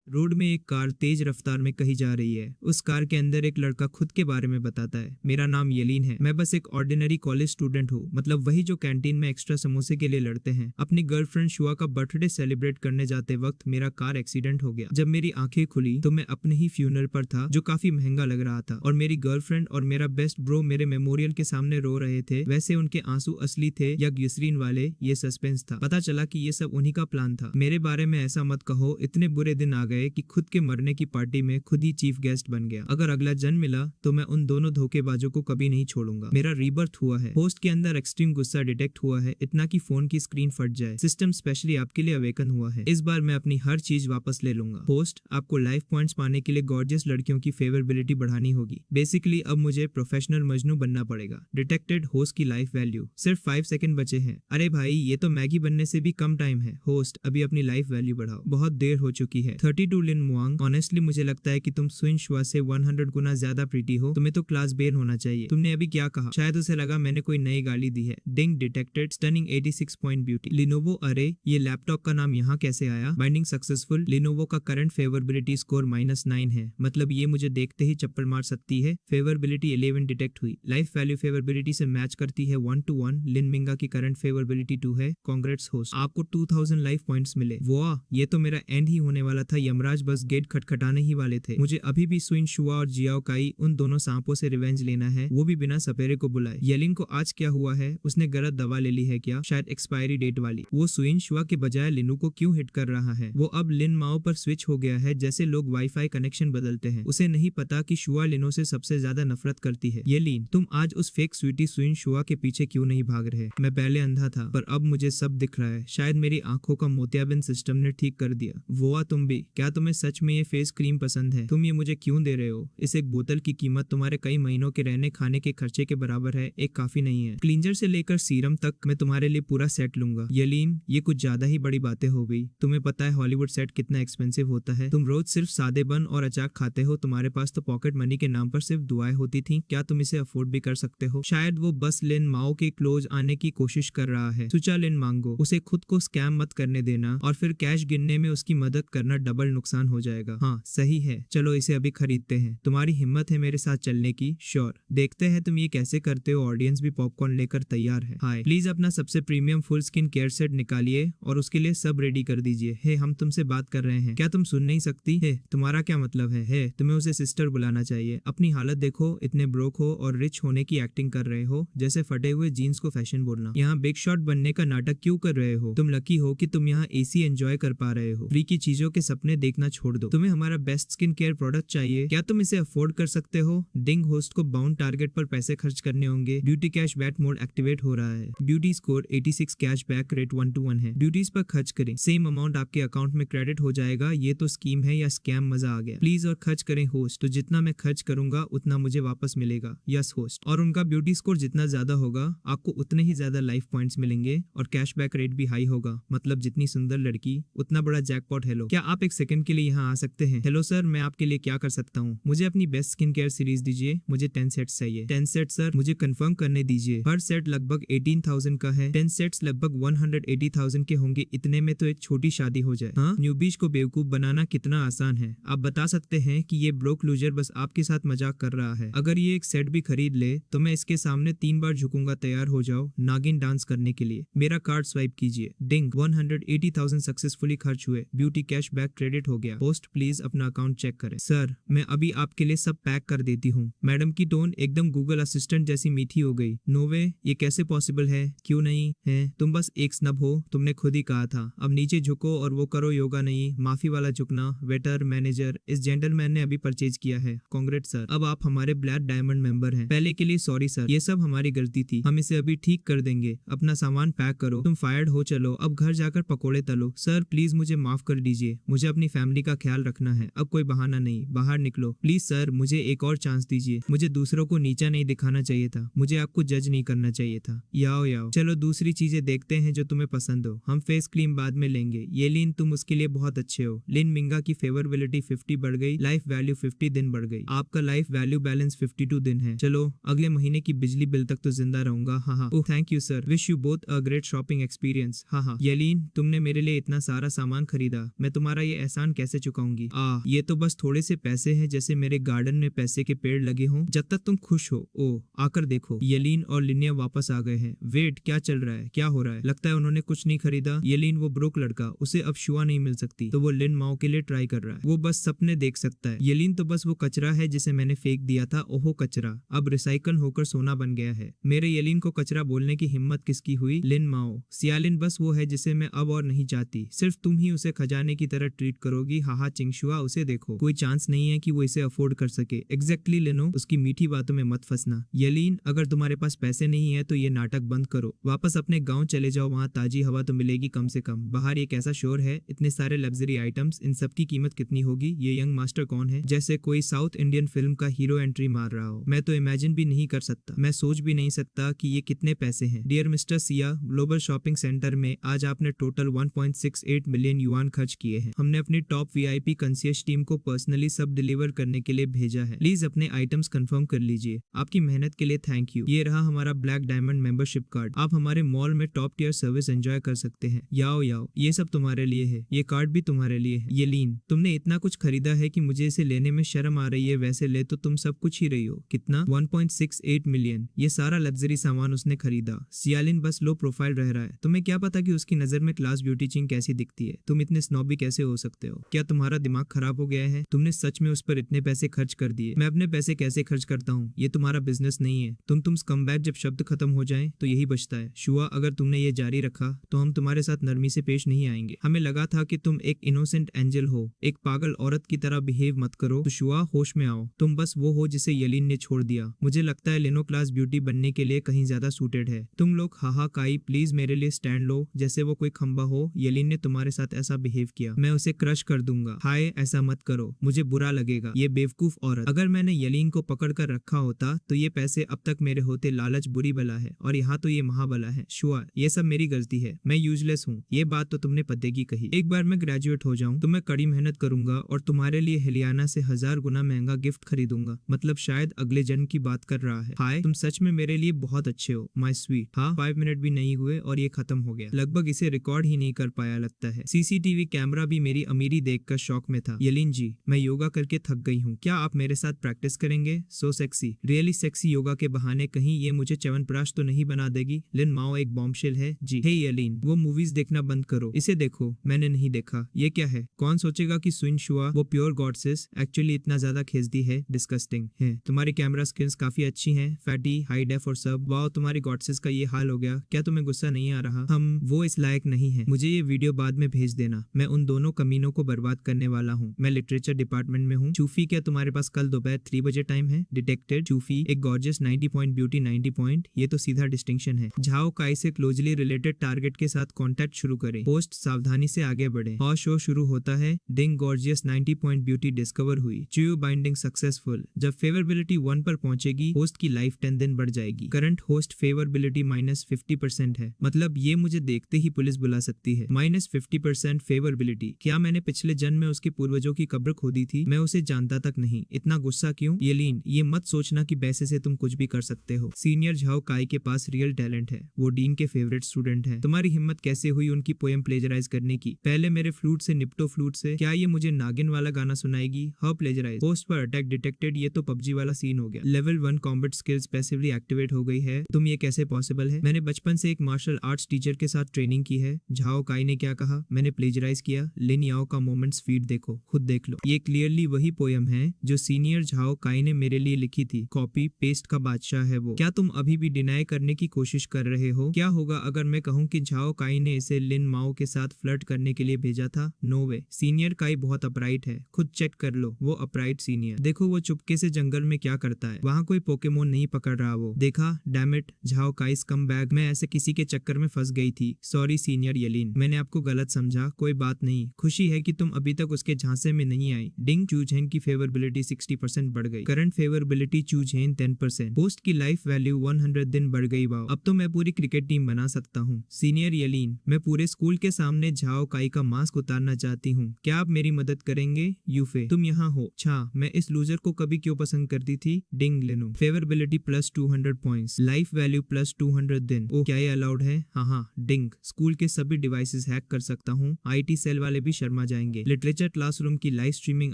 Road में एक car तेज रफ्तार में कहीं जा रही है। उस कार के अंदर एक लड़का खुद के बारे में बताता है, मेरा नाम येलिन है, मैं बस एक ऑर्डिनरी कॉलेज स्टूडेंट हूँ, मतलब वही जो कैंटीन में एक्स्ट्रा समोसे के लिए लड़ते हैं। अपनी गर्लफ्रेंड शुआ का बर्थडे सेलिब्रेट करने जाते वक्त मेरा कार एक्सीडेंट हो गया। जब मेरी आंखें खुली तो मैं अपने ही फ्यूनरल पर था, जो काफी महंगा लग रहा था, और मेरी गर्लफ्रेंड और मेरा बेस्ट ब्रो मेरे मेमोरियल के सामने रो रहे थे। वैसे उनके आंसू असली थे या ग्लिसरीन वाले, ये सस्पेंस था। पता चला कि ये सब उन्हीं का प्लान था। मेरे बारे में ऐसा मत कहो, इतने बुरे दिन आ गए कि खुद के मरने की पार्टी में खुद ही चीफ गेस्ट बन गया। अगर अगला जन्म मिला तो मैं उन दोनों धोखेबाजों को कभी नहीं छोड़ूंगा। मेरा रीबर्थ हुआ है। होस्ट के अंदर एक्सट्रीम गुस्सा डिटेक्ट हुआ है, इतना कि फोन की स्क्रीन फट जाए। सिस्टम स्पेशली आपके लिए अवेकन हुआ है। इस बार मैं अपनी हर चीज वापस ले लूंगा। होस्ट, आपको लाइफ पॉइंट्स पाने के लिए गॉर्जियस लड़कियों की फेवरेबिलिटी बढ़ानी होगी। बेसिकली अब मुझे प्रोफेशनल मजनू बनना पड़ेगा। डिटेक्टेड, होस्ट की लाइफ वैल्यू सिर्फ 5 सेकंड बचे हैं। अरे भाई, ये तो मैगी बनने से भी कम टाइम है। होस्ट, अभी अपनी लाइफ वैल्यू बढ़ाओ, बहुत देर हो चुकी है। 32 लिन मुआंग, ऑनेस्टली मुझे लगता है कि तुम सुइन शुआ से 100 गुना ज्यादा प्रीटी हो। तुम्हें तो क्लास बेर होना चाहिए। तुमने अभी क्या कहा? शायद उसे लगा मैंने कोई नई गाली दी है। Ding detected, stunning 86 point beauty. Lenovo, अरे ये लैपटॉप का नाम यहाँ कैसे आया? Binding successful. लिनोवो का करंट फेवरेबिलिटी स्कोर -9 है, मतलब ये मुझे देखते ही चप्पल मार सकती है। फेवरेबिलिटी 11 डिटेक्ट हुई। लाइफ वैल्यू फेवरेबिलिटी से मैच करती है 1 to 1। लिन मिंगा की करंट फेवरेबिलिटी 2 है। कांग्रेट्स होस्ट, आपको 2000 लाइफ पॉइंट्स मिले। वाह, ये तो मेरा एंड ही होने वाला था। यमराज बस गेट खटखटाने ही वाले थे। मुझे अभी भी सुइन शुआ और जियाओ काई, उन दोनों सांपों से रिवेंज लेना है, वो भी बिना सपेरे को बुलाए। येलिन को आज क्या हुआ है? उसने गलत दवा ले ली है क्या? शायद एक्सपायरी डेट वाली। वो सुइन शुआ के बजाय लिनु को क्यों हिट कर रहा है? वो अब लिन माओ पर स्विच हो गया है, जैसे लोग वाईफाई कनेक्शन बदलते हैं। उसे नहीं पता कि शुआ लिनो से सबसे ज्यादा नफरत करती है। येलिन, तुम आज उस फेक स्वीटी सुइन शुआ के पीछे क्यों नहीं भाग रहे? मैं पहले अंधा था, पर अब मुझे सब दिख रहा है। शायद मेरी आंखों का मोतियाबिंद सिस्टम ने ठीक कर दिया। वो तुम भी, क्या तुम्हें सच में ये फेस क्रीम पसंद है? तुम ये मुझे क्यों दे रहे हो? इस एक बोतल की कीमत तुम्हारे कई महीनों के रहने खाने के खर्चे के बराबर है। एक काफी नहीं है। क्लींजर से लेकर सीरम तक मैं तुम्हारे लिए पूरा सेट लूंगा। येलिन, ये कुछ ज्यादा ही बड़ी बातें हो गई। तुम्हें पता है हॉलीवुड सेट कितना एक्सपेंसिव होता है? तुम रोज सिर्फ सादे बन और अचार खाते हो। तुम्हारे पास तो पॉकेट मनी के नाम पर सिर्फ दुआएं होती थी। क्या तुम इसे अफोर्ड भी कर सकते हो? शायद वो बस लिन माओ के क्लोज आने की कोशिश कर रहा है। सुचा लिन मांगो, उसे खुद को स्कैम मत करने देना, और फिर कैश गिनने में उसकी मदद करना डबल नुकसान हो जाएगा। हाँ सही है, चलो इसे अभी खरीदते हैं। तुम्हारी हिम्मत है मेरे साथ चलने की? श्योर, देखते हैं तुम ये कैसे करते हो। ऑडियंस भी पॉपकॉर्न लेकर तैयार है। हाय, प्लीज अपना सबसे premium full skin care set निकालिए और उसके लिए सब रेडी कर दीजिए। हे, हम तुमसे बात कर रहे हैं, क्या तुम सुन नहीं सकती? हे, तुम्हारा क्या मतलब है? हे, तुम्हें उसे सिस्टर बुलाना चाहिए। अपनी हालत देखो, इतने ब्रोक हो और रिच होने की एक्टिंग कर रहे हो, जैसे फटे हुए जीन्स को फैशन बोलना। यहाँ बिग शॉट बनने का नाटक क्यों कर रहे हो? तुम लकी हो कि तुम यहाँ एसी एंजॉय कर पा रहे हो। फ्री की चीजों के सपने देखना छोड़ दो। तुम्हें हमारा बेस्ट स्किन केयर प्रोडक्ट चाहिए, क्या तुम इसे अफोर्ड कर सकते हो? डिंग, होस्ट को बाउंड टारगेट पर पैसे खर्च करने होंगे। Beauty cash bat mode activate हो रहा है। Beauty score 86, cash back rate 1 to 1 है। ब्यूटीज पर खर्च करें, सेम अमाउंट आपके अकाउंट में क्रेडिट हो जाएगा। ये तो स्कीम है या स्कैम? मजा आ गया। प्लीज और खर्च करें होस्ट, तो जितना मैं खर्च करूंगा उतना मुझे वापस मिलेगा। यस होस्ट, और उनका ब्यूटी स्कोर जितना ज्यादा होगा आपको उतने ही ज्यादा लाइफ पॉइंट्स मिलेंगे और कैशबैक रेट भी हाई होगा। मतलब जितनी सुंदर लड़की उतना बड़ा जैकपॉट। हेलो, क्या आप एक सेकंड के लिए यहाँ आ सकते हैं? हेलो सर, मैं आपके लिए क्या कर सकता हूँ? मुझे अपनी बेस्ट स्किन केयर सीरीज दीजिए। मुझे 10 सेट्स चाहिए। 10 सेट सर, मुझे कंफर्म करने दीजिए। हर सेट लगभग 18,000 का है। 10 सेट्स लगभग 180,000 के होंगे। इतने में तो एक छोटी शादी हो जाए। हाँ, न्यूबीज को बेवकूफ बनाना कितना आसान है। आप बता सकते हैं कि ये ब्रोक लूजर बस आपके साथ मजाक कर रहा है। अगर ये एक सेट भी खरीद ले तो मैं इसके सामने 3 बार झुकूंगा। तैयार हो जाओ नागिन डांस करने के लिए। मेरा कार्ड स्वाइप कीजिए। डिंग, 180,000 सक्सेसफुली खर्च हुए। ब्यूटी कैश बैक क्रेडिट हो गया। होस्ट, प्लीज अपना अकाउंट चेक करें। सर, मैं अभी आपके लिए सब पैक कर देती हूँ। मैडम की टोन एकदम गूगल असिस्टेंट जैसी मीठी हो गई। नो वे, ये कैसे पॉसिबल है? क्यों नहीं है? तुम बस एक स्नब हो, तुमने खुद ही कहा था। अब नीचे झुको और वो करो योगा नहीं, माफी वाला झुकना। वेटर, मैनेजर, इस जेंटलमैन ने अभी परचेज किया है। कांग्रेट सर, अब आप हमारे ब्लैक डायमंड मेंबर हैं। पहले के लिए सॉरी सर, ये सब हमारी गलती थी। हम इसे अभी ठीक कर देंगे। अपना सामान पैक करो, तुम फायर्ड हो। चलो अब घर जाकर पकोड़े तलो। सर प्लीज मुझे माफ कर दीजिए, मुझे अपनी फैमिली का ख्याल रखना है। अब कोई बहाना नहीं, बाहर निकलो प्लीज। सर मुझे एक और चांस दीजिए। मुझे दूसरों को नीचा नहीं दिखाना चाहिए था, मुझे आपको जज नहीं करना चाहिए था। याओ याओ, चलो दूसरी चीजें देखते हैं जो तुम्हें पसंद हो। हम फेस क्रीम बाद में लेंगे। ये लिन, तुम उसके लिए बहुत अच्छे हो। लिन मिंगा की फेवरेबिलिटी 50 बढ़ गई। लाइफ वैल्यू 50 दिन बढ़ गई। आपका लाइफ वैल्यू बैलेंस 52 दिन है। चलो अगले महीने की बिजली बिल तक तो जिंदा रहूंगा। हाँ हाँ, thank you sir, wish you both a great shopping experience. हाँ हाँ, येलिन, तुमने मेरे लिए इतना सारा सामान खरीदा, मैं तुम्हारा ये एहसान कैसे चुकाऊंगी। ये तो बस थोड़े से पैसे हैं, जैसे मेरे गार्डन में पैसे के पेड़ लगे हों। जब तक तुम खुश हो। ओ आकर देखो, येलीन और लिनिया वापस आ गए हैं। वेट, क्या चल रहा है, क्या हो रहा है? लगता है उन्होंने कुछ नहीं खरीदा। येलीन वो ब्रोक लड़का, उसे अब शुआ नहीं मिल सकती, तो वो लिन माओ के लिए ट्राई कर रहा है। वो बस सपने देख सकता है। येलीन तो बस वो कचरा है जिसे मैंने फेंक दिया था। ओहो कचरा अब रिसाइकल होकर सोना बन गया है। मेरे येलीन को कचरा बोलने की हिम्मत किसकी हुई? लिन माओ। सियालिन बस वो है जिसे मैं अब और नहीं चाहती। सिर्फ तुम ही उसे खजाने की तरह ट्रीट करोगी। हाहा चिंगशुआ, उसे देखो, कोई चांस नहीं है कि वो इसे अफोर्ड कर सके। एग्जैक्टली लिनो, उसकी मीठी बातों में मत फंसना। येलीन, अगर तुम्हारे पास पैसे नहीं है तो ये नाटक बंद करो। वापस अपने गांव चले जाओ, वहाँ ताजी हवा तो मिलेगी कम से कम। बाहर ये कैसा शोर है, इतने सारे लग्जरी आइटम्स, इन सब की कीमत कितनी होगी? ये यंग मास्टर कौन है? जैसे कोई साउथ इंडियन फिल्म का हीरो एंट्री मार रहा हो। मैं तो इमेजिन भी नहीं कर सकता, मैं सोच भी नहीं सकता कि ये कितने पैसे हैं। Dear mister Siya, global shopping centre में आज आपने टोटल 1.68 मिलियन युआन खर्च किए हैं। हमने अपनी टॉप वीआईपी कंसियर्ज टीम को पर्सनली सब डिलीवर करने के लिए भेजा है। प्लीज अपने आइटम्स कंफर्म कर लीजिए। आपकी मेहनत के लिए थैंक यू। ये रहा हमारा ब्लैक डायमंड मेंबरशिप कार्ड। आप हमारे मॉल में टॉप टियर सर्विस एंजॉय कर सकते हैं। याओ याओ, ये सब तुम्हारे लिए है, ये कार्ड भी तुम्हारे लिए है। येलीन, तुमने इतना कुछ खरीदा है कि मुझे इसे लेने में शर्म आ रही है। वैसे ले तो तुम सब कुछ ही रही हो। कितना? 1.68 मिलियन। ये सारा लग्जरी सामान उसने खरीदा। सियालिन बस लो प्रोफाइल रह रहा है। तुम्हें क्या पता कि उसकी नजर में क्लास ब्यूटी चिंग कैसी दिखती है? तुम इतने स्नॉबी कैसे हो सकते हो? क्या तुम्हारा दिमाग खराब हो गया है? तुमने सच में उस पर इतने पैसे खर्च कर दिए? मैं अपने पैसे कैसे खर्च करता हूँ, ये तुम्हारा बिजनेस नहीं है। तुम स्कमबैग, जब शब्द खत्म हो जाए तो यही बचता है। शुआ, अगर तुमने ये जारी रखा तो हम तुम्हारे साथ नरमी से पेश नहीं आएंगे। हमें लगा था कि तुम एक इनोसेंट एंजल हो, एक पागल औरत की तरह बिहेव मत करो। तो शुआ, होश में आओ, तुम बस वो हो जिसे येलीन ने छोड़ दिया। मुझे लगता है लिनो क्लास ब्यूटी बनने के लिए कहीं ज्यादा सूटेड है। तुम लोग हाहा काई, प्लीज मेरे लिए स्टैंड लो, जैसे वो कोई खंबा हो। येलीन ने तुम्हारे साथ ऐसा बिहेव किया, मैं उसे क्रश कर दूंगा। हाय, ऐसा मत करो, मुझे बुरा लगेगा। ये बेवकूफ औरत। अगर मैंने येलीन को पकड़ कर रखा होता तो ये पैसे अब तक मेरे होते। लालच बुरी बला है और यहाँ तो ये महाबला है। शुआ, ये सब मेरी गलती है, मैं यूजलेस हूँ। ये बात तो तुमने पते की कही। एक बार मैं ग्रेजुएट हो जाऊं तो मैं कड़ी मेहनत करूंगा और तुम्हारे लिए हलियाना से 1000 गुना महंगा गिफ्ट खरीदूंगा। मतलब शायद अगले जन्म की बात कर रहा है। हाय, तुम सच में मेरे लिए बहुत अच्छे हो माय स्वीट। हाँ, 5 मिनट भी नहीं हुए और ये खत्म हो गया। लगभग इसे रिकॉर्ड ही नहीं कर पाया लगता है। सीसीटीवी कैमरा भी मेरी अमीरी देखकर शौक में था। येलीन जी, मैं योगा करके थक गई हूँ, क्या आप मेरे साथ प्रैक्टिस करेंगे? सो सेक्सी, रियली सेक्सी योगा के बहाने कहीं ये मुझे च्यवनप्राश तो नहीं बना देगी? लिन माओ एक बॉम्बशेल है जी। हे येलीन, वो मूवीज देखना बंद करो, इसे देखो, मैंने नहीं देखा। ये क्या है? कौन सोचेगा कि सुइन शुआ वो प्योर गॉडसेस एक्चुअली इतना ज्यादा खींचती है? डिस्गस्टिंग है। तुम्हारी कैमरा स्किल्स काफी अच्छी हैं, फैटी, हाई डेफ और सब। वाओ, तुम्हारी गॉडसेस का ये हाल हो गया। क्या तुम्हें गुस्सा नहीं आ रहा? हम वो इस लायक नहीं है। मुझे ये वीडियो बाद में भेज देना, मैं उन दोनों कमीनों को बर्बाद करने वाला हूँ। मैं लिटरेचर डिपार्टमेंट में हूँ। चूफी, क्या तुम्हारे पास कल दोपहर 3 बजे टाइम है? डिटेक्टेड चूफी, एक गॉर्जियस 90 पॉइंट ब्यूटी 90 पॉइंट, ये तो सीधा डिस्टिंक्शन है। झाओ काई से क्लोजली रिलेटेड टारगेट के साथ कॉन्टैक्ट शुरू करें। पोस्ट सावधानी से आगे बढ़े। और शो शुरू होता है। डिंग, गॉर्जियस 90 पॉइंट ब्यूटी डिस्कवर हुई। Chew binding successful. जब फेवरेबिलिटी 1 पर पहुंचेगी, होस्ट की लाइफ 10 दिन बढ़ जाएगी। करंट होस्ट फेवरेबिलिटी -50% है, मतलब ये मुझे देखते ही पुलिस बुला सकती है। -50% फेवरेबिलिटी। क्या मैंने पिछले जन्म में उसके पूर्वजों की कब्र खोदी थी? मैं उसे जानता तक नहीं। इतना गुस्सा क्यों? येलीन, ये मत सोचना कि पैसे से तुम कुछ भी कर सकते हो। सीनियर झाओ काई के पास रियल टैलेंट है, वो डीन के फेवरेट स्टूडेंट है। तुम्हारी हिम्मत कैसे हुई उनकी पोएम प्लेजराइज करने की? पहले मेरे फ्लूट से निपटो फ्लूट से। क्या ये मुझे नागिन वाला गाना सुनाएगी? How plagiarise. पोस्ट पर अटैक डिटेक्टेड, ये तो पबजी वाला सीन हो गया। Level 1 combat skills passively activate हो गई है। तुम ये कैसे पॉसिबल है? मैंने बचपन से एक मार्शल आर्ट्स टीचर के साथ ट्रेनिंग की है। झाओ काई ने क्या कहा? मैंने प्लेजराइज किया। लिन याओ का मोमेंट्स फीड देखो, खुद देख लो। ये क्लियरली वही पोएम है जो सीनियर झाओ काई ने मेरे लिए लिखी थी। कॉपी पेस्ट का बादशाह है वो। क्या तुम अभी भी डिनाई करने की कोशिश कर रहे हो? क्या होगा अगर मैं कहूँ कि झाओ काई ने इसे लिन माओ के साथ फ्लर्ट करने के लिए भेजा था? नो वे। सीनियर काई बहुत अपराइट है, खुद चेक कर लो। वो अपराइट सीनियर। देखो वो चुपके से जंगल में क्या करता है। वहाँ कोई पोकेमोन नहीं पकड़ रहा वो। देखा? डैम इट, झाओ काई स्कमबैग। मैं ऐसे किसी के चक्कर में फंस गई थी। सॉरी सीनियर येलीन, मैंने आपको गलत समझा। कोई बात नहीं, खुशी है कि तुम अभी तक उसके झांसे में नहीं आई। डिंग, चूझेन की फेवरेबिलिटी 60% बढ़ गई। करंट फेवरेबिलिटी चूझेन 10%। पोस्ट की लाइफ वैल्यू 100 दिन बढ़ गई। वाओ, अब तो मैं पूरी क्रिकेट टीम बना सकता हूँ। सीनियर येलीन, मैं पूरे स्कूल के सामने झाओ काई का मास्क उतारना चाहती हूँ, क्या आप मेरी मदद करेंगे? यूफे, तुम यहाँ हो। अच्छा, मैं इस लूजर को कभी क्यों पसंद करती थी? डिंग, लेनो, फेवरेबिलिटी +200 पॉइंट्स, लाइफ वैल्यू +200 दिन। क्या ये अलाउड है? हाँ। डिंग, स्कूल के सभी डिवाइसेस हैक कर सकता हूँ। IT सेल वाले भी शर्मा जाएंगे। लिटरेचर क्लासरूम की लाइव स्ट्रीमिंग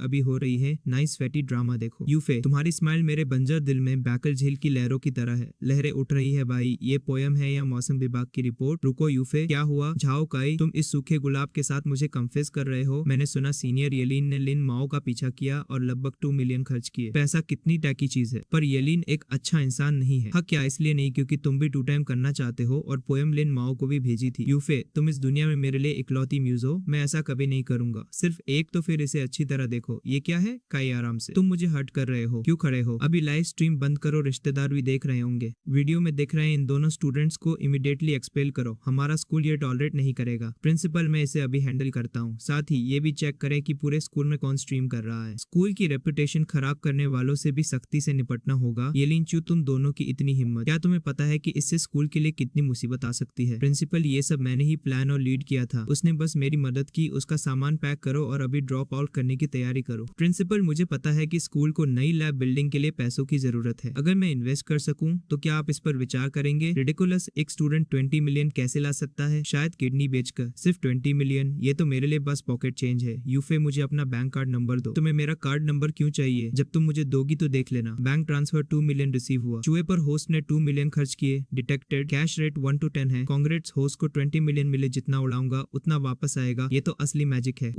अभी हो रही है, नाइस फैटी ड्रामा देखो। यूफे, तुम्हारी स्माइल मेरे बंजर दिल में बैकल झील की लहरों की तरह है। लहरें उठ रही है भाई, ये पोयम है या मौसम विभाग की रिपोर्ट? रुको यूफे, क्या हुआ? झाओ काई, तुम इस सूखे गुलाब के साथ मुझे कन्फेस कर रहे हो? मैंने सुना सीनियर येलिन ने लिन माओ का पीछा किया और लगभग 2 मिलियन खर्च किए। पैसा कितनी टैकी चीज है, पर येलिन एक अच्छा इंसान नहीं है। हाँ, क्या इसलिए नहीं क्योंकि तुम भी 2 टाइम करना चाहते हो और पोयम लिन माओ को भी भेजी थी। यूफे, तुम इस दुनिया में मेरे लिए इकलौती म्यूज हो, मैं ऐसा कभी नहीं करूंगा। सिर्फ एक तो फिर इसे अच्छी तरह देखो। ये क्या है? काई आराम से, तुम मुझे हर्ट कर रहे हो। क्यों खड़े हो? अभी लाइव स्ट्रीम बंद करो, रिश्तेदार भी देख रहे होंगे। वीडियो में दिख रहे हैं इन दोनों स्टूडेंट्स को इमीडिएटली एक्सपेल करो, हमारा स्कूल ये टॉलरेट नहीं करेगा। प्रिंसिपल, मैं इसे अभी हैंडल करता हूँ। साथ ही ये भी चेक करें कि पूरे स्कूल में कौन स्ट्रीम कर रहा है। स्कूल की रेपुटेशन खराब करने वालों से भी सख्ती से निपटना होगा। येलिन चू, तुम दोनों की इतनी हिम्मत, क्या तुम्हें पता है कि इससे स्कूल के लिए कितनी मुसीबत आ सकती है? प्रिंसिपल, ये सब मैंने ही प्लान और लीड किया था, उसने बस मेरी मदद की। उसका सामान पैक करो और अभी ड्रॉप आउट करने की तैयारी करो। प्रिंसिपल, मुझे पता है कि स्कूल को नई लैब बिल्डिंग के लिए पैसों की जरूरत है। अगर मैं इन्वेस्ट कर सकूं तो क्या आप इस पर विचार करेंगे? रिडिकुलस, एक स्टूडेंट 20 मिलियन कैसे ला सकता है? शायद किडनी बेचकर। सिर्फ 20 मिलियन, ये तो मेरे लिए बस पॉकेट चेंज है। यूफे, मुझे अपना बैंक कार्ड नंबर दो। तुम्हें मेरा कार्ड नंबर क्यों चाहिए? जब तुम मुझे दोगी तो देख लेना। बैंक ट्रांसफर 2 मिलियन रिसीव हुआ। चूहे पर होस्ट ने 2 मिलियन खर्च किए, डिटेक्टेड। कैश रेट 1 to 10 है। कांग्रेट्स, होस्ट को 20 मिलियन मिले, जितना उड़ाऊंगा उतना वापस आएगा। ये तो असली मैजिक है।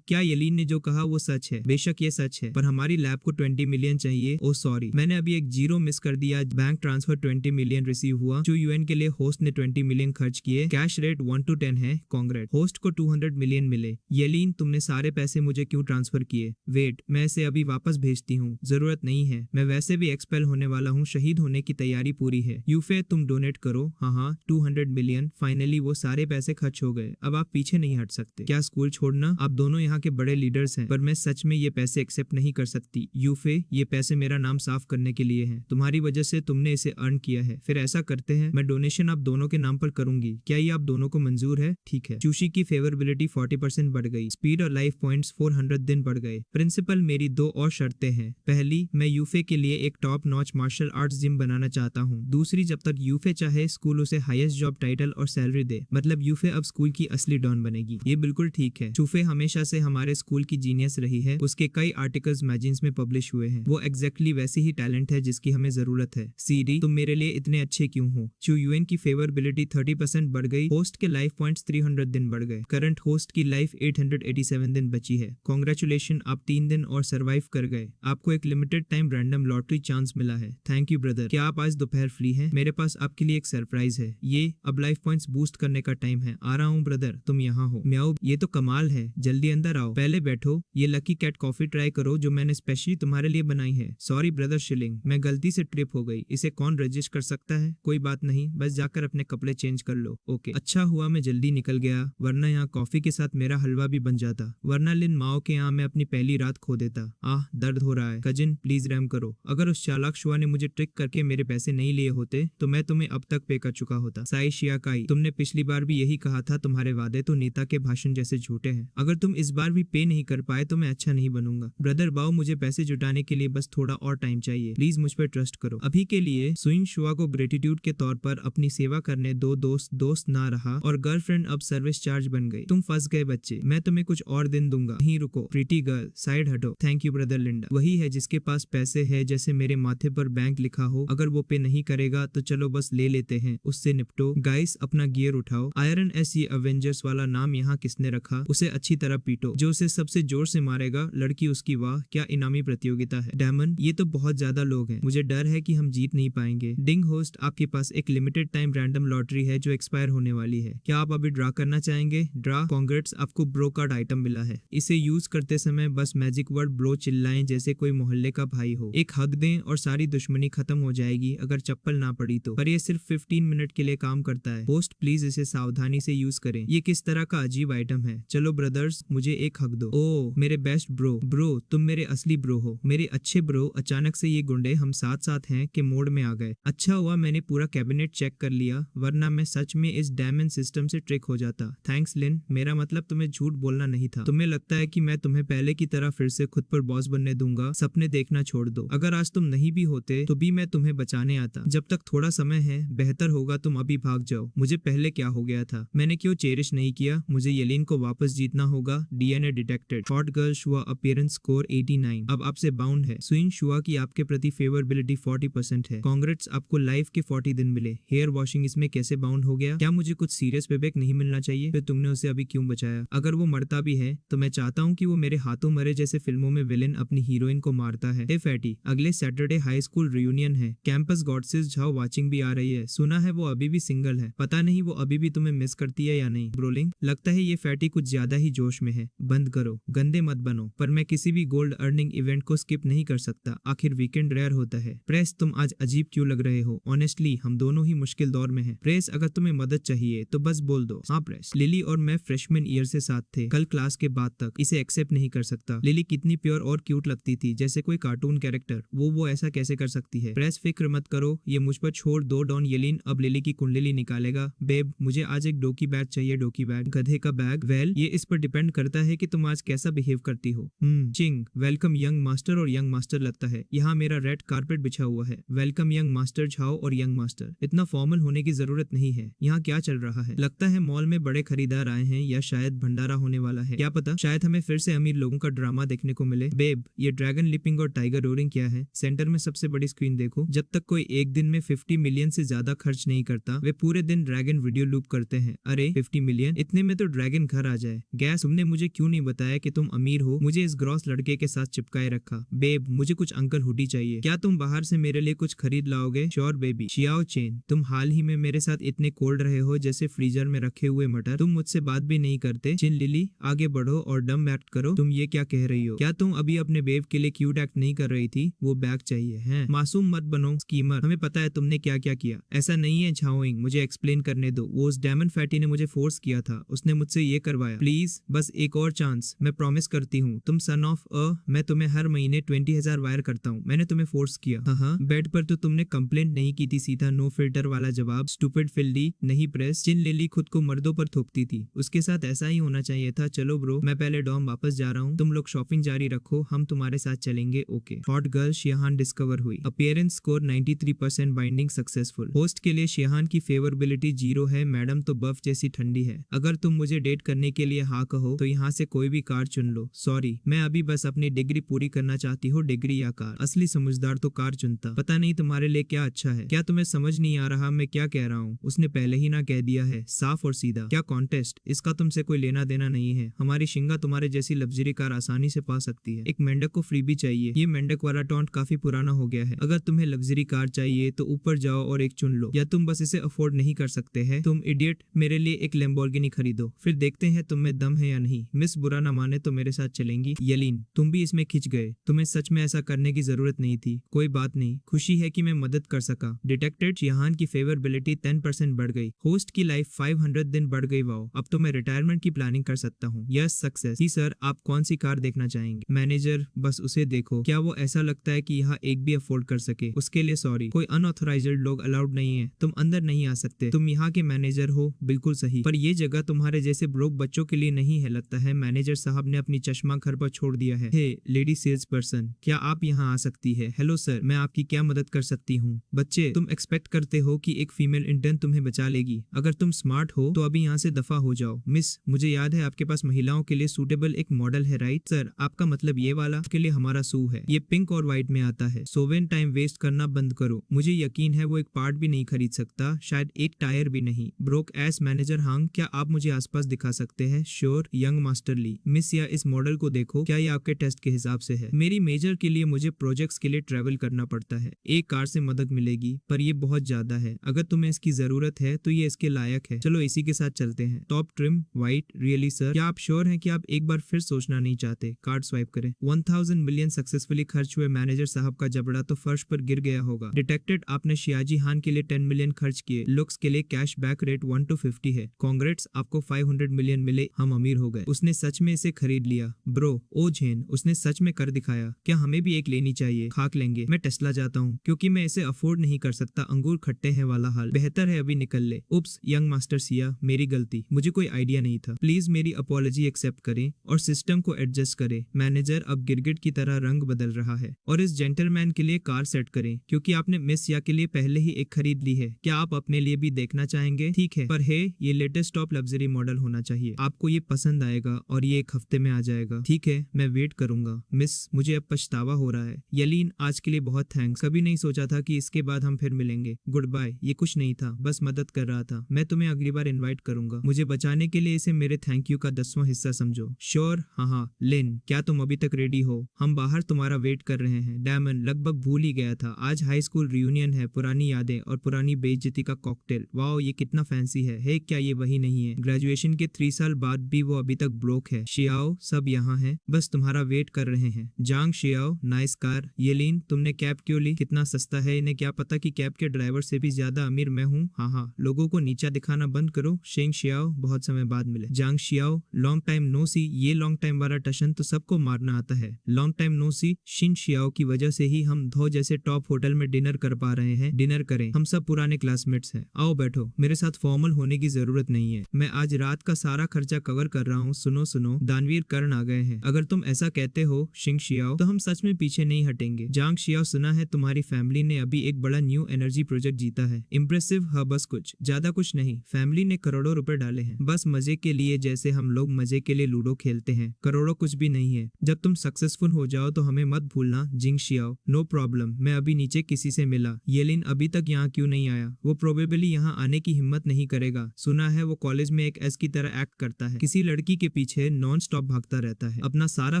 क्या येलिन ने जो कहा वो सच है? बेशक ये सच है, पर हमारी लैब को 20 मिलियन चाहिए। ओ सॉरी, मैंने अभी एक जीरो मिस कर दिया। बैंक ट्रांसफर 20 मिलियन रिसीव हुआ। चू यूएन के लिए होस्ट ने 20 मिलियन खर्च किए। कैश रेट 1 to 10 है। कांग्रेट, होस्ट को 200 मिलियन मिले। येलिन, तुमने सारे पैसे मुझे क्यों ट्रांसफर किए? वेट, मैं इसे अभी वापस भेजती हूँ। जरूरत नहीं है, मैं वैसे भी एक्सपेल होने वाला हूँ। शहीद होने की तैयारी पूरी है। यूफे, तुम डोनेट करो। हाँ, 200 मिलियन। फाइनली वो सारे पैसे खर्च हो गए। अब आप पीछे नहीं हट सकते। क्या स्कूल छोड़ना? आप दोनों यहाँ के बड़े लीडर्स हैं, पर मैं सच में ये पैसे एक्सेप्ट नहीं कर सकती। यूफे, ये पैसे मेरा नाम साफ करने के लिए हैं। तुम्हारी वजह से तुमने इसे अर्न किया है। फिर ऐसा करते हैं, मैं डोनेशन आप दोनों के नाम पर करूंगी। क्या ये आप दोनों को मंजूर है? ठीक है। चूशी की फेवरेबिलिटी 40% बढ़ गई। स्पीड और लाइफ पॉइंट्स 400 दिन बढ़ गए। प्रिंसिपल, मेरी 2 और शर्तें हैं। पहली, मैं यूफे के लिए एक top notch martial arts gym बनाना चाहता हूँ। दूसरी, जब तक यूफे चाहे स्कूल उसे हाईएस्ट जॉब टाइटल और सैलरी दे। मतलब यूफे अब स्कूल की असली डॉन बनेगी। ये बिल्कुल ठीक है। चूफे हमेशा से हमारे स्कूल की जीनियस रही है। उसके कई आर्टिकल्स मैगजीन्स में पब्लिश हुए हैं। वो एग्जैक्टली वैसी ही टैलेंट है जिसकी हमें जरूरत है। सीडी, तुम मेरे लिए इतने अच्छे क्यों हो? चू यूएन की फेवरेबिलिटी 30% बढ़ गई। होस्ट के लाइफ पॉइंट्स 300 दिन बढ़ गए। करंट होस्ट की लाइफ 887 दिन बची है। कांग्रेचुलेशन, आप 3 दिन और सर्वाइव कर गए। आपको एक limited time random lottery chance मिला है। Thank you brother. क्या आप आज दोपहर फ्री हैं? मेरे पास आपके लिए एक सरप्राइज है। ये अब लाइफ पॉइंट्स बूस्ट करने का टाइम है। आ रहा हूँ ब्रदर, तुम यहाँ हो। म्याऊ, ये तो कमाल है। जल्दी अंदर आओ, पहले बैठो। ये लकी कैट कॉफी ट्राई करो जो मैंने स्पेशली तुम्हारे लिए बनाई है। सॉरी ब्रदर शिलिंग, मैं गलती से ट्रिप हो गई। इसे कौन रजिस्ट कर सकता है? कोई बात नहीं, बस जाकर अपने कपड़े चेंज कर लो। ओके, अच्छा हुआ मैं जल्दी निकल गया, वरना यहाँ कॉफी के साथ मेरा हलवा भी बन जाता। वरना लिन माओ के यहाँ मैं अपनी पहली रात खो देता। आह, दर्द हो रहा है। कजिन, प्लीज रहम करो। अगर उस चालाक शुआ ने मुझे ट्रिक करके मेरे पैसे नहीं लिए होते तो मैं तुम्हें अब तक पे कर चुका होता। साई शियाकाई, तुमने पिछली बार भी यही कहा था, तुम्हारे वादे तो नेता के भाषण जैसे झूठे हैं। अगर तुम इस बार भी पे नहीं कर पाए तो मैं अच्छा नहीं बनूंगा। ब्रदर बाओ, मुझे पैसे जुटाने के लिए बस थोड़ा और टाइम चाहिए। प्लीज मुझ पर ट्रस्ट करो। अभी के लिए सुइन शुआ को ग्रेटिट्यूड के तौर पर अपनी सेवा करने दो। दोस्त ना रहा और गर्लफ्रेंड अब सर्विस चार्ज बन गई। तुम फंस गए बच्चे, मैं तुम्हें कुछ और दिन दूंगा। नहीं रुको, प्रीटी गर्ल, साइड हटो। Thank you brother Linda. वही है जिसके पास पैसे है, जैसे मेरे माथे पर बैंक लिखा हो। अगर वो पे नहीं करेगा तो चलो बस ले लेते हैं, उससे निपटो। गाइस, अपना गियर उठाओ। आयरन एस, ये अवेंजर्स वाला नाम यहाँ किसने रखा? उसे अच्छी तरह पीटो। जो उसे सबसे जोर से मारेगा, लड़की उसकी। वाह, क्या इनामी प्रतियोगिता है। डायमंड, ये तो बहुत ज्यादा लोग हैं, मुझे डर है कि हम जीत नहीं पाएंगे। डिंग होस्ट, आपके पास एक लिमिटेड टाइम रैंडम लॉटरी है जो एक्सपायर होने वाली है। क्या आप अभी ड्रा करना चाहेंगे? ड्रा। कांग्रेट्स, आपको ब्रो कार्ड आइटम मिला है। इसे यूज करते समय बस मैजिक वर्ड ब्रो चिल्लाएं जैसे कोई मोहल्ले का भाई हो। एक हक दें और सारी दुश्मनी खत्म हो जाएगी अगर चप्पल ना पड़ी तो। पर ये सिर्फ 15 मिनट के लिए काम करता है। होस्ट, प्लीज इसे सावधानी से यूज करें। ये किस तरह का अजीब आइटम है? चलो ब्रदर्स, मुझे एक हक दो। ओह मेरे बेस्ट ब्रो, तुम मेरे असली ब्रो हो, मेरे अच्छे ब्रो। अचानक से ये गुंडे हम साथ साथ हैं के मोड में आ गए। अच्छा हुआ मैंने पूरा कैबिनेट चेक कर लिया, वरना मैं सच में इस डायमंड सिस्टम से ट्रिक हो जाता। थैंक्स लिन, मेरा मतलब तुम्हें झूठ बोलना नहीं था। तुम्हें लगता है कि मैं तुम्हें पहले की तरह फिर से खुद पर बॉस बनने दूंगा? सपने देखना छोड़ दो। अगर आज तुम नहीं भी होते तो भी मैं तुम्हें बचाने आता। जब तक थोड़ा समय है, बेहतर होगा तुम अभी भाग जाओ। मुझे पहले क्या हो गया था? मैंने क्यों चेरिश नहीं किया? मुझे येलिन को वापस जीतना होगा। DNA detected. हॉट गर्ल शुआ अपीयरेंस स्कोर 89, अब आपसे बाउंड है। स्विंग शुआ की आपके प्रति फेवरेबिलिटी 40% है। कांग्रेट्स, आपको लाइफ के 40 दिन मिले। हेयर वॉशिंग इसमें कैसे बाउंड हो गया? क्या मुझे कुछ सीरियस पेबैक नहीं मिलना चाहिए? फिर तुमने उसे अभी क्यों बचाया? अगर वो मरता भी है तो मैं चाहता हूँ कि वो मेरे हाथों मरे, जैसे फिल्मों में विलेन अपनी हीरोइन को मारता है। हे फैटी, अगले सैटरडे हाई स्कूल रियूनियन है। कैंपस गॉडसेस झाओ वाचिंग भी आ रही है। सुना है वो अभी भी सिंगल है। पता नहीं वो अभी भी तुम्हें मिस करती है या नहीं। ब्रोलिंग, लगता है ये फैटी कुछ ज्यादा ही जोश में है। बंद करो, गंदे मत बनो। पर मैं किसी भी गोल्ड अर्निंग इवेंट को स्किप नहीं कर सकता, आखिर वीकेंड रेयर होता है। प्रेस, तुम आज अजीब क्यों लग रहे हो? ऑनेस्टली हम दोनों ही मुश्किल दौर में हैं। प्रेस, अगर तुम्हें मदद चाहिए तो बस बोल दो। हाँ प्रेस, लिली और मैं फ्रेशमैन ईयर से साथ थे, कल क्लास के बाद तक। इसे एक्सेप्ट नहीं कर सकता। लिली कितनी प्योर और क्यूट लगती थी, जैसे कोई कार्टून कैरेक्टर। वो ऐसा कैसे कर सकती है? प्रेस, फिक्र मत करो, ये मुझ पर छोड़ दो। डॉन येलिन अब लिली की कुंडली निकालेगा। बेब, मुझे आज एक डोकी बैग चाहिए। डोकी बैग? गधे का बैग? वेल, ये इस पर डिपेंड करता है कि तुम आज कैसा बिहेव करती हो। चिंग, वेलकम यंग मास्टर और यंग मास्टर। लगता है यहाँ मेरा रेड कारपेट बिछा हुआ है। वेलकम यंग मास्टर झाओ और यंग मास्टर। इतना फॉर्मल होने की जरूरत नहीं है। यहाँ क्या चल रहा है? लगता है मॉल में बड़े खरीदार आए हैं या शायद भंडारा होने वाला है। क्या पता, शायद हमें फिर से अमीर लोगों का ड्रामा देखने को मिले। बेब, ये ड्रैगन लिपिंग और टाइगर रोरिंग क्या है? सेंटर में सबसे बड़ी स्क्रीन देखो। जब तक कोई एक दिन में 50 मिलियन से ज्यादा खर्च नहीं करता, वे पूरे दिन ड्रैगन वीडियो लूप करते हैं। अरे 50 मिलियन, इतने में तो ड्रैगन घर आ जाए। गैस, तुमने मुझे क्यों नहीं बताया कि तुम अमीर हो? मुझे इस ग्रॉस लड़के के साथ चिपकाए रखा। बेब, मुझे कुछ अंकल हुडी चाहिए। क्या तुम बाहर से मेरे लिए कुछ खरीद लाओगे? Sure baby. शियाओ चेन, तुम हाल ही में मेरे साथ इतने कोल्ड रहे हो जैसे फ्रीजर में रखे हुए मटर। तुम मुझसे बात भी नहीं करते। चिन लिली, आगे बढ़ो और डम एक्ट करो। तुम ये क्या कह रही हो? क्या तुम अभी अपने बेब के लिए क्यूट एक्ट नहीं कर रही थी? वो बैग चाहिए है। मासूम मत बनो स्कीमर, हमें पता है तुमने क्या क्या किया। ऐसा नहीं है झाओइंग, मुझे एक्सप्लेन करने दो। वो उस डायमंड फैटी ने मुझे फोर्स किया था, उसने मुझसे ये करवाया। प्लीज बस एक और चांस, मैं प्रॉमिस करती हूँ। तुम सन ऑफ मैं तुम्हें हर महीने 20,000 वायर करता हूँ। मैंने तुम्हें फोर्स किया? हाँ, बेड पर तो तुमने कंप्लेंट नहीं की थी। सीधा नो फिल्टर वाला जवाब। स्टूपिड फिल्डी। नहीं प्रेस, चिन लिली खुद को मर्दों पर थोपती थी, उसके साथ ऐसा ही होना चाहिए था। चलो ब्रो, मैं पहले डॉम वापस जा रहा हूँ, तुम लोग शॉपिंग जारी रखो, हम तुम्हारे साथ चलेंगे। ओके। हॉट गर्ल शियाहान डिस्कवर हुई। Appearance score 93%, binding successful. Host के लिए शियाहान की फेवरेबिलिटी 0 है। मैडम तो बर्फ जैसी ठंडी है। अगर तुम मुझे डेट करने के लिए हाँ कहो तो यहाँ से कोई भी कार चुन लो। सॉरी, मैं अभी बस अपनी डिग्री पूरी करना चाहती हूँ। डिग्री या कार? असली समझदार तो कार चुनता। पता नहीं तुम्हारे लिए क्या अच्छा है। क्या तुम्हें समझ नहीं आ रहा मैं क्या कह रहा हूँ? उसने पहले ही ना कह दिया है, साफ और सीधा। क्या कॉन्टेस्ट? इसका तुमसे कोई लेना देना नहीं है। हमारी शिंगा तुम्हारे जैसी लग्जरी कार आसानी से पा सकती है। एक मेंढक को फ्री भी चाहिए। ये मेंढक वाला टॉन्ट काफी पुराना हो गया है। अगर तुम्हें लग्जरी कार चाहिए तो ऊपर जाओ और एक चुन लो, या तुम बस इसे अफोर्ड नहीं कर सकते हैं। तुम इडियट, मेरे लिए एक लैम्बोर्गिनी खरीदो, फिर देखते हैं तुम में दम है या नहीं। मिस बुरा ना माने तो मेरे साथ चलेंगी। येलिन, तुम भी इसमें खिंच गए। तुम्हें सच में ऐसा करने की जरूरत नहीं थी। कोई बात नहीं, खुशी है कि मैं मदद कर सका। डिटेक्टेड, शियाहान की फेवरेबिलिटी 10% बढ़ गई। होस्ट की लाइफ 500 दिन बढ़ गई। वाओ, अब तो मैं रिटायरमेंट की प्लानिंग कर सकता हूँ। Yes success. जी सर, आप कौन सी कार देखना चाहेंगे? मैनेजर, बस उसे देखो। क्या वो ऐसा लगता है कि यहाँ एक भी अफोर्ड कर सके? उसके लिए सॉरी, कोई अनऑथराइज्ड लोग अलाउड नहीं है। तुम अंदर नहीं आ सकते। तुम यहाँ के मैनेजर हो, बिल्कुल सही, पर ये जगह तुम्हारे जैसे ब्रोक बच्चों के लिए नहीं है। लगता है मैनेजर साहब ने अपनी चश्मा घर पर छोड़ दिया है। हे लेडी सेल्स पर्सन, क्या आप यहाँ आ सकती है? हेलो सर, मैं आपकी क्या मदद कर सकती हूँ? बच्चे, तुम एक्सपेक्ट करते हो कि एक फीमेल इंटर्न तुम्हें बचा लेगी? अगर तुम स्मार्ट हो तो अभी यहाँ से दफा हो जाओ। मिस, मुझे याद है आपके पास महिलाओं के लिए सूटेबल एक मॉडल है, राइट? सर, आपका मतलब ये वाला? के लिए हमारा सू है, ये पिंक और व्हाइट में आता है। सोवेन, टाइम वेस्ट करना बंद करो। मुझे यकीन है वो एक पार्ट भी नहीं खरीद सकता, शायद एक टायर भी नहीं। ब्रोक एस मैनेजर हांग, क्या आप मुझे आसपास दिखा सकते हैं? श्योर। यंग मास्टर ली, मिस या इस मॉडल को देखो, क्या ये आपके टेस्ट के हिसाब से है? मेरी मेजर के लिए मुझे प्रोजेक्ट्स के लिए ट्रेवल करना पड़ता है। एक कार से मदद मिलेगी, पर ये बहुत ज्यादा है। अगर तुम्हें इसकी जरूरत है तो ये इसके लायक है। चलो इसी के साथ चलते हैं। Top trim white, really sir? क्या आप श्योर हैं कि आप एक बार फिर सोचना नहीं चाहते? कार्ड स्वाइप करें। 1000 मिलियन सक्सेसफुली खर्च हुए। मैनेजर साहब का जबड़ा तो फर्श पर गिर गया होगा। डिटेक्टेड, आपने शियाजी हान के लिए 10 मिलियन खर्च किए। लुक्स के लिए कैश बैक रेट 1 to 50 है। कांग्रेट्स, आपको 500 मिलियन मिले, हम अमीर हो गए। उसने सच में इसे खरीद लिया। ब्रो, ओ झेन, उसने सच में कर दिखाया। क्या हमें भी एक लेनी चाहिए? खाक लेंगे। मैं टेस्ला जाता हूँ क्योंकि मैं इसे अफोर्ड नहीं कर सकता। अंगूर खट्टे हैं वाला हाल। बेहतर है अभी निकल ले। उप्स, यंग मास्टर सिया, मेरी गलती, मुझे कोई आइडिया नहीं था। प्लीज मेरी अपॉलॉजी एक्सेप्ट करें और सिस्टम को एडजस्ट करें। मैनेजर, अब गिरगिट की तरह रंग बदल रहा है। और इस जेंटलमैन के लिए कार सेट करें क्योंकि आपने मिस या के लिए पहले ही एक खरीद ली है। क्या आप अपने लिए भी देखना चाहेंगे? ठीक है, पर हे, ये लेटेस्ट टॉप लग्जरी मॉडल होना चाहिए। आपको ये पसंद आएगा और ये 1 हफ्ते में आ जाएगा। ठीक है, मैं वेट करूंगा। मिस, मुझे अब पछतावा हो रहा है। यलीन, आज के लिए बहुत थैंक्स। कभी नहीं सोचा था कि इसके बाद हम फिर मिलेंगे। Goodbye. ये कुछ नहीं था, बस मदद कर रहा था। मैं तुम्हें अगली बार इनवाइट करूंगा। मुझे बचाने के लिए इसे मेरे थैंक यू का 10वां हिस्सा समझो। श्योर, हाँ। लिन, क्या तुम अभी तक रेडी हो? हम बाहर तुम्हारा वेट कर रहे हैं। डैमन, लगभग भूल ही गया था, आज हाई स्कूल रियूनियन है। पुरानी यादें और पुरानी बेइज्जती का कॉकटेल। वाओ, ये कितना फैंसी है। हे, क्या ये वही नहीं है? ग्रेजुएशन के 3 साल बाद भी वो अभी तक ब्रोक है। शियाओ, सब यहाँ है, बस तुम्हारा वेट कर रहे हैं। जांग शियाओ, नाइस कार। येलिन, तुमने कैब क्यों ली? कितना सस्ता है, इन्हें क्या पता कि कैब के ड्राइवर से भी ज्यादा अमीर मैं हूँ। हाँ, लोगों को नीचा दिखाना बंद करो। शेंग शियाओ, बहुत समय बाद मिले। जांग शियाओ, लॉन्ग टाइम नो सी। ये लॉन्ग टाइम वाला टशन तो सबको मारना आता है। लॉन्ग टाइम नो सी। शिन शियाओ की वजह से ही हम धो जैसे टॉप होटल में डिनर कर पा रहे हैं। डिनर करें, हम सब पुराने क्लासमेट्स हैं। आओ बैठो, मेरे साथ फॉर्मल होने की जरूरत नहीं है। मैं आज रात का सारा खर्चा कवर कर रहा हूँ। सुनो, दानवीर कर्ण आ गए हैं। अगर तुम ऐसा कहते हो शिंग शियाओ, तो हम सच में पीछे नहीं हटेंगे। जांग शियाओ, सुना है तुम्हारी फैमिली ने अभी एक बड़ा न्यू एनर्जी प्रोजेक्ट जीता है। इम्प्रेसिव। हाँ, बस कुछ ज्यादा कुछ नहीं। फैमिली ने करोड़ों रुपए डाले हैं, बस मजे के लिए, जैसे हम लोग मजे के लिए लूडो खेलते हैं। करोड़ों कुछ भी नहीं है। जब तुम सक्सेसफुल हो जाओ तो हमें मत भूलना। जिंग शियाओ, नो प्रॉब्लम। मैं अभी नीचे किसी से मिला। येलिन अभी तक यहाँ क्यों नहीं आया? वो प्रोबेबली यहाँ आने की हिम्मत नहीं करेगा। सुना है वो कॉलेज में एक एस की तरह एक्ट करता है, किसी लड़की के पीछे नॉन स्टॉप भागता रहता है। अपना सारा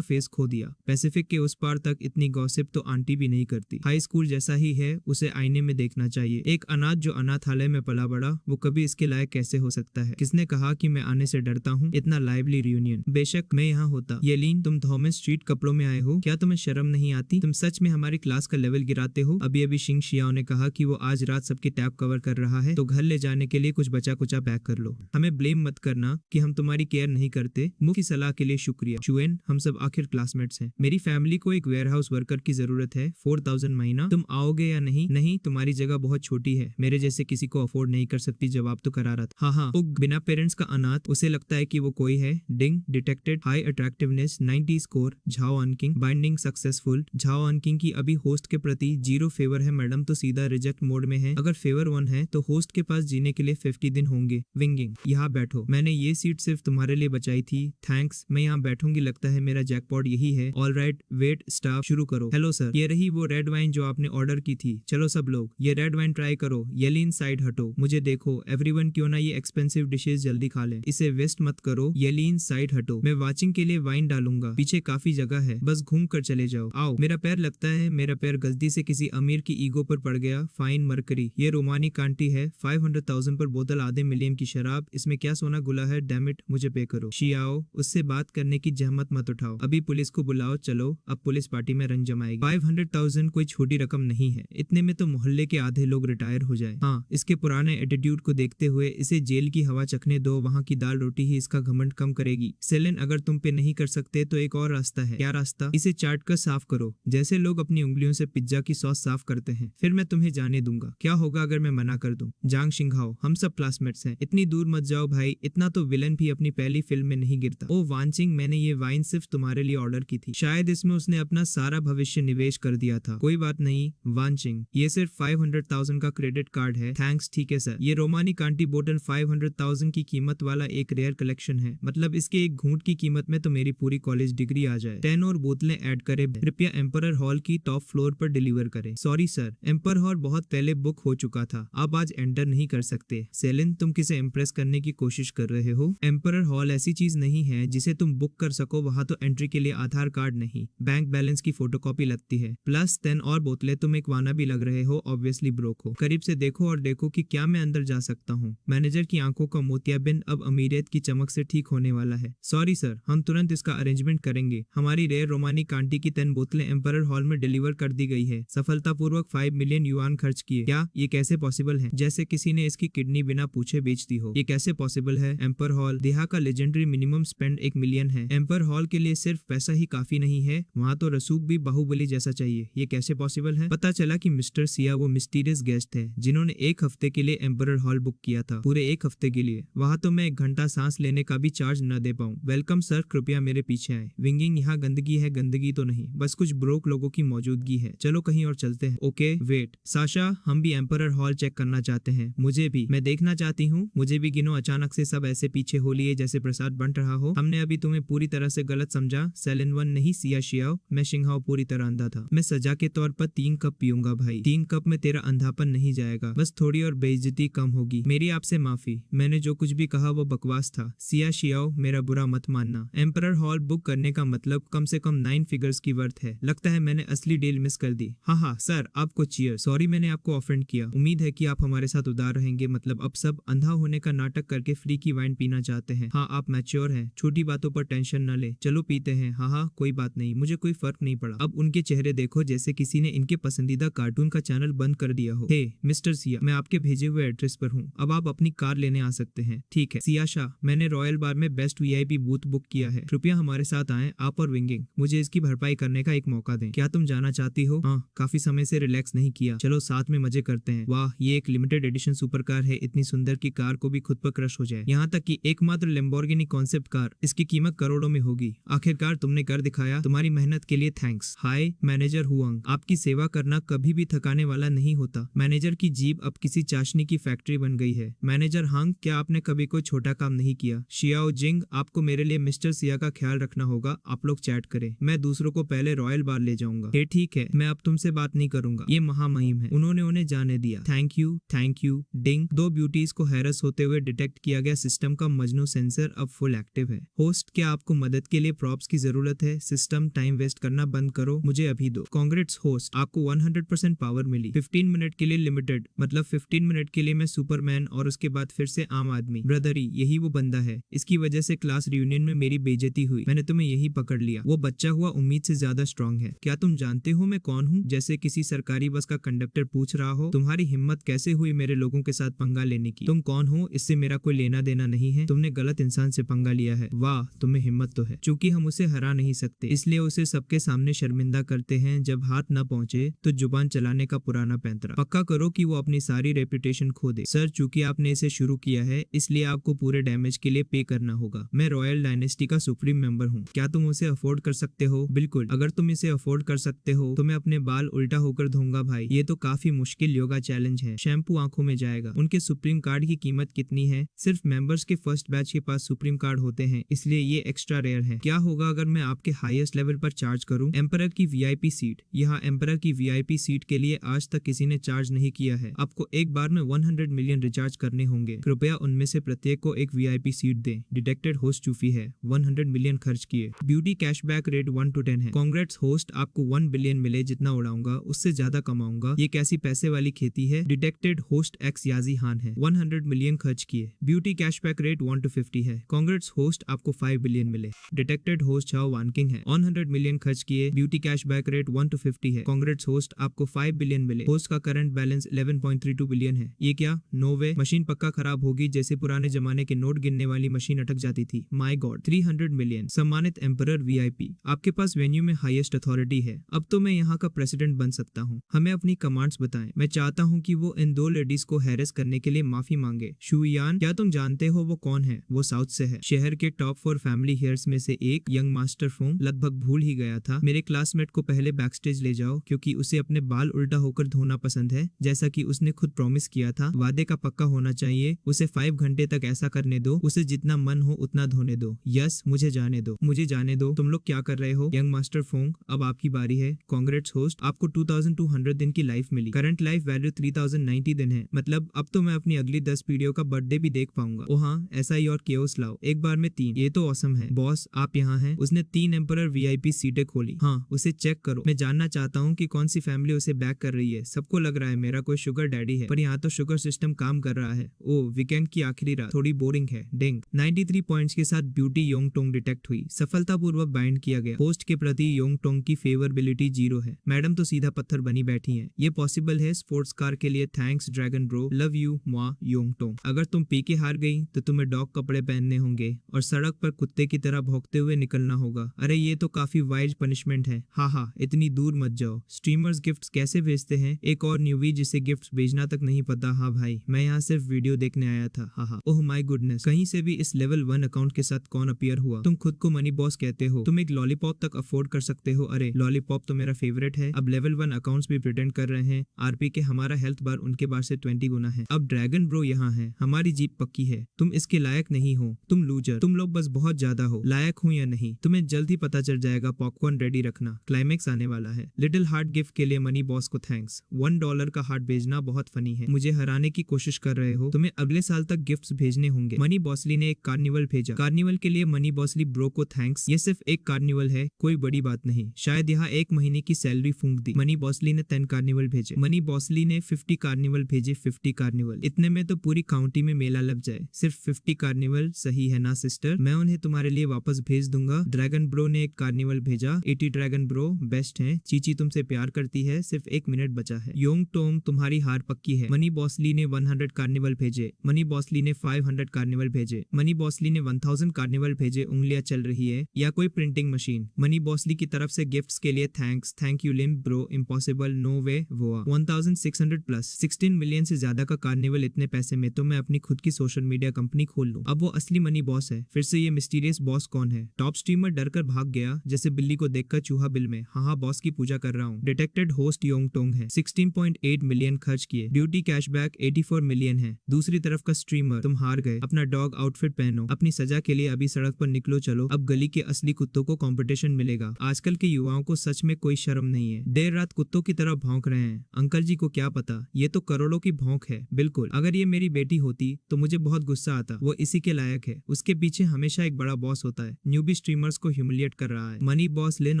फेस खो दिया। पैसिफिक के उस पार तक इतनी गॉसिप तो आंटी भी नहीं करती। हाई स्कूल जैसा ही है, उसे आईने में देखना चाहिए। एक अनाथ जो अनाथालय में पला बड़ा, वो कभी इसके लायक कैसे हो सकता है? किसने कहा कि मैं आने से डरता हूँ? इतना लाइवली रियूनियन। बेशक मैं यहाँ होता। येलिन, तुम थॉमस स्ट्रीट कपड़ों में आए हो, क्या तुम्हें शर्म नहीं आती? तुम सच में हमारी क्लास का लेवल गिराते हो। अभी शिंग शियाओ ने कहा कि वो आज रात सबकी टैब कवर कर रहा है, तो घर ले जाने के लिए कुछ बचा कुचा पैक कर लो। हमें ब्लेम मत करना कि हम तुम्हारी केयर नहीं करते। मुख्य सलाह के लिए शुक्रिया। चुएन, हम सब आखिर क्लासमेट्स हैं। मेरी फैमिली को एक वेयरहाउस वर्कर की जरूरत है, 4000 महीना। तुम आओगे या नहीं? नहीं, तुम्हारी जगह बहुत छोटी है, मेरे जैसे किसी को अफोर्ड नहीं कर सकती। जवाब तो करारा था। हाँ, बिना पेरेंट्स का अनाथ, उसे लगता है कि वो कोई है। Ding, detected, high attractiveness, 90 score. Zhao Anqing, binding successful. Zhao Anqing की अभी होस्ट के प्रति 0 फेवर है मैडम, तो सीधा रिजेक्ट मोड में है। अगर फेवर 1 है तो होस्ट के पास जीने के लिए 50 दिन होंगे। विंगिंग, यहाँ बैठो, मैंने ये सीट सिर्फ तुम्हारे लिए बचाई थी। थैंक्स, मैं यहाँ बैठूंगी। लगता है मेरा जैकपॉट यही है। ऑल राइट, वेट, स्टाफ, शुरू करो। हेलो सर, ये रही वो रेड वाइन जो आपने ऑर्डर की थी। चलो सब लोग ये रेड वाइन ट्राई करो। येलिन, साइड हटो, मुझे देखो। एवरीवन, क्यों ना ये एक्सपेंसिव डिशेस जल्दी खा लें, इसे वेस्ट मत करो। येलिन, साइड हटो, मैं वाचिंग के लिए वाइन डालूंगा, पीछे काफी जगह है, बस घूम कर चले जाओ। आओ, मेरा पैर लगता है मेरा पैर गलती से किसी अमीर की ईगो पर पड़ गया। फाइन मरकरी, ये रोमानी कांटी है, 500,000 पर बोतल, आधे मिलियन की शराब, इसमें क्या सोना गुला है? डैमिट, मुझे पे करो। शियाओ, उससे बात करने की जहमत मत उठाओ, अभी पुलिस को बुलाओ। चलो, अब पुलिस पार्टी में रंग जमाएगी। 500,000 कोई छोटी रकम नहीं है, इतने में तो मोहल्ले के आधे लोग रिटायर हो जाए। हाँ, इसके पुराने एटीट्यूड को देखते हुए इसे जेल की हवा चखने दो, वहाँ की दाल रोटी ही इसका घमंड कम करेगी। सेलेन, अगर तुम पे नहीं कर सकते तो एक और रास्ता है। क्या रास्ता? इसे चाट कर साफ करो, जैसे लोग अपनी उंगलियों से पिज्जा की सॉस साफ करते हैं, फिर मैं तुम्हें जाने दूंगा। क्या होगा अगर मैं मना कर दूं? जांग शिंघाओ, हम सब क्लासमेट्स हैं, इतनी दूर मत जाओ भाई, इतना तो विलन भी अपनी पहली फिल्म में नहीं गिरता। ओ वांचिंग, मैंने ये वाइन सिर्फ तुम्हारे लिए ऑर्डर की थी, शायद इसमें उसने अपना सारा भविष्य निवेश कर दिया था। कोई बात नहीं वांचिंग, ये सिर्फ 500,000 का क्रेडिट कार्ड है। थैंक्स। ठीक है सर। ये रोमानी कांटी बोतल 500,000 की कीमत वाला एक रेयर कलेक्शन है, मतलब इसके एक घूंट की कीमत में तो मेरी पूरी कॉलेज डिग्री आ जाए। 10 और बोतलें ऐड करे, कृपया एम्परर हॉल की टॉप फ्लोर पर डिलीवर करें। सॉरी सर, एम्पर हॉल बहुत पहले बुक हो चुका था, आप आज एंटर नहीं कर सकते। सेलिन, तुम किसे इम्प्रेस करने की कोशिश कर रहे हो? एम्परर हॉल ऐसी चीज नहीं है जिसे तुम बुक कर सको, वहाँ तो एंट्री के लिए आधार कार्ड नहीं, बैंक बैलेंस की फोटोकॉपी लगती है, प्लस 10 और बोतलें। तुम एक वाना भी लग रहे हो, ऑब्वियसली ब्रोक हो। करीब से देखो और देखो कि क्या मैं अंदर जा सकता हूँ। मैनेजर की आंखों का मोतियाबिंद अब अमीरियत की चमक से ठीक होने वाला है। सॉरी सर, हम तुरंत इसका अरेंजमेंट करेंगे। हमारी रेयर रोमानी कांटी की 10 बोतलें एम्परर हॉल में डिलीवर कर दी गई है, सफलतापूर्वक 5 मिलियन युआन खर्च किए। क्या ये कैसे पॉसिबल है? जैसे किसी ने इसकी किडनी बिना पूछे बेच दी हो। ये कैसे पॉसिबल है? एम्पर हॉल देहा का लेजेंडरी मिनिमम स्पेंड 1 मिलियन है। एम्पर हॉल के लिए सिर्फ पैसा ही काफी नहीं है, वहाँ तो रसूख भी बाहुबली जैसा चाहिए। ये कैसे पॉसिबल है? पता चला कि मिस्टर सिया वो मिस्टीरियस गेस्ट है जिन्होंने 1 हफ्ते के लिए एम्परर हॉल बुक किया था, पूरे 1 हफ्ते के लिए। वहाँ तो मैं 1 घंटा सांस लेने का भी चार्ज न दे पाऊँ। वेलकम सर, कृपया मेरे पीछे आए। विंगिंग, यहाँ गंदगी है? गंदगी तो नहीं, बस कुछ ब्रोक लोगों की मौजूदगी है। चलो कहीं और चलते हैं। ओके वेट साशा, हम भी एम्परर हॉल चेक करना चाहते हैं। मुझे भी, मैं देखना चाहती हूँ। मुझे भी गिनो। अचानक से सब ऐसे पीछे हो लिए जैसे से प्रसाद बंट रहा हो। हमने अभी तुम्हें पूरी तरह से गलत समझा। सेलिन वन नहीं सिया शियाओ, मैं शिंगहाओ पूरी तरह अंधा था। मैं सजा के तौर पर 3 कप पीऊंगा भाई। 3 कप में तेरा अंधापन नहीं जाएगा, बस थोड़ी और बेइज्जती कम होगी। मेरी आपसे माफी, मैंने जो कुछ भी कहा वो बकवास था। सिया शियाओ, मेरा बुरा मत मानना। एम्परर हॉल बुक करने का मतलब कम से कम 9 फिगर्स की वर्थ है। लगता है मैंने असली डील मिस कर दी। हाँ सर, आपको चीयर। सॉरी मैंने आपको ऑफेंड किया। उम्मीद है कि आप हमारे साथ उदार रहेंगे। मतलब अब सब अंधा होने का नाटक करके फ्री की वाइन पीना चाहते हैं। हाँ आप मैच्योर हैं, छोटी बातों पर टेंशन न ले। चलो पीते हैं। हाँ कोई बात नहीं, मुझे कोई फर्क नहीं पड़ा। अब उनके चेहरे देखो जैसे किसी ने इनके पसंदीदा कार्टून का चैनल बंद कर दिया हो। हे मिस्टर सिया, मैं आपके भेजे हुए एड्रेस पर हूँ। अब आप अपनी कार लेने आ सकते हैं। ठीक है सिया शाह, मैंने रॉयल बार में बेस्ट वीआईपी बूथ बुक किया है। कृपया हमारे साथ आएं। आप और विंगिंग, मुझे इसकी भरपाई करने का एक मौका दें। क्या तुम जाना चाहती हो? हाँ, काफी समय से रिलैक्स नहीं किया। चलो साथ में मजे करते हैं। वाह, ये एक लिमिटेड एडिशन सुपर कार है। इतनी सुंदर की कार को भी खुद पर क्रश हो जाए। यहाँ तक कि एकमात्र लैम्बोर्गिनी कॉन्सेप्ट कार, इसकी कीमत करोड़ों में होगी। आखिरकार तुमने कर दिखाया। तुम्हारी मेहनत के लिए थैंक्स। हाय मैनेजर हुआंग, आपकी सेवा करना कभी भी थकाने वाला नहीं होता। मैनेजर की जीभ अब किसी चाशनी की फैक्ट्री बन गई है। मैनेजर हांग, क्या आपने कभी कोई छोटा काम नहीं किया? शियाओ जिंग, आपको मेरे लिए मिस्टर सिया का ख्याल रखना होगा। आप लोग चैट करें, मैं दूसरों को पहले रॉयल बार ले जाऊंगा। ठीक है, मैं अब तुमसे बात नहीं करूंगा। ये महामहिम है। उन्होंने उन्हें जाने दिया। Thank you ding. 2 ब्यूटीज को हैरस होते हुए डिटेक्ट किया गया। सिस्टम का मजनू सेंसर अब फुल एक्टिव है। होस्ट, क्या आपको मदद के लिए प्रॉप्स की जरूरत है? सिस्टम, टाइम वेस्ट करना बंद करो, मुझे अभी दो। कांग्रेट्स होस्ट, आपको 100% पावर मिली। 15 मिनट के लिए लिमिटेड, मतलब 15 मिनट के लिए मैं सुपरमैन और उसके बाद फिर से आम आदमी। ब्रदरी, यही वो बंदा है। इसकी वजह से क्लास रियूनियन में मेरी बेइज्जती हुई। मैंने तुम्हें यही पकड़ लिया। वो बच्चा हुआ उम्मीद से ज्यादा स्ट्रांग है। क्या तुम जानते हो मैं कौन हूँ? जैसे किसी सरकारी बस का कंडक्टर पूछ रहा हो, तुम्हारी हिम्मत कैसे हुई मेरे लोगों के साथ पंगा लेने की? तुम कौन हो इससे मेरा कोई लेना देना नहीं है। तुमने गलत इंसान से पंगा लिया है। वाह, तुम्हें हिम्मत तो है। चूंकि हम उसे हरा नहीं सकते, इसलिए उसे सबके सामने शर्मिंदा करते हैं। जब हाथ न पहुंचे तो जुबान चलाने का पुराना पैंतरा। पक्का करो कि वो अपनी सारी रेपुटेशन खो दे। सर, चूंकि आपने इसे शुरू किया है, इसलिए आपको पूरे डैमेज के लिए पे करना होगा। मैं रॉयल डायनेस्टी का सुप्रीम मेंबर हूँ। क्या तुम उसे अफोर्ड कर सकते हो? बिल्कुल, अगर तुम इसे अफोर्ड कर सकते हो तो मैं अपने बाल उल्टा होकर धोऊंगा भाई। ये तो काफी मुश्किल योगा चैलेंज है। शैम्पू आंखों में जाएगा। उनके सुप्रीम कार्ड की कीमत कितनी है? सिर्फ मेंबर्स के फर्स्ट बैच के पास सुप्रीम कार्ड होते हैं, इसलिए ये एक्स्ट्रा रेयर है। क्या होगा अगर मैं आपके हाईएस्ट लेवल पर चार्ज करूं? एम्परर की वीआईपी सीट। यहाँ एम्परर की वीआईपी सीट के लिए आज तक किसी ने चार्ज नहीं किया है। आपको एक बार में 100 मिलियन रिचार्ज करने होंगे। कृपया उनमें से प्रत्येक को एक वीआईपी सीट दें। डिटेक्टेड होस्ट चूफी है। 100 मिलियन खर्च किए। ब्यूटी कैशबैक रेट 1 to 10 है। कांग्रेट्स होस्ट, आपको 1 बिलियन मिले। जितना उड़ाऊंगा उससे ज्यादा कमाऊंगा। ये कैसी पैसे वाली खेती है? डिटेक्टेड होस्ट एक्स याजी हान है। 100 मिलियन खर्च किए। ब्यूटी कैशबैक रेट 1 to 50 है। कांग्रेट्स होस्ट, आपको 5 बिलियन मिले। डिटेक्टेड होस्ट चाओ वानकिंग है। 100 मिलियन खर्च किए। ब्यूटी कैशबैक रेट 1 to 50 है। कांग्रेट्स होस्ट, आपको 5 बिलियन मिले। होस्ट का करंट बैलेंस 11.32 बिलियन है। ये क्या? नो वे, मशीन पक्का खराब होगी, जैसे पुराने जमाने के नोट गिनने वाली मशीन अटक जाती थी। My God. 300 मिलियन। सम्मानित एम्परर वीआईपी, आपके पास वेन्यू में हाईएस्ट अथॉरिटी है। अब तो मैं यहाँ का प्रेसिडेंट बन सकता हूँ। हमें अपनी कमांड्स बताएं। मैं चाहता हूँ कि वो इन 2 लेडीज को हैरेस करने के लिए माफी मांगे। शुयान, क्या तुम जानते हो वो कौन है? वो साउथ से है। शहर के टॉप 4 फैमिली हेयर्स में से एक। यंग मास्टर फोंग, लगभग भूल ही गया था। मेरे क्लासमेट को पहले बैकस्टेज ले जाओ, क्योंकि उसे अपने बाल उल्टा होकर धोना पसंद है, जैसा कि उसने खुद प्रॉमिस किया था। वादे का पक्का होना चाहिए। उसे 5 घंटे तक ऐसा करने दो। उसे जितना मन हो उतना धोने दो। यस, मुझे जाने दो, मुझे जाने दो। तुम लोग क्या कर रहे हो? यंग मास्टर फोंग, अब आपकी बारी है। कांग्रेट्स होस्ट, आपको 2200 दिन की लाइफ मिली। करंट लाइफ वैल्यू 3090 दिन है। मतलब अब तो मैं अपनी अगली 10 पीढ़ियों का बर्थडे भी देख पाऊंगा। ओ हाँ, ऐसा ही और केओस लाओ। एक बार में 3। ये तो ऑसम है। बॉस, आप यहाँ हैं। उसने 3 एम्परर वीआईपी सीटें खोली। हाँ, उसे चेक करो। मैं जानना चाहता हूँ कि कौन सी फैमिली उसे बैक कर रही है। सबको लग रहा है मेरा कोई शुगर डैडी है, पर यहाँ तो शुगर सिस्टम काम कर रहा है। ओ, वीकेंड की आखिरी रात थोड़ी बोरिंग है। डिंग। 93 पॉइंट्स के साथ ब्यूटी योंगटोंग डिटेक्ट हुई। सफलतापूर्वक बाइंड किया गया। पोस्ट के प्रति योंगटोंग की फेवरेबिलिटी 0 है। मैडम तो सीधा पत्थर बनी बैठी हैं। ये पॉसिबल है स्पोर्ट्स कार के लिए। Thanks dragon bro, love you मुआ योंगटोंग। अगर तुम पी के हार गई तो तुम्हें डॉग कपड़े पहनने होंगे और सड़क पर कुत्ते की तरह भौंकते हुए निकलना होगा। अरे ये तो काफी वाइज पनिशमेंट है। हाँ, इतनी दूर मत जाओ। स्ट्रीमर्स गिफ्ट्स कैसे भेजते हैं? एक और न्यूवी जिसे गिफ्ट्स भेजना तक नहीं पता। हाँ भाई, मैं यहाँ सिर्फ वीडियो देखने आया था। हाँ। ओह माय गुडनेस, कहीं से भी इस लेवल 1 अकाउंट के साथ कौन अपीयर हुआ? तुम खुद को मनी बॉस कहते हो। तुम एक लॉलीपॉप तक अफोर्ड कर सकते हो। अरे लॉलीपॉप तो मेरा फेवरेट है। अब लेवल 1 अकाउंट्स भी प्रिटेंड कर रहे हैं। आरपी के हमारा हेल्थ बार उनके बार से 20 गुना है। अब ड्रैगन ब्रो यहाँ है। हमारी जीप पक्की है। तुम इसके लायक नहीं हो। हो, तुम लूजर, तुम लोग बस बहुत ज्यादा हो, लायक हूँ या नहीं तुम्हें जल्द ही पता चल जाएगा, पॉपकॉर्न रेडी रखना, क्लाइमेक्स आने वाला है। लिटिल हार्ट गिफ्ट के लिए मनी बॉस को थैंक्स। $1 का हार्ट भेजना बहुत फनी है, मुझे हराने की कोशिश कर रहे हो, तुम्हें अगले साल तक गिफ्ट्स भेजने होंगे। मनी बॉसली ने एक कार्निवल भेजा, कार्निवल के लिए मनी बॉसली ब्रो को थैंक्स। ये सिर्फ एक कार्निवल है, कोई बड़ी बात नहीं, शायद यहाँ एक महीने की सैलरी फूंक दी। मनी बॉसली ने 10 कार्निवल भेजे, मनी बॉसली ने 50 कार्निवल भेजे। 50 कार्निवल, इतने में तो पूरी काउंटी में मेला लग जाए। सिर्फ 50 कार्निवल सही है ना सिस्टर, मैं उन्हें तुम्हारे लिए वापस भेज दूंगा। ड्रैगन ब्रो ने एक कार्निवल भेजा। 80 ड्रैगन ब्रो बेस्ट है, चीची तुमसे प्यार करती है, सिर्फ 1 मिनट बचा है। योंग टोंग तुम्हारी हार पक्की है। मनी बॉसली ने 100 कार्निवल भेजे, मनी बॉसली ने 500 कार्निवल भेजे, मनी बॉसली ने 1000 कार्निवल भेजे। उंगलियां चल रही है या कोई प्रिंटिंग मशीन। मनी बॉसली की तरफ से गिफ्ट्स के लिए thanks, thank you Lim bro, impossible, no way whoa. 1600 plus 16 million से ज्यादा का कार्निवल, इतने पैसे में तो मैं अपनी खुद की सोशल मीडिया कंपनी खोल लूं। अब वो असली मनी बॉस है। फिर से ये मिस्टीरियस बॉस कौन है? टॉप स्ट्रीमर डरकर भाग गया जैसे बिल्ली को देखकर चूहा बिल में। हाँ बॉस की पूजा कर रहा हूँ। डिटेक्टेड होस्ट योंग टोंग है। 16.8 मिलियन खर्च किए, ड्यूटी कैशबैक 84 मिलियन है। दूसरी तरफ का स्ट्रीमर, तुम हार गए, अपना डॉग आउटफिट पहनो, अपनी सजा के लिए अभी सड़क पर निकलो, चलो अब गली के असली कुत्तों को कंपटीशन मिलेगा। आजकल के युवाओं को सच में कोई शर्म नहीं है, देर रात कुत्तों की तरह भौंक रहे हैं। अंकल जी को क्या पता, ये तो करोड़ों की भौंक है। बिल्कुल, अगर ये मेरी बेटी होती तो मुझे बहुत गुस्सा आता, वो इसी के लायक है। उसके पीछे हमेशा एक बड़ा बॉस होता है, न्यूबी स्ट्रीमर्स को ह्यूमिलिएट कर रहा है। मनी बॉस लिन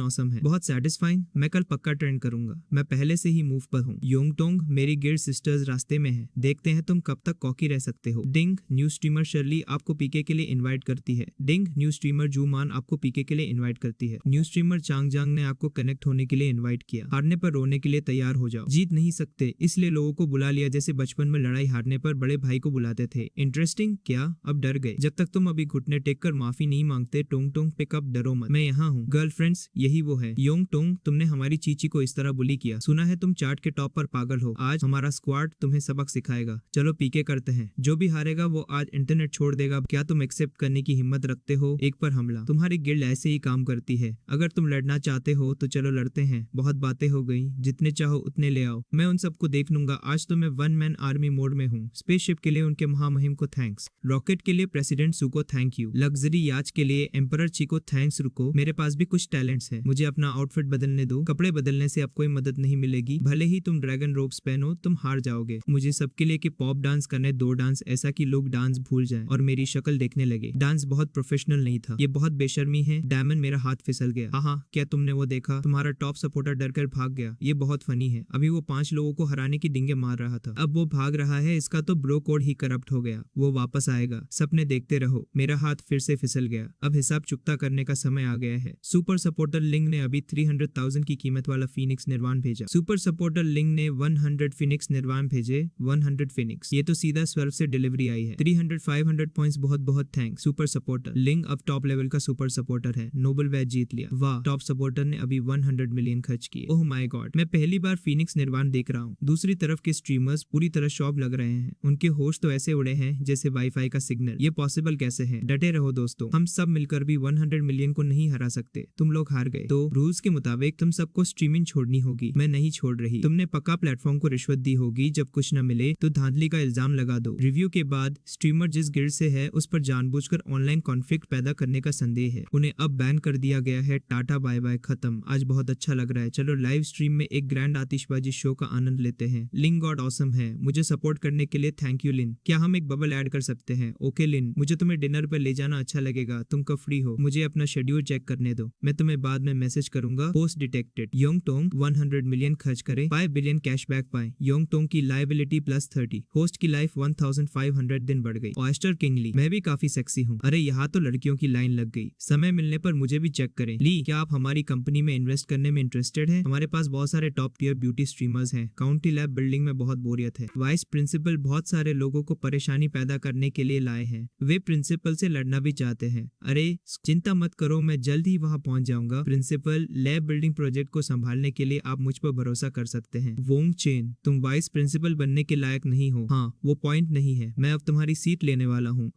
ऑसम है, बहुत सेटिस्फाइंग, मैं कल पक्का ट्रेंड करूंगा, मैं पहले से ही मूव पर हूँ। योंग टोंग मेरी गिल्ड सिस्टर्स रास्ते में है, देखते हैं तुम कब तक कॉकी रह सकते हो। डिंग न्यू स्ट्रीमर शर्ली आपको पीके के लिए इनवाइट करती है। डिंग न्यू स्ट्रीमर जूमान आपको पीके के लिए इनवाइट करती है। न्यू स्ट्रीमर चांगजांग ने आपको कनेक्ट होने के लिए इनवाइट किया। हारने पर रोने के लिए तैयार हो जाओ, जीत नहीं सकते इसलिए लोगों को बुला लिया, जैसे बचपन में लड़ाई हारने पर बड़े भाई को बुलाते थे। इंटरेस्टिंग क्या, अब डर गए? जब तक तुम अभी घुटने टेक कर माफी नहीं मांगते, टोंग टोंग पिकअप, डरो मत, मैं यहाँ हूँ। गर्लफ्रेंड्स यही वो है। योंग टोंग तुमने हमारी चीची को इस तरह बुली किया, सुना है तुम चार्ट के टॉप पर पागल हो। आज हमारा स्क्वाड तुम्हें सबक सिखाएगा, चलो पीके करते हैं। जो भी हारेगा वो आज इंटरनेट छोड़ देगा। क्या तुम एक्सेप्ट करने की हिम्मत रखते हो एक पर हमला? तुम्हारी गिल्ड ऐसे ही काम करती है। अगर तुम लड़ना चाहते हो तो चलो लड़ते हैं, बहुत बातें हो गई, जितने चाहो उतने ले आओ, मैं उन सबको देख लूंगा। आज तो मैं 1 मैन आर्मी मोड में हूँ। स्पेसशिप के लिए उनके महामहिम को थैंक्स, रॉकेट के लिए प्रेसिडेंट सू को थैंक यू, लग्जरी याच के लिए एम्परर ची को थैंक्स। रुको, मेरे पास भी कुछ टैलेंट्स हैं, मुझे अपना आउटफिट बदलने दो। कपड़े बदलने से अब कोई मदद नहीं मिलेगी, भले ही तुम ड्रैगन रोब्स पहनो, तुम हार जाओगे। मुझे सबके लिए कि पॉप डांस करने दो, डांस ऐसा कि लोग डांस भूल जाएं और मेरी शक्ल देखने लगे। डांस बहुत प्रोफेशनल नहीं था, ये बहुत बेशर्मी है। डायमंड मेरा हाथ फिसल गया। हाँ, क्या तुमने वो देखा? तुम्हारा टॉप सपोर्टर डरकर भाग गया, ये बहुत फनी है। अभी वो 5 लोगों को हराने की डिंगे मार रहा था, अब वो भाग रहा है। इसका तो ब्रो कोड ही करप्ट हो गया, वो वापस आएगा। सपने देखते रहो, मेरा हाथ फिर से फिसल गया। अब हिसाब चुकता करने का समय आ गया है। सुपर सपोर्टर लिंग ने अभी 300,000 की कीमत वाला फीनिक्स निर्वाण भेजा। सुपर सपोर्टर लिंग ने 100 फिनिक्स निर्वाण भेजे। 100 फिनिक्स, ये तो सीधा स्वर्ग से डिलीवरी आई है। 300-500 पॉइंट्स, बहुत बहुत थैंक्स सुपर सपोर्टर। लिंग अब टॉप लेवल का सुपर सपोर्टर है, नोबल बैच जीत लिया। वाह, टॉप सपोर्टर ने अभी 100 मिलियन खर्च किए। ओह माय गॉड, मैं पहली बार फीनिक्स निर्वाण देख रहा हूँ। दूसरी तरफ के स्ट्रीमर्स पूरी तरह शॉप लग रहे हैं, उनके होस्ट तो ऐसे उड़े हैं जैसे वाईफाई का सिग्नल। ये पॉसिबल कैसे है? डटे रहो दोस्तों, हम सब मिलकर भी 100 मिलियन को नहीं हरा सकते। तुम लोग हार गए तो रूल्स के मुताबिक तुम सबको स्ट्रीमिंग छोड़नी होगी। मैं नहीं छोड़ रही। तुमने पक्का प्लेटफॉर्म को रिश्वत दी होगी, जब कुछ न मिले तो धांधली का इल्जाम लगा दो। रिव्यू के बाद स्ट्रीमर जिस गिल्ड से है उस पर जानबूझकर ऑनलाइन कॉन्फ्लिक्ट पैदा करने का संदेह है, उन्हें अब बैन कर दिया गया है। टाटा बाय बाय, खत्म। आज बहुत अच्छा लग रहा है, चलो लाइव स्ट्रीम में एक ग्रैंड आतिशबाजी शो का आनंद लेते हैं। लिंग गॉड ऑसम है, मुझे सपोर्ट करने के लिए थैंक यू लिन। क्या हम एक बबल ऐड कर सकते हैं? ओके लिन, मुझे तुम्हें डिनर पर ले जाना अच्छा लगेगा, तुम कब फ्री हो? मुझे अपना शेड्यूल चेक करने दो, मैं तुम्हें बाद में मैसेज करूंगा। Post detected. Yong Tong 100 million खर्च करे, 5 बिलियन कैशबैक पाए। योंग टोंग की लाइबिलिटी +30, होस्ट की लाइफ 1500 दिन बढ़ गई। ऑयस्टर किंग ली, मैं भी काफी सेक्सी हूँ। अरे यहाँ तो लड़कियों की लाइन लग गई, समय मिलने पर मुझे भी चेक करें। ली, क्या आप हमारी कंपनी में इन्वेस्ट करने में इंटरेस्टेड हैं? हमारे पास बहुत सारे टॉप टियर ब्यूटी स्ट्रीमर्स हैं। काउंटी लैब बिल्डिंग में बहुत बोरियत है। वाइस प्रिंसिपल बहुत सारे लोगों को परेशानी पैदा करने के लिए लाए हैं, वे प्रिंसिपल से लड़ना भी चाहते हैं। अरे चिंता मत करो, मैं जल्द ही वहाँ पहुंच जाऊंगा। प्रिंसिपल, लैब बिल्डिंग प्रोजेक्ट को संभालने के लिए आप मुझ पर भरोसा कर सकते हैं। वोंग चेन, तुम वाइस प्रिंसिपल बनने के लायक नहीं हो। हाँ, वो पॉइंट नहीं है, मैं अब तुम्हारी सीट लेने वाला हूँ।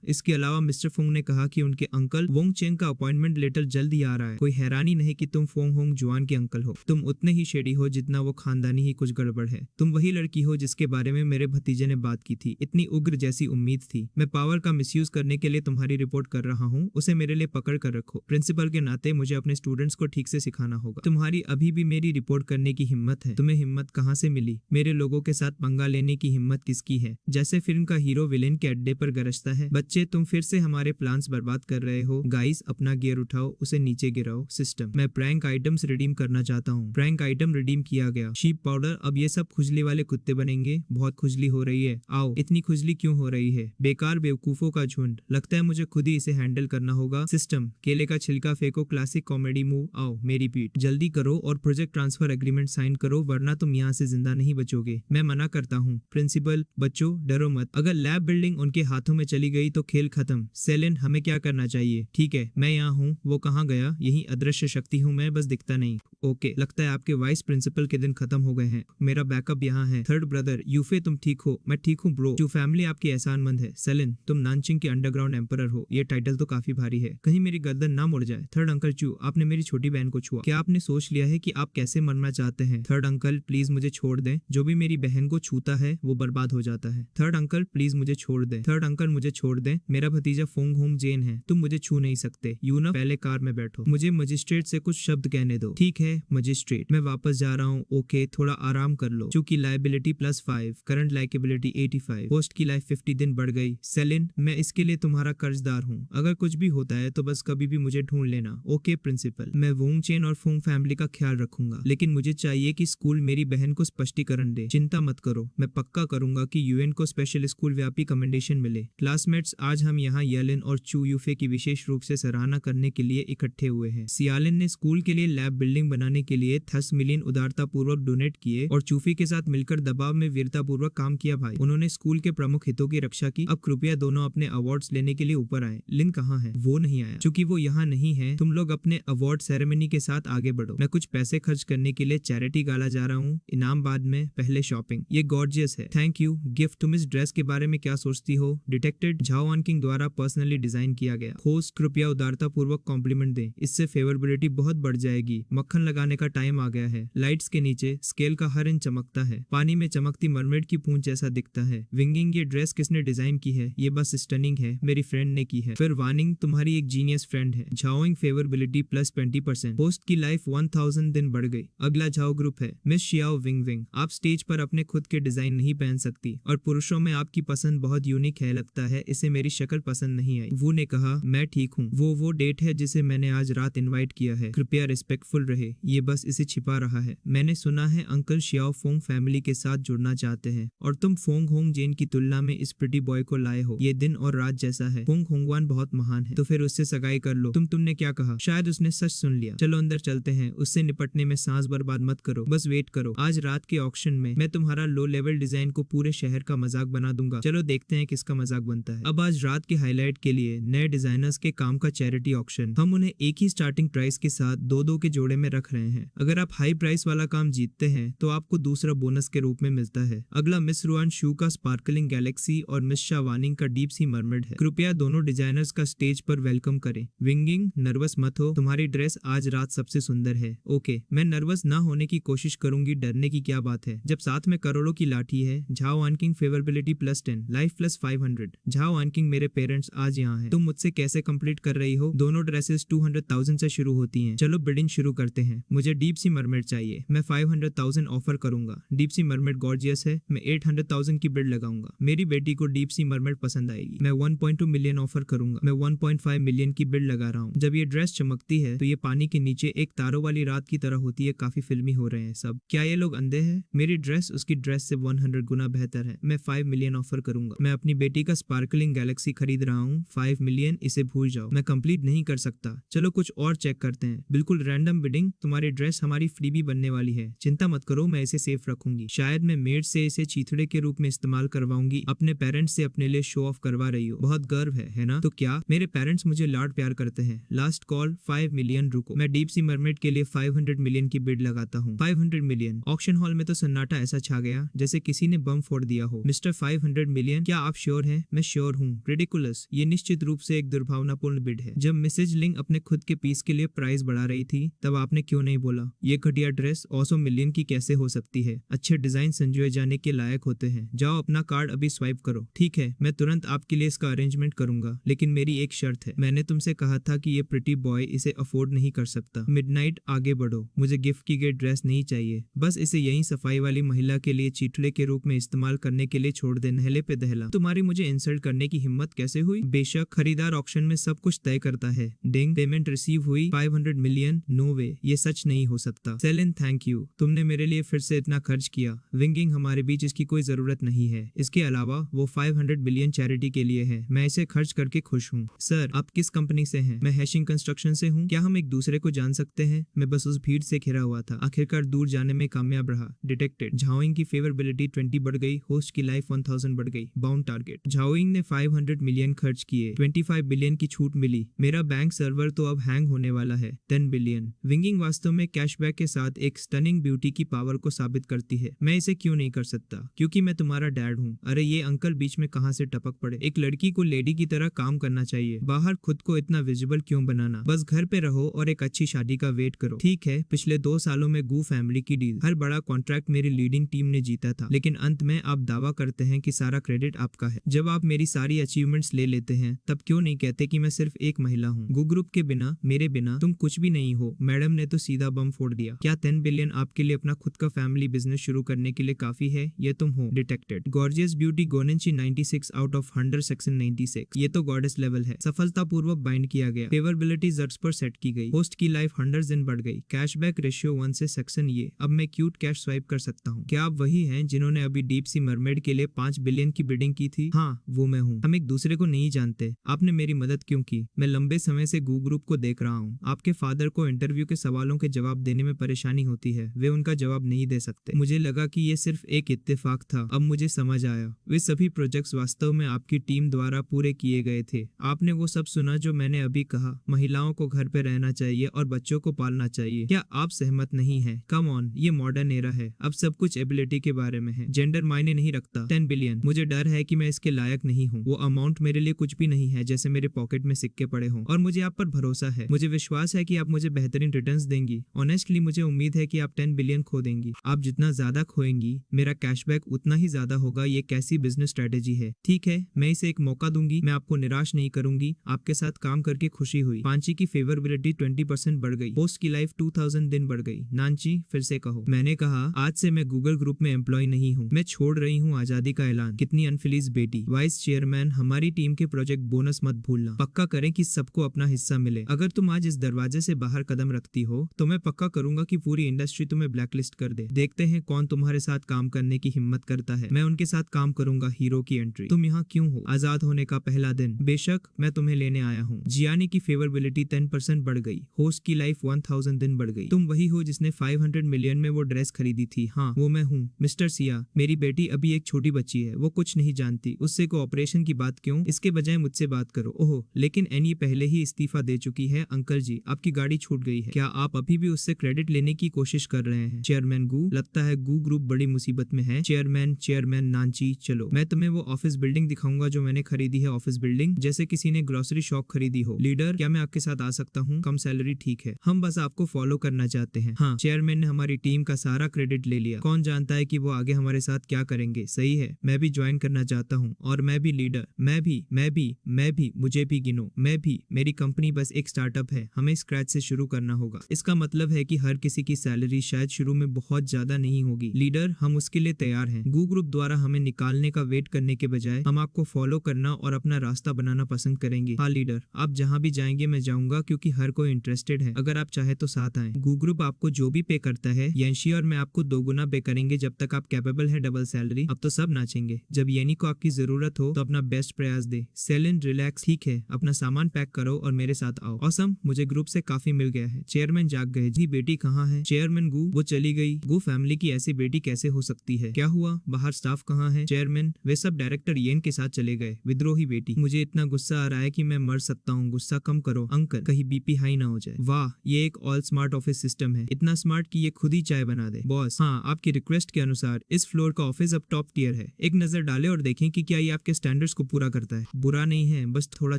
इसके अलावा मिस्टर फोंग ने कहा कि उनके अंकल वोंग चेन का अपॉइंटमेंट लेटर जल्द ही आ रहा है। कोई हैरानी नहीं कि तुम फोंग होंग जुआन के अंकल हो, तुम उतने ही शेडी हो जितना वो खानदानी ही कुछ गड़बड़ है। तुम वही लड़की हो जिसके बारे में मेरे भतीजे ने बात की थी, इतनी उग्र जैसी उम्मीद थी। मैं पावर का मिसयूज करने के लिए तुम्हारी रिपोर्ट कर रहा हूँ उसे मेरे लिए पकड़ कर रखो। प्रिंसिपल के नाते मुझे अपने स्टूडेंट्स को ठीक से सिखाना होगा। तुम्हारी अभी भी मेरी रिपोर्ट करने की हिम्मत है? तुम्हें हिम्मत कहाँ से मिली? मेरे लोगों के साथ पंगा लेने की हिम्मत किसकी है? जैसे फिल्म का हीरो विलेन के अड्डे पर गरजता है। बच्चे तुम फिर से हमारे प्लान्स बर्बाद कर रहे हो। गाइस अपना गियर उठाओ, उसे नीचे गिराओ। सिस्टम, मैं प्रैंक आइटम्स रिडीम करना चाहता हूँ। प्रैंक आइटम रिडीम किया गया। शीप पाउडर, अब ये सब खुजली वाले कुत्ते बनेंगे। बहुत खुजली हो रही है। आओ, इतनी खुजली क्यों हो रही है? बेकार बेवकूफों का झुंड, लगता है मुझे खुद ही इसे हैंडल करना होगा। सिस्टम, केले का छिलका फेंको, क्लासिक कॉमेडी मूव। आओ मेरी पीठ, जल्दी करो और प्रोजेक्ट ट्रांसफर एग्रीमेंट साइन करो वरना तुम यहाँ से जिंदा नहीं बचोगे। मैं मना करता हूँ। प्रिंसिपल, बच्चों डरो मत, अगर लैब बिल्डिंग उनके हाथों में चली गई तो खेल खत्म। सेलिन, हमें क्या करना चाहिए? ठीक है, मैं यहाँ हूँ। वो कहाँ गया? यही अदृश्य शक्ति हूँ मैं, बस दिखता नहीं। ओके, लगता है आपके वाइस प्रिंसिपल के दिन खत्म हो गए हैं। मेरा बैकअप यहाँ है। थर्ड ब्रदर यूफे, तुम ठीक हो? मैं ठीक हूँ ब्रो। टू फैमिली आपकी एहसानमंद है। सेलिन, तुम नानचिंग के अंडरग्राउंड एम्परर हो। ये टाइटल तो काफी भारी है, कहीं मेरी गर्दन ना मुड़ जाए। थर्ड अंकल चू, आपने मेरी छोटी बहन को छुआ। क्या आपने सोच लिया है कि आप कैसे मरना चाहते हैं? थर्ड अंकल प्लीज मुझे छोड़ दें, जो भी मेरी बहन को छूता है वो बर्बाद हो जाता है। थर्ड अंकल प्लीज मुझे छोड़ दें। थर्ड अंकल मुझे छोड़ दें, मेरा भतीजा फोंग होम जेन है, तुम मुझे छू नहीं सकते। यूनफ, पहले कार में बैठो, मुझे मजिस्ट्रेट से कुछ शब्द कहने दो। ठीक है मजिस्ट्रेट, मैं वापस जा रहा हूँ। ओके, थोड़ा आराम कर लो। चूंकि लाइबिलिटी +5, करंट लाइकेबिलिटी 85, पोस्ट की लाइफ 50 दिन बढ़ गई। सेलिन, मैं इसके लिए तुम्हारा कर्जदार हूँ, अगर कुछ भी होता है तो बस कभी भी मुझे ढूंढ लेना। ओके प्रिंसिपल, मैं वोंग चेन और फोंग फैमिली का ख्याल रखूंगा, लेकिन मुझे चाहिए कि स्कूल मेरी बहन को स्पष्टीकरण दे। चिंता मत करो, मैं पक्का करूंगा कि यूएन को स्पेशल स्कूल व्यापी कमेंडेशन मिले। क्लासमेट्स, आज हम यहाँ येलिन और चू यूफे की विशेष रूप से सराहना करने के लिए इकट्ठे हुए हैं। सियालिन ने स्कूल के लिए लैब बिल्डिंग बनाने के लिए 10 मिलियन उदारता पूर्वक डोनेट किए और चूफी के साथ मिलकर दबाव में वीरता पूर्वक काम किया। भाई, उन्होंने स्कूल के प्रमुख हितों की रक्षा की। अब कृपया दोनों अपने अवार्ड्स लेने के लिए ऊपर आए। लिन कहाँ है? वो नहीं आया। चूंकि वो यहाँ नहीं है, तुम लोग अपने अवार्ड सेरेमनी के साथ आगे बढ़ो। मैं कुछ पैसे खर्च करने के लिए चैरिटी गाला जा रहा हूँ, इनाम बाद में, पहले शॉपिंग। ये गॉर्जियस है, थैंक यू। गिफ्ट, तुम इस ड्रेस के बारे में क्या सोचती हो? डिटेक्टेड, झाओ आनकिंग द्वारा पर्सनली डिजाइन किया गया। होस्ट, कृपया उदारता पूर्वक कॉम्प्लीमेंट दें, इससे फेवरेबिलिटी बहुत बढ़ जाएगी। मक्खन लगाने का टाइम आ गया है। लाइट्स के नीचे स्केल का हर इंच चमकता है, पानी में चमकती मरमेड की पूंछ जैसा दिखता है। विंगिंग, ये ड्रेस किसने डिजाइन की है? ये बस स्टनिंग है, मेरी फ्रेंड ने की है। फिर वार्निंग, तुम्हारी एक जीनियस फ्रेंड है। झाओइंग, फेवरेबिलिटी +20%। होस्ट की लाइफ 1000 दिन बढ़ गई। अगला झाओ ग्रुप है मिस शियाओ विंग विंग। आप स्टेज पर अपने खुद के डिजाइन नहीं पहन सकती और पुरुषों में आपकी पसंद बहुत यूनिक है, लगता है इसे मेरी शक्ल पसंद नहीं आई। वो ने कहा, मैं ठीक हूँ। वो डेट है जिसे मैंने आज रात इनवाइट किया है, कृपया रिस्पेक्टफुल रहे। ये बस इसे छिपा रहा है। मैंने सुना है अंकल शियाओ फोंग फैमिली के साथ जुड़ना चाहते हैं और तुम फोंग होंग जेन की तुलना में इस प्रिटी बॉय को लाए हो। ये दिन और रात जैसा है। फोंग होंगवान बहुत महान है, तो फिर उससे सगाई कर लो। तुमने क्या कहा? शायद उसने सच सुन लिया। चलो अंदर चलते हैं, उससे निपटने में सांस बर्बाद मत करो, बस वेट करो। आज रात के ऑक्शन में मैं तुम्हारा लो लेवल डिजाइन को पूरे शहर का मजाक बना दूंगा। चलो देखते हैं किसका मजाक बनता है। अब आज रात के हाईलाइट के लिए नए डिजाइनर्स के काम का चैरिटी ऑक्शन। हम उन्हें एक ही स्टार्टिंग प्राइस के साथ दो के जोड़े में रख रहे हैं। अगर आप हाई प्राइस वाला काम जीतते हैं तो आपको दूसरा बोनस के रूप में मिलता है। अगला मिस रुआन शू का स्पार्कलिंग गैलेक्सी और मिस शावानिंग का डीप सी मरमेड है। कृपया दोनों डिजाइनर्स का स्टेज पर वेलकम करें। विंगिंग, नर्वस मत हो, तुम्हारी ड्रेस आज रात सबसे सुंदर है। ओके, मैं नर्वस ना होने की कोशिश करूंगी, डरने की क्या बात है जब साथ में करोड़ों की लाठी है। Zhao Anqing, favourability +10, life +500। Zhao Anqing, मेरे पेरेंट्स आज यहाँ हैं। तुम मुझसे कैसे कंप्लीट कर रही हो? दोनों ड्रेसेस 200,000 से शुरू होती हैं। चलो बिडिंग शुरू करते हैं। मुझे डीप सी मरमेड चाहिए, मैं 500,000 ऑफर करूंगा। डीप सी मरमेड गॉर्जियस है, मैं 800,000 की बिड लगाऊंगा। मेरी बेटी को डीप सी मरमेड पसंद आएगी। मैं 1.2 मिलियन ऑफर करूंगा। मैं 1.5 मिलियन की बिड लगा रहा हूँ। जब ये ड्रेस चमकती है तो ये पानी के नीचे एक तारों वाली रात की तरह होती है। काफी फिल्मी हो रहे हैं सब। क्या ये लोग अंधे हैं? मेरी ड्रेस उसकी ड्रेस से 100 गुना बेहतर है। मैं 5 मिलियन ऑफर करूंगा। मैं अपनी बेटी का स्पार्कलिंग गैलेक्सी खरीद रहा हूँ। 5 मिलियन, इसे भूल जाओ, मैं कंप्लीट नहीं कर सकता। चलो कुछ और चेक करते हैं। बिल्कुल रैंडम बिडिंग, तुम्हारी ड्रेस हमारी फ्रीबी बनने वाली है। चिंता मत करो, मैं इसे सेफ रखूंगी। शायद मैं मेड से इसे चीथड़े के रूप में इस्तेमाल करवाऊंगी। अपने पेरेंट्स से अपने लिए शो ऑफ करवा रही हो, बहुत गर्व है ना? तो क्या मेरे पेरेंट्स मुझे लाड प्यार करते हैं। लास्ट कॉल, 5 मिलियन रुको। मैं डीप सी मरमेड के लिए 500 मिलियन की बिड लगाता हूँ। 500 मिलियन। ऑक्शन हॉल में तो सन्नाटा ऐसा छा गया जैसे किसी ने बम फोड़ दिया हो। मिस्टर 500 मिलियन, क्या आप श्योर हैं? मैं श्योर हूँ। रिडिकुलस, ये निश्चित रूप से एक दुर्भावनापूर्ण बिड है। जब मिसेज लिंग अपने खुद के पीस के लिए प्राइस बढ़ा रही थी तब आपने क्यों नहीं बोला ये घटिया ड्रेस 100 मिलियन की कैसे हो सकती है? अच्छे डिजाइन संजोए जाने के लायक होते हैं। जाओ अपना कार्ड अभी स्वाइप करो। ठीक है, मैं तुरंत आपके आपके लिए इसका अरेंजमेंट करूंगा, लेकिन मेरी एक शर्त है। मैंने तुमसे कहा था कि ये प्रिटी बॉय इसे अफोर्ड नहीं कर सकता। मिडनाइट आगे बढ़ो, मुझे गिफ्ट की गई ड्रेस नहीं चाहिए, बस इसे यही सफाई वाली महिला के लिए चीथड़े के रूप में इस्तेमाल करने के लिए छोड़ दे। नहले पे दहला। तुम्हारी मुझे इंसल्ट करने की हिम्मत कैसे हुई? बेशक खरीदार ऑक्शन में सब कुछ तय करता है। डिंग, पेमेंट रिसीव हुई 500 मिलियन। नो वे, ये सच नहीं हो सकता। सेलिन, थैंक यू, तुमने मेरे लिए फिर से इतना खर्च किया। विंगिंग, हमारे बीच इसकी कोई जरूरत नहीं है। इसके अलावा वो 500 बिलियन चैरिटी के लिए है। मैं इसे खर्च करके खुश हूँ। सर, आप किस कंपनी से हैं? मैं हैशिंग कंस्ट्रक्शन से हूँ। क्या हम एक दूसरे को जान सकते हैं? मैं बस उस भीड़ से घिरा हुआ था। आखिरकार दूर जाने में कामयाब रहा। डिटेक्टेड, झाओइंग की फेवरेबिलिटी 20 बढ़ गई, होस्ट की लाइफ 1000 बढ़ गई। बाउंड टारगेट, झाओइंग ने 500 मिलियन खर्च किए, 25 बिलियन की छूट मिली। मेरा बैंक सर्वर तो अब हैंग होने वाला है। 10 बिलियन। विंगिंग वास्तव में कैशबैक के साथ एक स्टनिंग ब्यूटी की पावर को साबित करती है। मैं इसे क्यों नहीं कर सकता? क्योंकि मैं तुम्हारा डैड हूँ। अरे ये अंकल बीच में कहाँ से टपक पड़े। एक लड़की को लेडी की तरह काम करना चाहिए, बाहर खुद को इतना विजिबल क्यों बनाना? बस घर पे रहो और एक अच्छी शादी का वेट करो। ठीक है, पिछले 2 सालों में गू फैमिली की डील, हर बड़ा कॉन्ट्रैक्ट मेरी लीडिंग टीम ने जीता था, लेकिन अंत में आप दावा करते हैं कि सारा क्रेडिट आपका है। जब आप मेरी सारी अचीवमेंट्स ले लेते हैं, तब क्यों नहीं कहते कि मैं सिर्फ एक महिला हूँ? गू ग्रुप के बिना, मेरे बिना तुम कुछ भी नहीं हो। मैडम ने तो सीधा बम फोड़ दिया। क्या 10 बिलियन आपके लिए अपना खुद का फैमिली बिजनेस शुरू करने के लिए काफी है? ये तुम हो। डिटेक्टेड, गॉर्जियस ब्यूटी गोनेंची 96 आउट ऑफ 100 सेक्शन 96। ये तो गॉडेस लेवल है। सफलतापूर्वक बाइंड किया गया। फेवरेबिलिटी जर्ट्स पर सेट की गई। होस्ट की लाइफ 100 दिन बढ़ गई। कैशबैक रेशियो 1 से सेक्शन ये। अब मैं क्यूट कैश स्वाइप कर सकता हूँ। क्या आप वही हैं जिन्होंने अभी डीप सी मरमेड के लिए 5 बिलियन की बिडिंग की थी? हाँ, वो मैं हूँ। हम एक दूसरे को नहीं जानते। आपने मेरी मदद क्यों की? मैं लंबे समय से गू ग्रुप को देख रहा हूँ। आपके फादर को इंटरव्यू के सवालों के जवाब देने में परेशानी होती है। वे उनका जवाब नहीं दे सकते। मुझे लगा कि ये सिर्फ एक इत्तेफाक था। अब मुझे समझ आया। वे सभी प्रोजेक्ट्स वास्तव में आपकी टीम द्वारा पूरे किए गए थे। आपने वो सब सुना जो मैंने अभी कहा। महिलाओं को घर पे रहना चाहिए और बच्चों को पालना चाहिए। क्या आप सहमत नहीं हैं? कम ऑन, ये मॉडर्न एरा है। अब सब कुछ एबिलिटी के बारे में है। जेंडर मायने नहीं रखता। 10 बिलियन, मुझे डर है कि मैं इसके लायक नहीं हूँ। वो अमाउंट मेरे लिए कुछ भी नहीं है, जैसे मेरे पॉकेट में सिक्के पड़े हों। और मुझे आप पर भरोसा है। मुझे विश्वास है कि आप मुझे बेहतरीन रिटर्न्स देंगी। ऑनेस्टली मुझे उम्मीद है कि आप 10 बिलियन खो देंगी। आप जितना ज्यादा खोएंगी, मेरा कैशबैक उतना ही ज्यादा होगा। ये कैसी बिजनेस स्ट्रेटेजी है? ठीक है, मैं इसे एक मौका दूंगी। मैं आपको निराश नहीं करूंगी। आपके साथ काम करके खुशी हुई। पांची की फेवरेबिलिटी 20% बढ़ गई। होस्ट की लाइफ 2000 दिन बढ़ गई। नांची, फिर से कहो। मैंने कहा, आज से मैं गूगल ग्रुप में एम्प्लॉय नहीं हूँ। मैं छोड़ रही हूँ आजादी का ऐलान। कितनी अनफिलीज बेटी। वाइस चेयरमैन, हमारी टीम के प्रोजेक्ट बोनस मत भूलना। पक्का करें कि सबको अपना हिस्सा मिले। अगर तुम आज इस दरवाजे से बाहर कदम रखती हो, तो मैं पक्का करूंगा कि पूरी इंडस्ट्री तुम्हें ब्लैकलिस्ट कर दे। देखते हैं कौन तुम्हारे साथ काम करने की हिम्मत करता है। मैं उनके साथ काम करूंगा। हीरो की एंट्री। तुम यहाँ क्यों हो? आजाद होने का पहला दिन। बेशक, मैं तुम्हें लेने आया हूँ। जियानी की फेवरेबिलिटी 10% बढ़ गई। होस्ट की लाइफ 1000 दिन बढ़ गई। तुम वही हो जिसने 500 मिलियन में वो ड्रेस खरीदी थी? हाँ, वो मैं हूँ। मिस्टर सिया, मेरी बेटी अभी एक छोटी बच्ची है। वो कुछ नहीं जानती। उससे कोऑपरेशन की बात क्यों? इसके बजाय मुझसे बात करो। ओह, लेकिन एनी पहले ही इस्तीफा दे चुकी है। अंकल जी, आपकी गाड़ी छूट गई है। क्या आप अभी भी उससे क्रेडिट लेने की कोशिश कर रहे हैं? चेयरमैन गू, लगता है गू ग्रुप बड़ी मुसीबत में है। चेयरमैन नांची, चलो मैं तुम्हें वो ऑफिस बिल्डिंग दिखाऊंगा जो मैंने खरीदी है। ऑफिस बिल्डिंग जैसे किसी ने ग्रोसरी शॉप खरीदी हो। लीडर, क्या मैं आपके साथ आ सकता हूँ? कम सैलरी ठीक है, हम बस आपको फॉलो करना चाहते हैं। हाँ, चेयरमैन ने हमारी टीम का सारा क्रेडिट ले लिया। कौन जानता है कि वो आगे हमारे साथ क्या करेंगे। सही है, मैं भी ज्वाइन करना चाहता हूँ। और मैं भी लीडर। मैं भी, मुझे भी गिनो। मैं भी। मेरी कंपनी बस एक स्टार्टअप है। हमें स्क्रैच से शुरू करना होगा। इसका मतलब है कि हर किसी की सैलरी शायद शुरू में बहुत ज्यादा नहीं होगी। लीडर, हम उसके लिए तैयार हैं। गू ग्रुप द्वारा हमें निकालने का वेट करने के बजाय हम आपको फॉलो करना और अपना रास्ता बनाना पसंद करेंगे। हाँ लीडर, आप जहाँ भी जाएंगे मैं जाऊंगा, क्योंकि हर कोई इंटरेस्टेड है। अगर आप चाहे तो साथ आए। गू ग्रुप आपको जो भी पे करता है, यंशी और मैं आपको 2 गुना पे करेंगे। जब तक आप कैपेबल है डबल सैलरी। अब तो सब नाचेंगे। जब येनी को आपकी जरूरत हो तो अपना बेस्ट प्रयास दे। Salient, relax. ठीक है, अपना सामान पैक करो और मेरे साथ आओ। ऑसम, मुझे ग्रुप से काफी मिल गया है। चेयरमैन जाग गए। जी, बेटी कहाँ है? चेयरमैन गू, वो चली गई। गू फैमिली की ऐसी बेटी कैसे हो सकती है? क्या हुआ? बाहर स्टाफ कहाँ है? चेयरमैन, वे सब डायरेक्टर येन के साथ चले गए। विद्रोही बेटी, मुझे इतना गुस्सा आ रहा है कि मैं मर सकता हूँ। गुस्सा कम करो अंकल, कहीं बीपी हाई ना हो जाए। वाह, ये एक ऑल स्मार्ट ऑफिस सिस्टम है। इतना स्मार्ट कि ये खुद ही चाय बना दे। बॉस, हाँ, आपकी रिक्वेस्ट के अनुसार इस फ्लोर का ऑफिस अब टॉप टियर है। एक नजर डालें और देखें कि क्या ये आपके स्टैंडर्ड्स को पूरा करता है। बुरा नहीं है, बस थोड़ा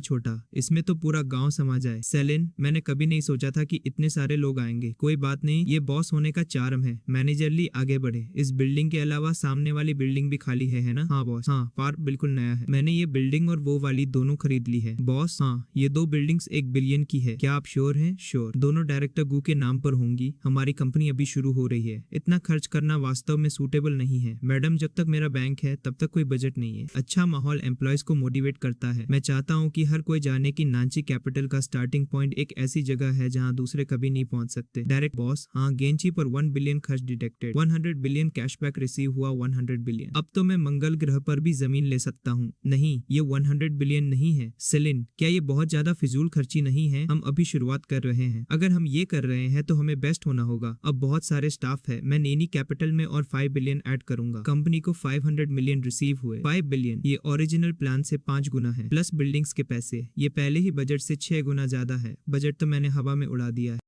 छोटा। इसमें तो पूरा गांव समा जाए। सेलिन, मैंने कभी नहीं सोचा था कि इतने सारे लोग आएंगे। कोई बात नहीं, ये बॉस होने का चार्म है। मैनेजरली आगे बढ़े। इस बिल्डिंग के अलावा सामने वाली बिल्डिंग भी खाली है ना? हाँ बॉस। हाँ, पार्क बिल्कुल नया है। मैंने ये बिल्डिंग और वो वाली दोनों खरीद ली है। बॉस हाँ, ये 2 बिल्डिंग्स 1 बिलियन की है। क्या आप श्योर हैं? श्योर। दोनों डायरेक्टर गू के नाम पर होंगी। हमारी कंपनी अभी शुरू हो रही है, इतना खर्च करना वास्तव में सूटेबल नहीं है मैडम। जब तक मेरा बैंक है तब तक कोई बजट नहीं है। अच्छा माहौल एम्प्लॉयज को मोटिवेट करता है। मैं चाहता हूँ कि हर कोई जाने की नांची कैपिटल का स्टार्टिंग पॉइंट एक ऐसी जगह है जहाँ दूसरे कभी नहीं पहुंच सकते। डायरेक्ट बॉस हाँ, गेंची पर 1 बिलियन खर्च डिटेक्टेड। 100 बिलियन कैशबैक रिसीव हुआ। 100 बिलियन। अब तो मैं मंगल ग्रह पर भी जमीन ले सकता हूँ। नहीं, ये 100 बिलियन नहीं है। सेलिन, क्या ये बहुत ज्यादा फिजूल खर्ची नहीं है? हम अभी शुरुआत कर रहे हैं। अगर हम ये कर रहे हैं तो हमें बेस्ट होना होगा। अब बहुत सारे स्टाफ है। मैं नैनी कैपिटल में और 5 बिलियन ऐड करूंगा। कंपनी को 500 मिलियन रिसीव हुए। 5 बिलियन ये ओरिजिनल प्लान से 5 गुना है, प्लस बिल्डिंग्स के पैसे। ये पहले ही बजट से 6 गुना ज्यादा है। बजट तो मैंने हवा में उड़ा दिया है।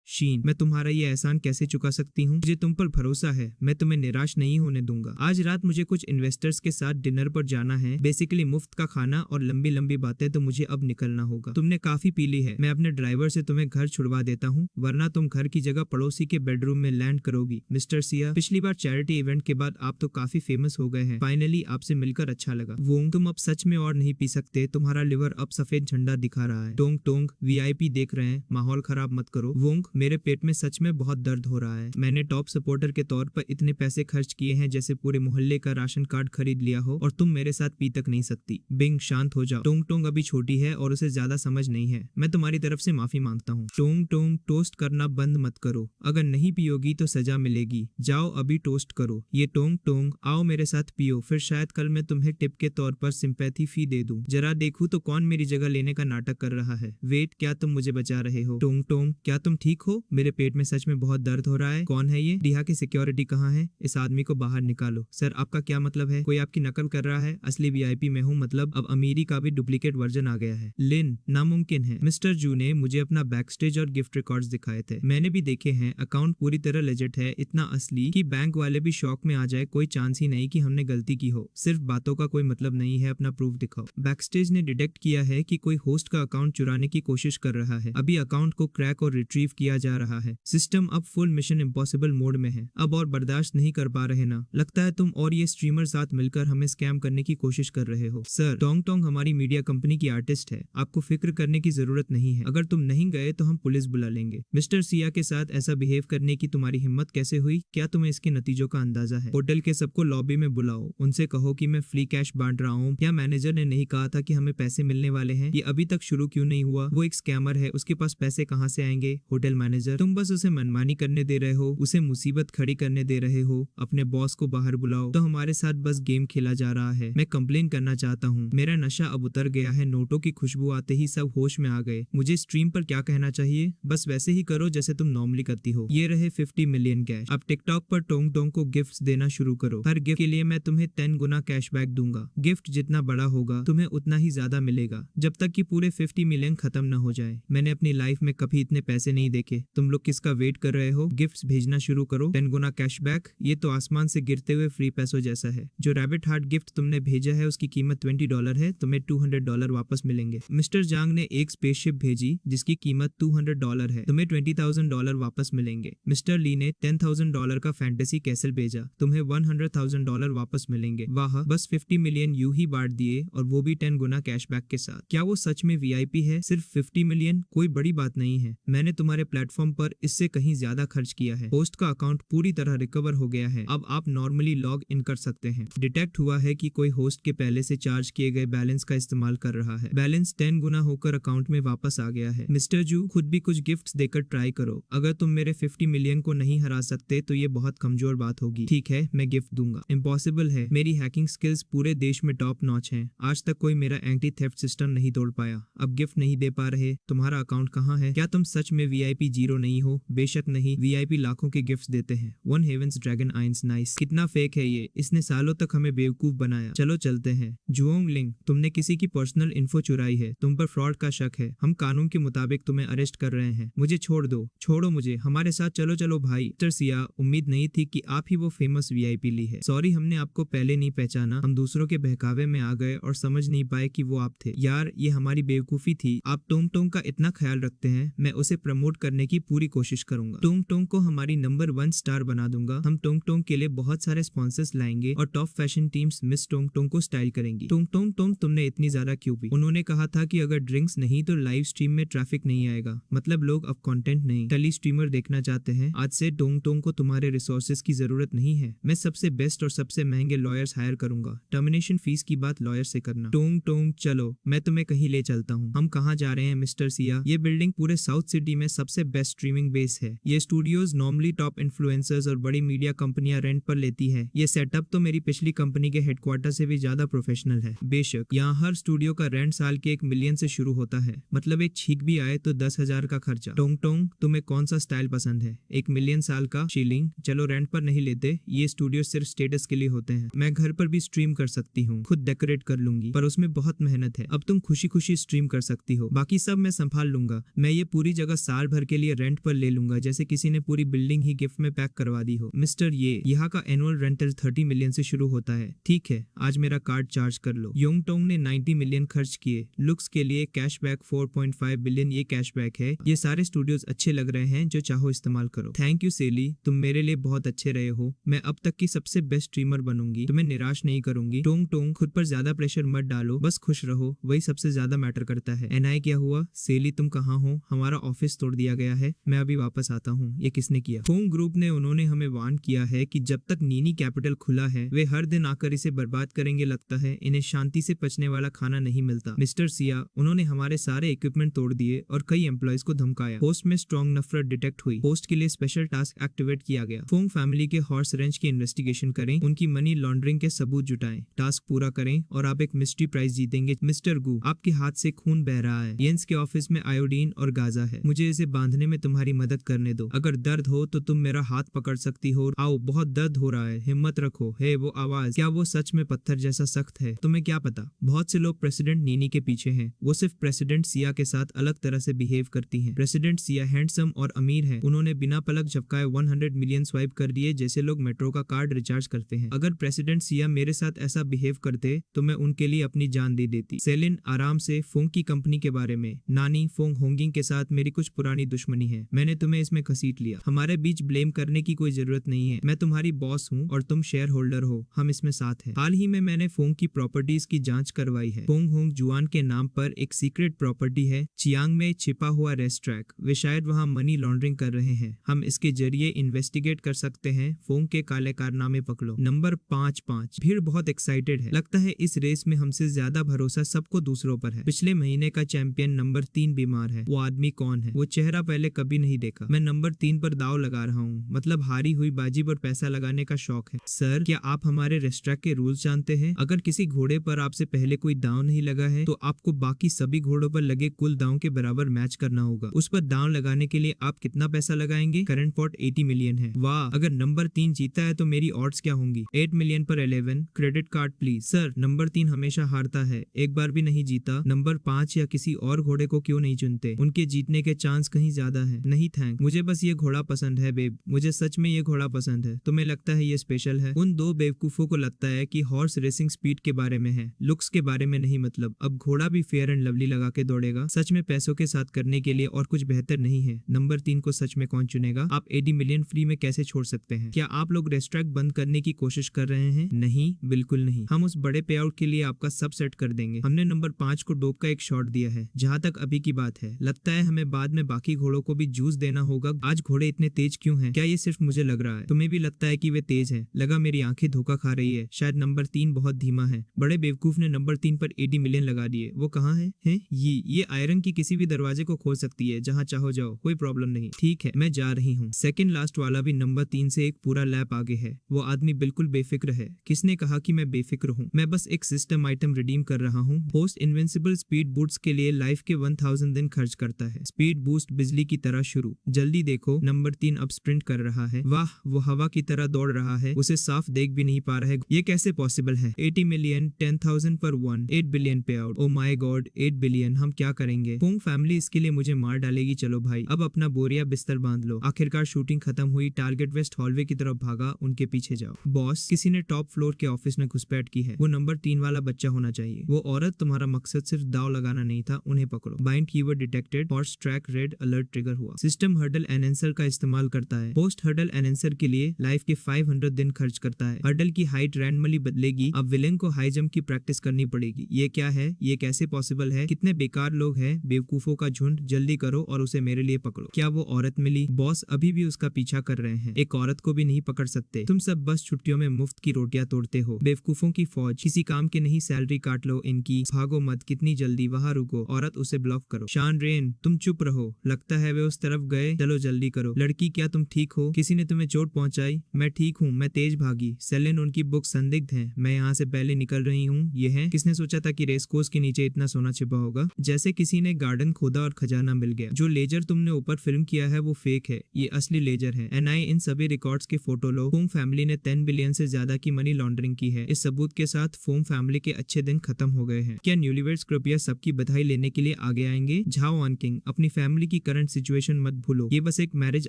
शीन, मैं तुम्हारा ये एहसान कैसे चुका सकती हूँ? मुझे तुम पर भरोसा है, मैं तुम्हें निराश नहीं होने दूंगा। आज रात मुझे कुछ इन्वेस्टर्स के साथ डिनर पर जाना है। बेसिकली मुफ्त का खाना और लंबी लंबी बातें, तो मुझे अब निकलना होगा। तुमने काफी पी ली है। मैं अपने ड्राइवर से तुम्हें घर छुड़वा देता हूँ, वरना तुम घर की जगह पड़ोसी के बेडरूम में लैंड करोगी। मिस्टर सिया, पिछली बार चैरिटी इवेंट के बाद आप तो काफी फेमस हो गए हैं। फाइनली आपसे मिलकर अच्छा लगा। वोंग, तुम अब सच में और नहीं पी सकते। तुम्हारा लिवर अब सफेद झंडा दिखा रहा है। टोंग टोंग, वीआईपी देख रहे हैं, माहौल खराब मत करो। वोंग, मेरे पेट में सच में बहुत दर्द हो रहा है। मैंने टॉप सपोर्टर के तौर पर इतने पैसे खर्च किए हैं जैसे पूरे मोहल्ले का राशन कार्ड खरीद लिया हो, और तुम मेरे साथ पी तक नहीं सकती। बिंग, शांत हो जाओ। टोंग टोंग अभी छोटी है और उसे ज्यादा समझ नहीं है। मैं तुम्हारी तरफ से माफी मांगता हूँ। टोंग टोंग, टोस्ट करना बंद मत करो। अगर नहीं पियोगी तो सजा मिलेगी। जाओ अभी टोस्ट करो। ये टोंग टोंग, आओ मेरे साथ पियो, फिर शायद कल मैं तुम्हें टिप के तौर पर सिंपैथी फी दे दूं। जरा देखूं तो कौन मेरी जगह लेने का नाटक कर रहा है। वेट, क्या तुम मुझे बचा रहे हो? टोंग टोंग, क्या तुम ठीक हो? मेरे पेट में सच में बहुत दर्द हो रहा है। कौन है ये? डीहा की सिक्योरिटी कहाँ है? इस आदमी को बाहर निकालो। सर, आपका क्या मतलब है? कोई आपकी नकल कर रहा है? असली वीआईपी में हूँ, मतलब अब अमीरी का भी डुप्लीकेट वर्जन आ गया है। लिन, नामुमकिन है। मिस्टर जू ने मुझे अपना बैकस्टेज और गिफ्ट रिकॉर्ड्स दिखाए थे, मैंने भी देखे हैं। अकाउंट पूरी तरह लेजिट है, इतना असली कि बैंक वाले भी शौक में आ जाए। कोई चांस ही नहीं कि हमने गलती की हो। सिर्फ बातों का कोई मतलब नहीं है, अपना प्रूफ दिखाओ। बैकस्टेज ने डिटेक्ट किया है कि कोई होस्ट का अकाउंट चुराने की कोशिश कर रहा है। अभी अकाउंट को क्रैक और रिट्रीव किया जा रहा है। सिस्टम अब फुल मिशन इम्पॉसिबल मोड में है। अब और बर्दाश्त नहीं कर पा रहे ना? लगता है तुम और ये स्ट्रीमर साथ मिलकर हमें स्कैम करने की कोशिश कर रहे हो। सर, टोंग टोंग हमारी मीडिया कंपनी की आर्टिस्ट है, आपको फिक्र करने की जरूरत नहीं है। अगर तुम नहीं गए तो हम पुलिस बुला लेंगे। मिस्टर सिया के साथ ऐसा बिहेव करने की तुम्हारी हिम्मत कैसे हुई? क्या तुम्हें इसके नतीजों का अंदाजा है? होटल के सबको लॉबी में बुलाओ, उनसे कहो कि मैं फ्री कैश बांट रहा हूँ। क्या मैनेजर ने नहीं कहा था कि हमें पैसे मिलने वाले हैं? ये अभी तक शुरू क्यों नहीं हुआ? वो एक स्कैमर है, उसके पास पैसे कहाँ से आएंगे? होटल मैनेजर, तुम बस उसे मनमानी करने दे रहे हो, उसे मुसीबत खड़ी करने दे रहे हो। अपने बॉस को बाहर बुलाओ। तो हमारे साथ बस गेम खेला जा रहा है। मैं कंप्लेन करना चाहता हूँ, मेरा नशा अब उतर गया है। नोटों की खुशबू आते ही सब होश में आ गए। मुझे स्ट्रीम पर क्या कहना चाहिए? बस वैसे ही करो जैसे तुम नॉर्मली करती हो। ये रहे 50 मिलियन कैश। अब टिकटॉक पर टोंग टोंग को गिफ्ट्स देना शुरू करो। हर गिफ्ट के लिए मैं तुम्हें 10 गुना कैशबैक दूंगा। गिफ्ट जितना बड़ा होगा तुम्हें उतना ही ज्यादा मिलेगा, जब तक कि पूरे 50 मिलियन खत्म न हो जाए। मैंने अपनी लाइफ में कभी इतने पैसे नहीं देखे। तुम लोग किसका वेट कर रहे हो? गिफ्ट्स भेजना शुरू करो। 10 गुना कैशबैक, ये तो आसमान से गिरते हुए फ्री पैसों जैसा है। जो रैबिट हार्ट गिफ्ट तुमने भेजा है उसकी कीमत $20 है, तुम्हें $200 वापस मिलेंगे। मिस्टर जांग ने एक स्पेसशिप भेजी जिसकी कीमत $200 है, तुम्हें $20,000 वापस मिलेंगे। मिस्टर ली ने $10,000 का फैंटेसी कैसल भेजा, तुम्हें $100,000 वापस मिलेंगे। वाह, बस 50 मिलियन यूं ही बांट दिए, और वो भी 10 गुना कैशबैक के साथ। क्या वो सच में वीआईपी है? सिर्फ 50 मिलियन कोई बड़ी बात नहीं है। मैंने तुम्हारे प्लेटफॉर्म पर इससे कहीं ज्यादा खर्च किया है। होस्ट का अकाउंट पूरी तरह रिकवर हो गया है, अब आप नॉर्मली लॉग इन कर सकते हैं। डिटेक्ट हुआ है कि कोई होस्ट के पहले से चार्ज किए गए बैलेंस का इस्तेमाल कर रहा है। बैलेंस 10 गुना होकर अकाउंट में वापस आ गया है। मिस्टर जू, खुद भी कुछ गिफ्ट्स देकर ट्राई करो। अगर तुम मेरे 50 मिलियन को नहीं हरा सकते तो ये बहुत कमजोर बात होगी। ठीक है, मैं गिफ्ट दूंगा। इम्पॉसिबल है, मेरी हैकिंग स्किल्स पूरे देश में टॉप नॉच हैं। आज तक कोई मेरा एंटी थेफ्ट सिस्टम नहीं तोड़ पाया। अब गिफ्ट नहीं दे पा रहे? तुम्हारा अकाउंट कहाँ है? क्या तुम सच में वीआईपी 0 नहीं हो? बेशक नहीं, वीआईपी लाखों के गिफ्ट्स देते हैं। One heavens dragon eyes nice. कितना फेक है ये, इसने सालों तक हमें बेवकूफ बनाया। चलो चलते हैं। जुओंग लिंग, तुमने किसी की पर्सनल इन्फो चुराई है, तुम पर फ्रॉड का शक है। हम कानून के मुताबिक तुम्हें अरेस्ट कर रहे हैं। मुझे छोड़ दो, छोड़ो मुझे, हमारे साथ चलो। चलो भाई। मिस्टर सिया, उम्मीद नहीं थी कि आप ही वो फेमस वीआईपी ली है। सॉरी, हमने आपको पहले नहीं पहचाना। हम दूसरों के बहकावे में आ गए और समझ नहीं पाए कि वो आप थे। यार, ये हमारी बेवकूफी थी। आप टोंग टोंग का इतना ख्याल रखते हैं, मैं उसे प्रमोट करने करने की पूरी कोशिश करूंगा। टोंग टोंग को हमारी नंबर 1 स्टार बना दूंगा। हम टोंग टोंग के लिए बहुत सारे स्पॉन्सर्स लाएंगे और top fashion teams miss Tong Tong को स्टाइल करेंगी। टोंग टोंग टोंग तुमने इतनी ज्यादा क्यों पी? उन्होंने कहा था कि अगर ड्रिंक्स नहीं तो लाइव स्ट्रीम में ट्रैफिक नहीं आएगा। मतलब लोग अब कंटेंट नहीं टेली स्ट्रीमर देखना चाहते हैं। आज से टोंग टोंग को तुम्हारे रिसोर्सेज की जरूरत नहीं है। मैं सबसे बेस्ट और सबसे महंगे लॉयर्स हायर करूंगा। टर्मिनेशन फीस की बात लॉयर से करना। टोंग टोंग चलो मैं तुम्हें कहीं ले चलता हूँ। हम कहाँ जा रहे हैं मिस्टर सिया? ये बिल्डिंग पूरे साउथ सिटी में सबसे बेस्ट स्ट्रीमिंग बेस है। ये स्टूडियोज नॉर्मली टॉप इन्फ्लुएंसर्स और बड़ी मीडिया कंपनियां रेंट पर लेती है। ये सेटअप तो मेरी पिछली कंपनी के हेडक्वार्टर से भी ज्यादा प्रोफेशनल है। बेशक यहाँ हर स्टूडियो का रेंट साल के 1 मिलियन से शुरू होता है। मतलब एक छींक भी आए तो 10,000 का खर्चा। टोंग टोंग तुम्हें कौन सा स्टाइल पसंद है? 1 मिलियन साल का शीलिंग? चलो रेंट पर नहीं लेते। ये स्टूडियो सिर्फ स्टेटस के लिए होते हैं। मैं घर पर भी स्ट्रीम कर सकती हूँ, खुद डेकोरेट कर लूंगी, पर उसमें बहुत मेहनत है। अब तुम खुशी खुशी स्ट्रीम कर सकती हो, बाकी सब मैं संभाल लूंगा। मैं ये पूरी जगह साल भर के लिए रेंट पर ले लूंगा, जैसे किसी ने पूरी बिल्डिंग ही गिफ्ट में पैक करवा दी हो। मिस्टर ये यहाँ का एनुअल रेंटल 30 मिलियन से शुरू होता है। ठीक है, आज मेरा कार्ड चार्ज कर लो। योंग टोंग ने 90 मिलियन खर्च किए। लुक्स के लिए कैशबैक 4.5 बिलियन ये कैशबैक है। ये सारे स्टूडियोज अच्छे लग रहे हैं, जो चाहो इस्तेमाल करो। थैंक यू सेली, तुम मेरे लिए बहुत अच्छे रहे हो। मैं अब तक की सबसे बेस्ट स्ट्रीमर बनूंगी, तुम्हें निराश नहीं करूंगी। टोंग टोंग खुद पर ज्यादा प्रेशर मत डालो, बस खुश रहो, वही सबसे ज्यादा मैटर करता है। एनआई क्या हुआ? सेली तुम कहाँ हो? हमारा ऑफिस तोड़ दिया गया है, मैं अभी वापस आता हूँ। ये किसने किया? फोंग ग्रुप ने। उन्होंने हमें वार्न किया है कि जब तक नीनी कैपिटल खुला है वे हर दिन आकर इसे बर्बाद करेंगे। लगता है इन्हें शांति से पचने वाला खाना नहीं मिलता। मिस्टर सिया, उन्होंने हमारे सारे इक्विपमेंट तोड़ दिए और कई एम्प्लॉयज को धमकाया। पोस्ट में स्ट्रॉन्ग नफरत डिटेक्ट हुई। पोस्ट के लिए स्पेशल टास्क एक्टिवेट किया गया। फोंग फैमिली के हॉर्स रेंच की इन्वेस्टिगेशन करें, उनकी मनी लॉन्ड्रिंग के सबूत जुटाएं। टास्क पूरा करें और आप एक मिस्ट्री प्राइज जीतेंगे। मिस्टर गू, आपके हाथ से खून बह रहा है। येंस के ऑफिस में आयोडीन और गाजा है, मुझे इसे बांधने में तुम्हारी मदद करने दो। अगर दर्द हो तो तुम मेरा हाथ पकड़ सकती हो। आओ, बहुत दर्द हो रहा है, हिम्मत रखो। हे वो आवाज, क्या वो सच में पत्थर जैसा सख्त है? तुम्हें क्या पता, बहुत से लोग प्रेसिडेंट नीनी के पीछे हैं। वो सिर्फ प्रेसिडेंट सिया के साथ अलग तरह से बिहेव करती हैं। प्रेसिडेंट सिया हैंडसम और अमीर है। उन्होंने बिना पलक झपकाए 100 मिलियन स्वाइप कर दिए, जैसे लोग मेट्रो का कार्ड रिचार्ज करते हैं। अगर प्रेसिडेंट सिया मेरे साथ ऐसा बिहेव करते तो मैं उनके लिए अपनी जान दे देती। सेलिन, आराम से। फोंग की कंपनी के बारे में। नानी, फोंग होंगिंग के साथ मेरी कुछ पुरानी दुश्मनी है, मैंने तुम्हें इसमें घसीट लिया। हमारे बीच ब्लेम करने की कोई जरूरत नहीं है। मैं तुम्हारी बॉस हूँ और तुम शेयर होल्डर हो, हम इसमें साथ हैं। हाल ही में मैंने फोंग की प्रॉपर्टीज की जांच करवाई है। फोंग होंग जुआन के नाम पर एक सीक्रेट प्रॉपर्टी है चियांग में छिपा हुआ रेस्ट ट्रैक। वे शायद वहाँ मनी लॉन्ड्रिंग कर रहे हैं। हम इसके जरिए इन्वेस्टिगेट कर सकते हैं। फोंग के काले कारनामे पकड़ो। नंबर 5-5। भीड़ बहुत एक्साइटेड है। लगता है इस रेस में हमसे ज्यादा भरोसा सबको दूसरों पर है। पिछले महीने का चैंपियन नंबर 3 बीमार है। वो आदमी कौन है? वो चेहरा पहले कभी नहीं देखा। मैं नंबर 3 पर दाव लगा रहा हूँ, मतलब हारी हुई बाजी पर पैसा लगाने का शौक है। सर, क्या आप हमारे रेस्ट्रैक के रूल्स जानते हैं? अगर किसी घोड़े पर आपसे पहले कोई दांव नहीं लगा है तो आपको बाकी सभी घोड़ों पर लगे कुल दांव के बराबर मैच करना होगा। उस पर दांव लगाने के लिए आप कितना पैसा लगाएंगे? करंट पॉट 80 मिलियन है। वाह, अगर नंबर 3 जीता है तो मेरी ऑड्स क्या होंगी? 8 मिलियन पर 11। Credit card please. Sir, number 3 हमेशा हारता है, एक बार भी नहीं जीता। नंबर 5 या किसी और घोड़े को क्यों नहीं चुनते? उनके जीतने के चांस कहीं ज्यादा है। नहीं थैंक, मुझे बस ये घोड़ा पसंद है बेब, मुझे सच में ये घोड़ा पसंद है। तुम्हें लगता है ये स्पेशल है? उन दो बेवकूफों को लगता है कि हॉर्स रेसिंग स्पीड के बारे में है, लुक्स के बारे में नहीं। मतलब अब घोड़ा भी फेयर एंड लवली लगा के दौड़ेगा? सच में पैसों के साथ करने के लिए और कुछ बेहतर नहीं है। नंबर 3 को सच में कौन चुनेगा? आप 80 मिलियन फ्री में कैसे छोड़ सकते हैं? क्या आप लोग रेस्ट्रैक बंद करने की कोशिश कर रहे हैं? नहीं, बिल्कुल नहीं। हम उस बड़े पे आउट के लिए आपका सब सेट कर देंगे। हमने नंबर 5 को डोप का एक शॉट दिया है। जहाँ तक अभी की बात है, लगता है हमें बाद में बाकी घोड़ों को भी जूस देना होगा। आज घोड़े इतने तेज क्यों हैं? क्या ये सिर्फ मुझे लग रहा है? तुम्हें भी लगता है कि वे तेज हैं? लगा मेरी आंखें धोखा खा रही है। शायद नंबर 3 बहुत धीमा है। बड़े बेवकूफ ने नंबर 3 पर 80 मिलियन लगा दिए। वो कहाँ है? ये आयरन की किसी भी दरवाजे को खोल सकती है, जहाँ चाहो जाओ, कोई प्रॉब्लम नहीं। ठीक है, मैं जा रही हूँ। सेकंड लास्ट वाला भी नंबर 3 से एक पूरा लैप आगे है। वो आदमी बिल्कुल बेफिक्र है। किसने कहा कि मैं बेफिक्र हूँ? मैं बस एक सिस्टम आइटम रिडीम कर रहा हूँ। पोस्ट इनविंसिबल स्पीड बूट्स के लिए लाइफ के 1000 दिन खर्च करता है। स्पीड बूस्ट बिजली की तरह शुरू। जल्दी देखो, नंबर 3 अब स्प्रिंट कर रहा है। वाह, वो हवा की तरह दौड़ रहा है, उसे साफ देख भी नहीं पा रहा है। ये कैसे पॉसिबल है? 80 मिलियन 10,000 पर 1, 8 बिलियन पे out. O my God, 8 billion. हम क्या करेंगे? फोंग फैमिली इसके लिए मुझे मार डालेगी। चलो भाई, अब अपना बोरिया बिस्तर बांध लो। आखिरकार शूटिंग खत्म हुई। टारगेट वेस्ट हॉलवे की तरफ भागा, उनके पीछे जाओ। बॉस, किसी ने टॉप फ्लोर के ऑफिस में घुसपैठ की है। वो नंबर 3 वाला बच्चा होना चाहिए। वो औरत, तुम्हारा मकसद सिर्फ दाव लगाना नहीं था, उन्हें पकड़ो। Bind keyword detected, horse track red alert trigger हुआ। सिस्टम हर्डल एनहेंसर का इस्तेमाल करता है। पोस्ट हर्डल एनहेंसर के लिए लाइफ के 500 दिन खर्च करता है। हर्डल की हाइट रैंडमली बदलेगी। अब विलेन को हाई जंप की प्रैक्टिस करनी पड़ेगी। ये क्या है? ये कैसे पॉसिबल है? कितने बेकार लोग हैं, बेवकूफों का झुंड। जल्दी करो और उसे मेरे लिए पकड़ो। क्या वो औरत मिली? बॉस अभी भी उसका पीछा कर रहे हैं। एक औरत को भी नहीं पकड़ सकते। तुम सब बस छुट्टियों में मुफ्त की रोटियां तोड़ते हो। बेवकूफों की फौज। किसी काम के नहीं, सैलरी काट लो इनकी। भागो मत, कितनी जल्दी, वहां रुको। औरत, उसे ब्लॉक करो। शान रेन, तुम चुप रहो, लगता है वे उस तरफ गए। चलो जल्दी करो। लड़की, क्या तुम ठीक हो? किसी ने तुम्हें चोट पहुंचाई? मैं ठीक हूँ, मैं तेज भागी। सेलिन, उनकी बुक संदिग्ध है, मैं यहाँ से पहले निकल रही हूँ। ये है? किसने सोचा था कि रेस कोर्स के नीचे इतना सोना छिपा होगा? जैसे किसी ने गार्डन खोदा और खजाना मिल गया। जो लेजर तुमने ऊपर फिल्म किया है वो फेक है, ये असली लेजर है। एनआई, इन सभी रिकॉर्ड्स के फोटो लो। फोम फैमिली ने 10 बिलियन से ज्यादा की मनी लॉन्ड्रिंग की है। इस सबूत के साथ फोम फैमिली के अच्छे दिन खत्म हो गए हैं। क्या न्यूलीवर्ड्स कृपया सबकी बधाई लेने के लिए आगे आएंगे? झाओ ऑन किंग, अपनी फैमिली की करंट सिचुएशन मत भूलो, ये बस एक मैरिज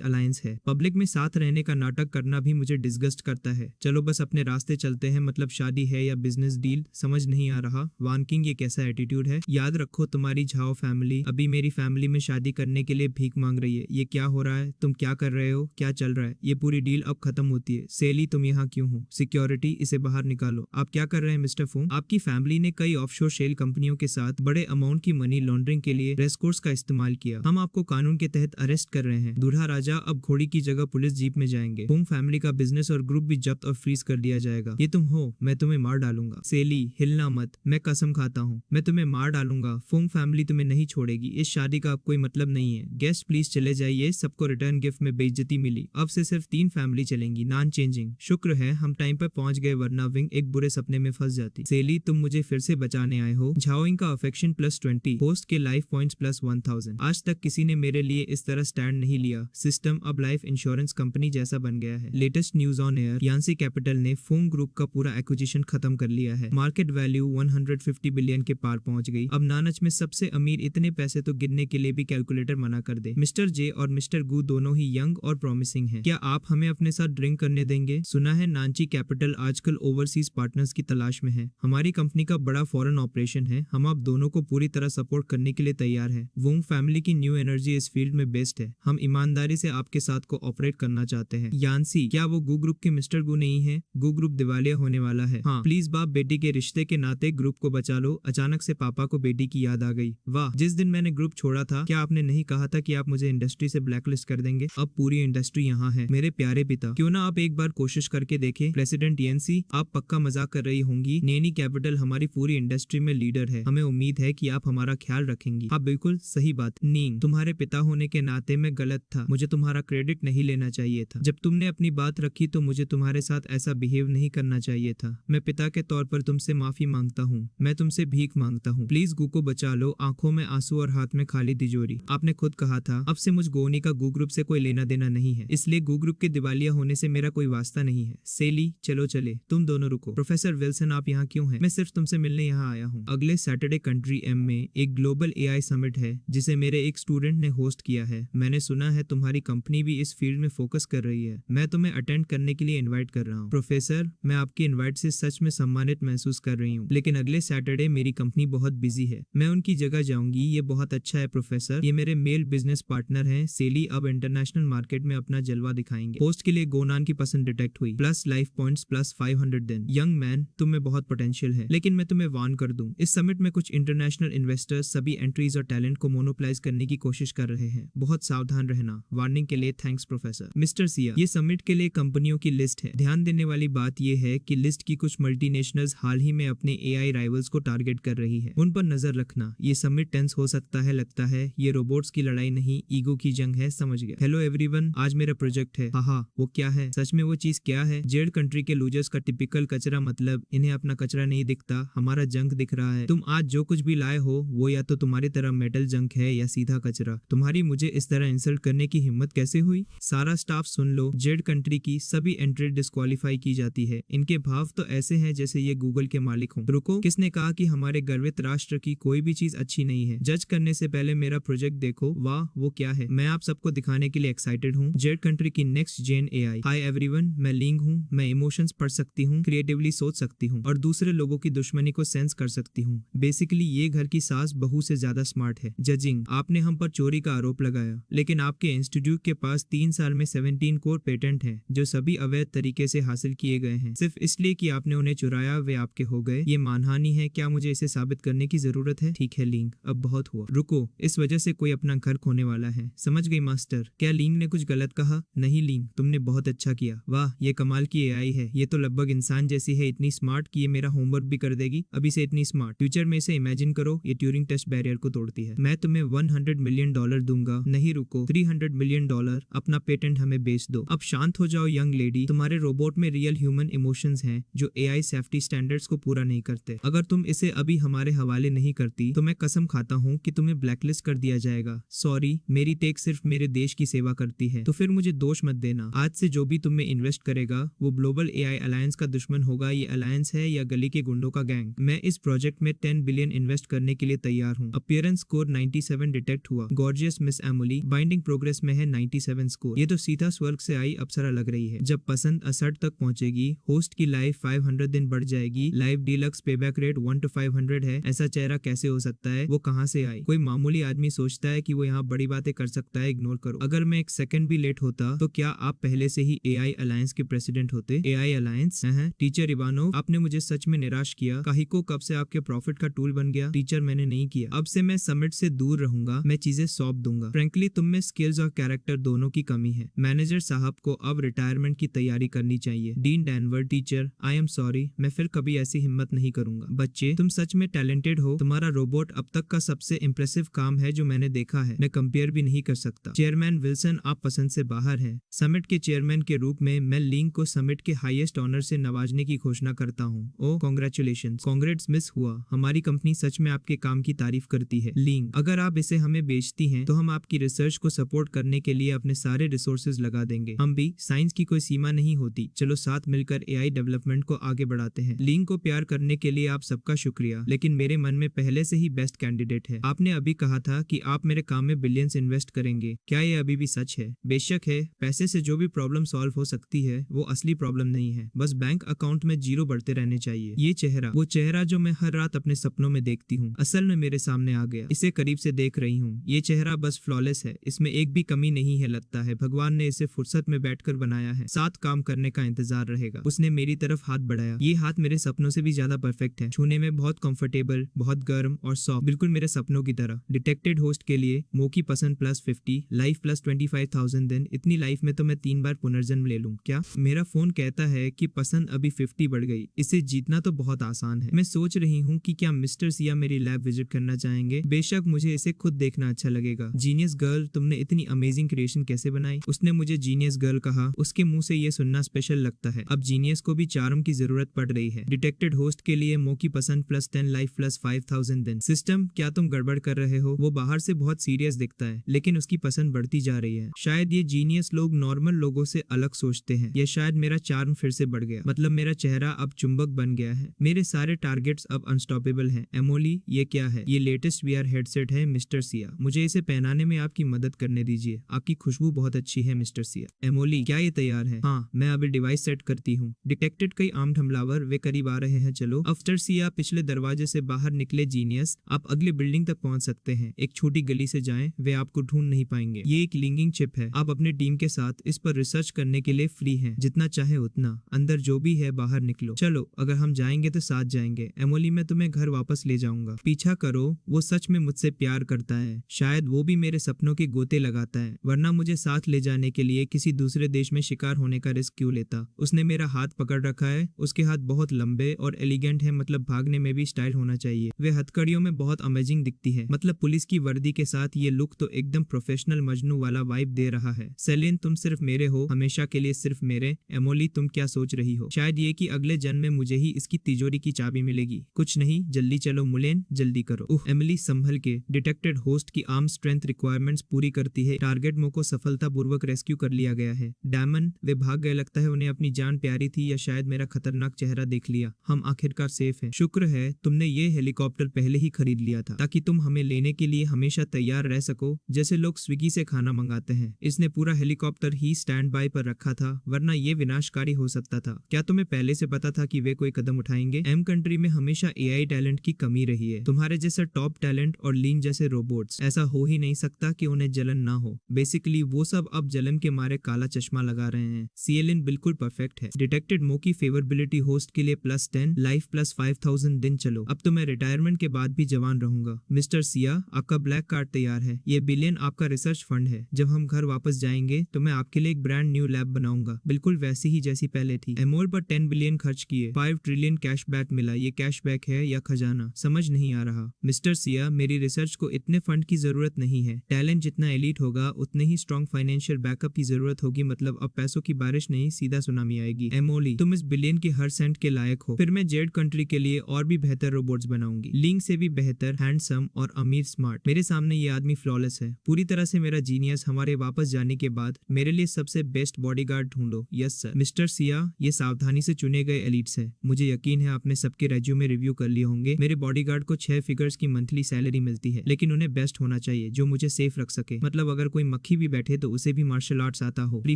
अलायंस है। पब्लिक में साथ रहने का नाटक करना भी मुझे डिस्गस्ट करता है। चलो बस अपने रास्ते चलते हैं। मतलब शादी है या बिजनेस डील, समझ नहीं आ रहा। वान किंग, ये कैसा एटीट्यूड है? याद रखो, तुम्हारी झाओ फैमिली अभी मेरी फैमिली में शादी करने के लिए भीख मांग रही है। ये क्या हो रहा है? तुम क्या कर रहे हो? क्या चल रहा है? ये पूरी डील अब खत्म होती है। सेली, तुम यहाँ क्यों हो? सिक्योरिटी, इसे बाहर निकालो। आप क्या कर रहे हैं मिस्टर फोम? आपकी फैमिली ने कई ऑफशोर शेल कंपनियों के साथ बड़े अमाउंट की मनी लॉन्ड्रिंग के लिए रेस कोर्स का इस्तेमाल किया। हम आपको कानून के तहत अरेस्ट कर रहे हैं। दूल्हा राजा अब घोड़ी की जगह पुलिस जीप में जाएंगे। फोम फैमिली का बिजनेस और ग्रुप भी जब्त और फ्रीज कर दिया जाएगा। ये तुम हो? मैं तुम्हें मार डालूंगा। सेली, हिलना मत, मैं कसम खाता हूँ, मैं तुम्हें मार डालूंगा। फोम फैमिली तुम्हें नहीं छोड़ेगी। इस शादी का अब कोई मतलब नहीं है। गेस्ट प्लीज चले जाइए, सबको रिटर्न गिफ्ट में बेइज्जती मिली। अब से सिर्फ 3 फैमिली चलेंगी, नॉन चेंजिंग। शुक्र है हम टाइम पर पहुंच गए, वरना विंग एक बुरे सपने में फंस जाती। सेली, तुम मुझे फिर से बचाने आए हो। झाओइंग का अफेक्शन +20, होस्ट के लाइफ पॉइंट्स +1000। आज तक किसी ने मेरे लिए इस तरह स्टैंड नहीं लिया। सिस्टम अब लाइफ इंश्योरेंस कंपनी जैसा बन गया है। Latest news on air, Yanxi capital ने फोम ग्रुप का पूरा एक्विजिशन खत्म कर लिया है। मार्केट वैल्यू 150 बिलियन के पार पहुंच गई। अब नानच में सबसे अमीर इतने पैसे तो गिनने के लिए भी कैलकुलेटर मना कर दे। मिस्टर जे और मिस्टर गू दोनों ही यंग और प्रॉमिसिंग हैं। क्या आप हमें अपने साथ ड्रिंक करने देंगे? सुना है नानची कैपिटल आजकल ओवरसीज पार्टनर्स की तलाश में है। हमारी कंपनी का बड़ा फॉरेन ऑपरेशन है। हम आप दोनों को पूरी तरह सपोर्ट करने के लिए तैयार हैं। वोंग फैमिली की न्यू एनर्जी इस फील्ड में बेस्ट है। हम ईमानदारी से आपके साथ को ऑपरेट करना चाहते हैं। यान्सी, क्या वो गू ग्रुप के मिस्टर गू नहीं है? गू ग्रुप दिवालिया होने वाला है। हाँ, प्लीज बाप बेटी के रिश्ते के नाते ग्रुप को बचा लो। अचानक से पापा को बेटी की याद आ गई। वाह, जिस दिन मैंने ग्रुप छोड़ा था, क्या आपने नहीं कहा था कि आप मुझे इंडस्ट्री से ब्लैकलिस्ट कर देंगे? अब पूरी इंडस्ट्री यहाँ है। मेरे प्यारे पिता, क्यों ना आप एक बार कोशिश करके देखें। प्रेसिडेंट येंसी, आप पक्का मजाक कर रही होंगी। नेनी कैपिटल हमारी पूरी इंडस्ट्री में लीडर है। हमें उम्मीद है कि आप हमारा ख्याल रखेंगी। हाँ, बिल्कुल सही बात। नींग, तुम्हारे पिता होने के नाते मैं गलत था। मुझे तुम्हारा क्रेडिट नहीं लेना चाहिए था। जब तुमने अपनी बात रखी तो मुझे तुम्हारे साथ ऐसा बिहेव नहीं करना चाहिए था। मैं पिता के तौर पर तुमसे माफी मांगता हूँ। मैं तुमसे भीख मांगता हूँ। प्लीज गू को बचा लो। आंखों में आंसू और हाथ में खाली तिजोरी। आपने खुद कहा था अब से मुझ गोनी का गू ग्रुप से कोई लेना देना नहीं है, इसलिए गू ग्रुप के दिवालिया होने से मेरा कोई वास्ता नहीं है। सेली, चलो चले। तुम दोनों रुको। प्रोफेसर विल्सन, आप यहाँ क्यों हैं? मैं सिर्फ तुमसे मिलने यहाँ आया हूँ। अगले सैटरडे कंट्री एम में एक ग्लोबल एआई समिट है जिसे मेरे एक स्टूडेंट ने होस्ट किया है। मैंने सुना है तुम्हारी कंपनी भी इस फील्ड में फोकस कर रही है। मैं तुम्हें अटेंड करने के लिए इन्वाइट कर रहा हूँ। प्रोफेसर, मैं आपकी इन्वाइट से सच में सम्मानित महसूस कर रही हूँ, लेकिन अगले सैटरडे मेरी कंपनी बहुत बिजी है। मैं उनकी जगह जाऊंगी। ये बहुत अच्छा है प्रोफेसर, ये मेरे मेल बिजनेस पार्टनर हैं। सेली अब इंटरनेशनल मार्केट में अपना जलवा दिखाएंगे। पोस्ट के लिए गोनान की पसंद डिटेक्ट हुई। प्लस लाइफ पॉइंट्स +500 दिन। यंग मैन, तुम में बहुत पोटेंशियल है, लेकिन मैं तुम्हें वार्न कर दूं, इस समिट में कुछ इंटरनेशनल इन्वेस्टर्स सभी एंट्रीज और टैलेंट को मोनोपलाइज करने की कोशिश कर रहे हैं। बहुत सावधान रहना। वार्निंग के लिए थैंक्स प्रोफेसर। मिस्टर सिया, ये समिट के लिए कंपनियों की लिस्ट है। ध्यान देने वाली बात यह है कि लिस्ट की कुछ मल्टीनेशनल्स हाल ही में अपने एआई राइवल्स को टारगेट कर रही है। उन पर नजर रखना। ये समिट टेंस हो सकता है। लगता है ये रोबोट्स की लड़ाई नहीं, ईगो की जंग है। समझ गया? हेलो एवरीवन, आज मेरा प्रोजेक्ट है। हाँ, वो क्या है? सच में वो चीज क्या है? जेड कंट्री के लूजर्स का टिपिकल कचरा, मतलब इन्हें अपना कचरा नहीं दिखता, हमारा जंक दिख रहा है। तुम आज जो कुछ भी लाए हो वो या तो तुम्हारी तरह मेटल जंक है या सीधा कचरा। तुम्हारी मुझे इस तरह इंसल्ट करने की हिम्मत कैसे हुई? सारा स्टाफ सुन लो, जेड कंट्री की सभी एंट्री डिस्क्वालीफाई की जाती है। इनके भाव तो ऐसे हैं जैसे ये गूगल के मालिक हों। रुको, किसने कहा कि हमारे गर्वित राष्ट्र की कोई भी चीज अच्छी नहीं है? जज करने से पहले मेरा प्रोजेक्ट देखो। वाह, वो क्या है? मैं आप सबको दिखाने के लिए एक्साइटेड हूँ। जेड कंट्री की next gen AI. Hi everyone, मैं लिंग हूँ। मैं इमोशंस पढ़ सकती हूँ, क्रिएटिवली सोच सकती हूँ और दूसरे लोगों की दुश्मनी को सेंस कर सकती हूँ। बेसिकली ये घर की सास बहू से ज्यादा स्मार्ट है। जजिंग, आपने हम पर चोरी का का आरोप लगाया। लेकिन आपके इंस्टीट्यूट के पास 3 साल में 17 कोर पेटेंट हैं जो सभी अवैध तरीके से हासिल किए गए हैं। सिर्फ इसलिए कि आपने उन्हें चुराया वे आपके हो गए। ये मानहानि है। क्या मुझे इसे साबित करने की जरूरत है? ठीक है लिंग, अब बहुत हुआ। रुको, इस वजह से कोई अपना घर खोने वाला है। समझ गई मास्टर। क्या लिंग ने कुछ गलत कहा? नहीं लिंग, तुमने बहुत अच्छा किया। वाह, ये कमाल की एआई है। ये तो लगभग इंसान जैसी है, इतनी स्मार्ट कि ये मेरा होमवर्क भी कर देगी। अभी से इतनी स्मार्ट। फ्यूचर में इसे इमेजिन करो, ये ट्यूरिंग टेस्ट बैरियर को तोड़ती है। मैं तुम्हें $100 मिलियन दूंगा। नहीं रुको, $300 मिलियन। अपना पेटेंट हमें बेच दो। अब शांत हो जाओ यंग लेडी। तुम्हारे रोबोट में रियल ह्यूमन इमोशंस हैं जो एआई सेफ्टी स्टैंडर्ड्स को पूरा नहीं करते। अगर तुम इसे अभी हमारे हवाले नहीं करती तो मैं कसम खाता हूँ कि तुम्हें ब्लैकलिस्ट कर दिया जाएगा। सॉरी, मेरी टेक सिर्फ मेरे देश की सेवा करती है, तो फिर मुझे दोष मत देना। आज से जो भी तुम में इन्वेस्ट करेगा वो ग्लोबल एआई अलायंस का दुश्मन होगा। ये अलायंस है या गली के गुंडों का गैंग। मैं इस प्रोजेक्ट में 10 बिलियन इन्वेस्ट करने के लिए तैयार हूँ। अपीयरेंस स्कोर 97 डिटेक्ट हुआ। Gorgeous miss Emily, binding progress में है 97 स्कोर। ये तो सीधा स्वर्ग से आई अप्सरा लग रही है। जब पसंद 60 तक पहुंचेगी, होस्ट की लाइफ 500 दिन बढ़ जाएगी। Live deluxe payback rate 1 to 500 है। ऐसा चेहरा कैसे हो सकता है? वो कहाँ से आई? कोई मामूली आदमी सोचता है कि वो यहाँ बड़ी बातें कर सकता है, इग्नोर करो। अगर मैं एक सेकंड भी लेट होता तो क्या आप पहले से ही एआई अलायंस के प्रेसिडेंट होते? AI alliance? टीचर इवानोव, आपने मुझे सच में निराश किया। काहिको कब से आपके प्रॉफिट का टूल बन गया? टीचर, मैंने नहीं किया। अब से मैं समिट से दूर रहूंगा। मैं चीजें सौंप दूंगा। फ्रेंकली तुम में स्किल्स और कैरेक्टर दोनों की कमी है। मैनेजर साहब को अब रिटायरमेंट की तैयारी करनी चाहिए। Dean Danver, teacher I am sorry, मैं फिर कभी ऐसी हिम्मत नहीं करूंगा। बच्चे, तुम सच में टैलेंटेड हो। तुम्हारा रोबोट अब तक का सबसे इंप्रेसिव काम है जो मैंने देखा है। मैं कंपेयर भी नहीं कर सकता। चेयरमैन विल्सन, आप पसंद से बाहर हैं। समिट के चेयरमैन के रूप में मैं लिंग को समिट के हाईएस्ट ऑनर से नवाजने की घोषणा करता हूँ। ओ कॉन्ग्रेचुलेशन। कांग्रेट्स मिस हुआ। हमारी कंपनी सच में आपके काम की तारीफ करती है। लिंग, अगर आप इसे हमें बेचती हैं तो हम आपकी रिसर्च को सपोर्ट करने के लिए अपने सारे रिसोर्सेज लगा देंगे। हम भी, साइंस की कोई सीमा नहीं होती। चलो साथ मिलकर एआई डेवलपमेंट को आगे बढ़ाते हैं। लिंग को प्यार करने के लिए आप सबका शुक्रिया, लेकिन मेरे मन में पहले से ही बेस्ट कैंडिडेट है। आपने अभी कहा था कि आप मेरे काम में बिलियंस इन्वेस्ट करेंगे। क्या ये अभी भी सच है? बेशक है। पैसे से जो भी प्रॉब्लम सॉल्व हो सकती है वो असली प्रॉब्लम नहीं है। बस बैंक अकाउंट में जीरो बढ़ते रहने चाहिए। ये चेहरा, वो चेहरा जो मैं हर रात अपने सपनों में देखती हूँ, असल में मेरे सामने आ गया। इसे करीब से देख रही हूँ। ये चेहरा बस फ्लॉलेस है। इसमें एक भी कमी नहीं है। लगता है भगवान ने इसे फुर्सत में बैठकर बनाया है। साथ काम करने का इंतजार रहेगा। उसने मेरी तरफ हाथ बढ़ाया। ये हाथ मेरे सपनों से भी ज्यादा परफेक्ट है। छूने में बहुत कंफर्टेबल, बहुत गर्म और सॉफ्ट, बिल्कुल मेरे सपनों की तरह। डिटेक्टेड होस्ट के लिए मोकी पसंद +50, लाइफ +25,000 दिन। इतनी लाइफ में तो मैं 3 बार पुनर्जन्म ले लूं। क्या? मेरा फोन कहता है कि पसंद अभी 50 बढ़ गई। इसे जीतना तो बहुत आसान है। मैं सोच रही हूँ कि क्या मिस्टर सिया मेरी लैब विजिट करना चाहेंगे। बेशक, मुझे इसे खुद देखना अच्छा लगेगा। जीनियस गर्ल, तुमने इतनी अमेजिंग क्रिएशन कैसे बनाई? उसने मुझे जीनियस गर्ल कहा। उसके मुंह से ये सुनना स्पेशल लगता है। अब जीनियस को भी चार्म की जरूरत पड़ रही है। डिटेक्टेड होस्ट के लिए मोकी पसंद +10, लाइफ +5,000 दिन। सिस्टम, क्या तुम गड़बड़ कर रहे हो? वो बाहर से बहुत सीरियस दिखता है लेकिन उसकी पसंद बढ़ती जा रही है। शायद ये जीनियस लोग नॉर्मल लोगों से अलग सोचते हैं, या शायद मेरा चार्म फिर से बढ़ गया। मतलब मेरा चेहरा अब चुंबक बन गया है। मेरे सारे टारगेट्स अब अनस्टॉपेबल हैं। एमोली, ये क्या है? ये लेटेस्ट वीआर हेडसेट है मिस्टर सिया। मुझे इसे पहनाने में आपकी मदद करने दीजिए। आपकी खुशबू बहुत अच्छी है मिस्टर सिया। एमोली, क्या ये तैयार है? हाँ, मैं अभी डिवाइस सेट करती हूँ। डिटेक्टेड कई आम हमलावर, वे करीब आ रहे हैं। चलो। मिस्टर सिया पिछले दरवाजे से बाहर निकले। जीनियस, आप अगले बिल्डिंग तक पहुंच सकते हैं। एक छोटी गली से जाएं, वे आपको ढूंढ नहीं पाएंगे। ये एक लिंकिंग चिप है। आप अपनी टीम के साथ इस पर रिसर्च करने के लिए फ्री हैं। जितना चाहे उतना। अंदर जो भी है बाहर निकलो। चलो, अगर हम जाएंगे तो साथ जाएंगे। एमोली, मैं तुम्हें घर वापस ले जाऊंगा। पीछा करो। वो सच में मुझसे प्यार करता है। शायद वो भी मेरे सपनों के गोते लगाता है, वरना मुझे साथ ले जाने के लिए किसी दूसरे देश में शिकार होने का रिस्क क्यों लेता। उसने मेरा हाथ पकड़ रखा है। उसके हाथ बहुत लंबे और एलिगेंट है, मतलब भागने में भी स्टाइल होना चाहिए। वे हथकड़ियों में बहुत अमेजिंग दिखती है। मतलब पुलिस की वर्दी के साथ ये लुक तो एकदम प्रोफेशनल मजनू वाला वाइब दे रहा है। सेलिन, तुम सिर्फ मेरे हो, हमेशा के लिए सिर्फ मेरे। एमोली, तुम क्या सोच रही हो? शायद ये कि अगले जन्म में मुझे ही इसकी तिजोरी की चाबी मिलेगी। कुछ नहीं, जल्दी चलो मुलेन, जल्दी करो। उह, एमिली संभल के। डिटेक्टेड होस्ट की आर्म स्ट्रेंथ रिक्वायरमेंट्स पूरी करती है। टारगेट मो को सफलतापूर्वक रेस्क्यू कर लिया गया है। डायमंड, वे भाग गए। लगता है उन्हें अपनी जान प्यारी थी, या शायद मेरा खतरनाक चेहरा देख लिया। हम आखिरकार सेफ हैं। शुक्र है तुमने ये हेलीकॉप्टर पहले ही खरीद लिया था, ताकि तुम हमें लेने के लिए हमेशा तैयार रह सको, जैसे लोग स्विगी से खाना मंगाते हैं। इसने पूरा हेलीकॉप्टर ही स्टैंड बाय पर रखा था, वरना ये विनाशकारी हो सकता था। क्या तुम्हें पहले से पता था कि वे कोई कदम उठाएंगे? एम कंट्री में हमेशा एआई टैलेंट की कमी रही है। तुम्हारे जैसा टॉप टैलेंट और लीन जैसे रोबोट्स, ऐसा हो ही ही नहीं सकता कि उन्हें जलन ना हो। बेसिकली वो सब अब जलन के मारे काला चश्मा लगा रहे हैं। सिएलिन बिल्कुल परफेक्ट है। डिटेक्टेड मो की फेवरेबिलिटी होस्ट के लिए +10, लाइफ +5000 दिन। चलो अब तो मैं रिटायरमेंट के बाद भी जवान रहूंगा। मिस्टर सिया, आपका ब्लैक कार्ड तैयार है। ये बिलियन आपका रिसर्च फंड है। जब हम घर वापस जाएंगे तो मैं आपके लिए एक ब्रांड न्यू लैब बनाऊंगा, बिल्कुल वैसी ही जैसी पहले थी। एमोल पर 10 बिलियन खर्च किए, 5 ट्रिलियन कैशबैक मिला। ये कैशबैक है या खजाना, समझ नहीं आ रहा। मिस्टर सिया, मेरी रिसर्च को इतने फंड की जरूरत नहीं है। टैलेंट जितना एलीट होगा उतने ही स्ट्रॉन्ग फाइनेंशियल बैकअप की जरूरत होगी। मतलब अब पैसों की बारिश नहीं, सीधा सुनामी आएगी। एमोली, तुम इस बिलियन के हर सेंट के लायक हो। फिर मैं जेड कंट्री के लिए और भी बेहतर रोबोट्स बनाऊंगी, लिंक से भी बेहतर, हैंडसम और अमीर स्मार्ट। मेरे सामने ये आदमी फ्लॉलेस है, पूरी तरह से मेरा जीनियस। हमारे वापस जाने के बाद मेरे लिए सबसे बेस्ट बॉडीगार्ड ढूंढो। Yes sir. मिस्टर सिया, ये सावधानी से चुने गए एलिट्स है। मुझे यकीन है आपने सबके रेज्यूमे रिव्यू कर लिए होंगे। मेरे बॉडीगार्ड को 6 फिगर्स की मंथली सैलरी मिलती है, लेकिन उन्हें बेस्ट होना चाहिए जो मुझे सेफ रख सके। मतलब अगर कोई मक्खी भी बैठे तो उसे भी मार्शल आर्ट्स आता हो। फ्री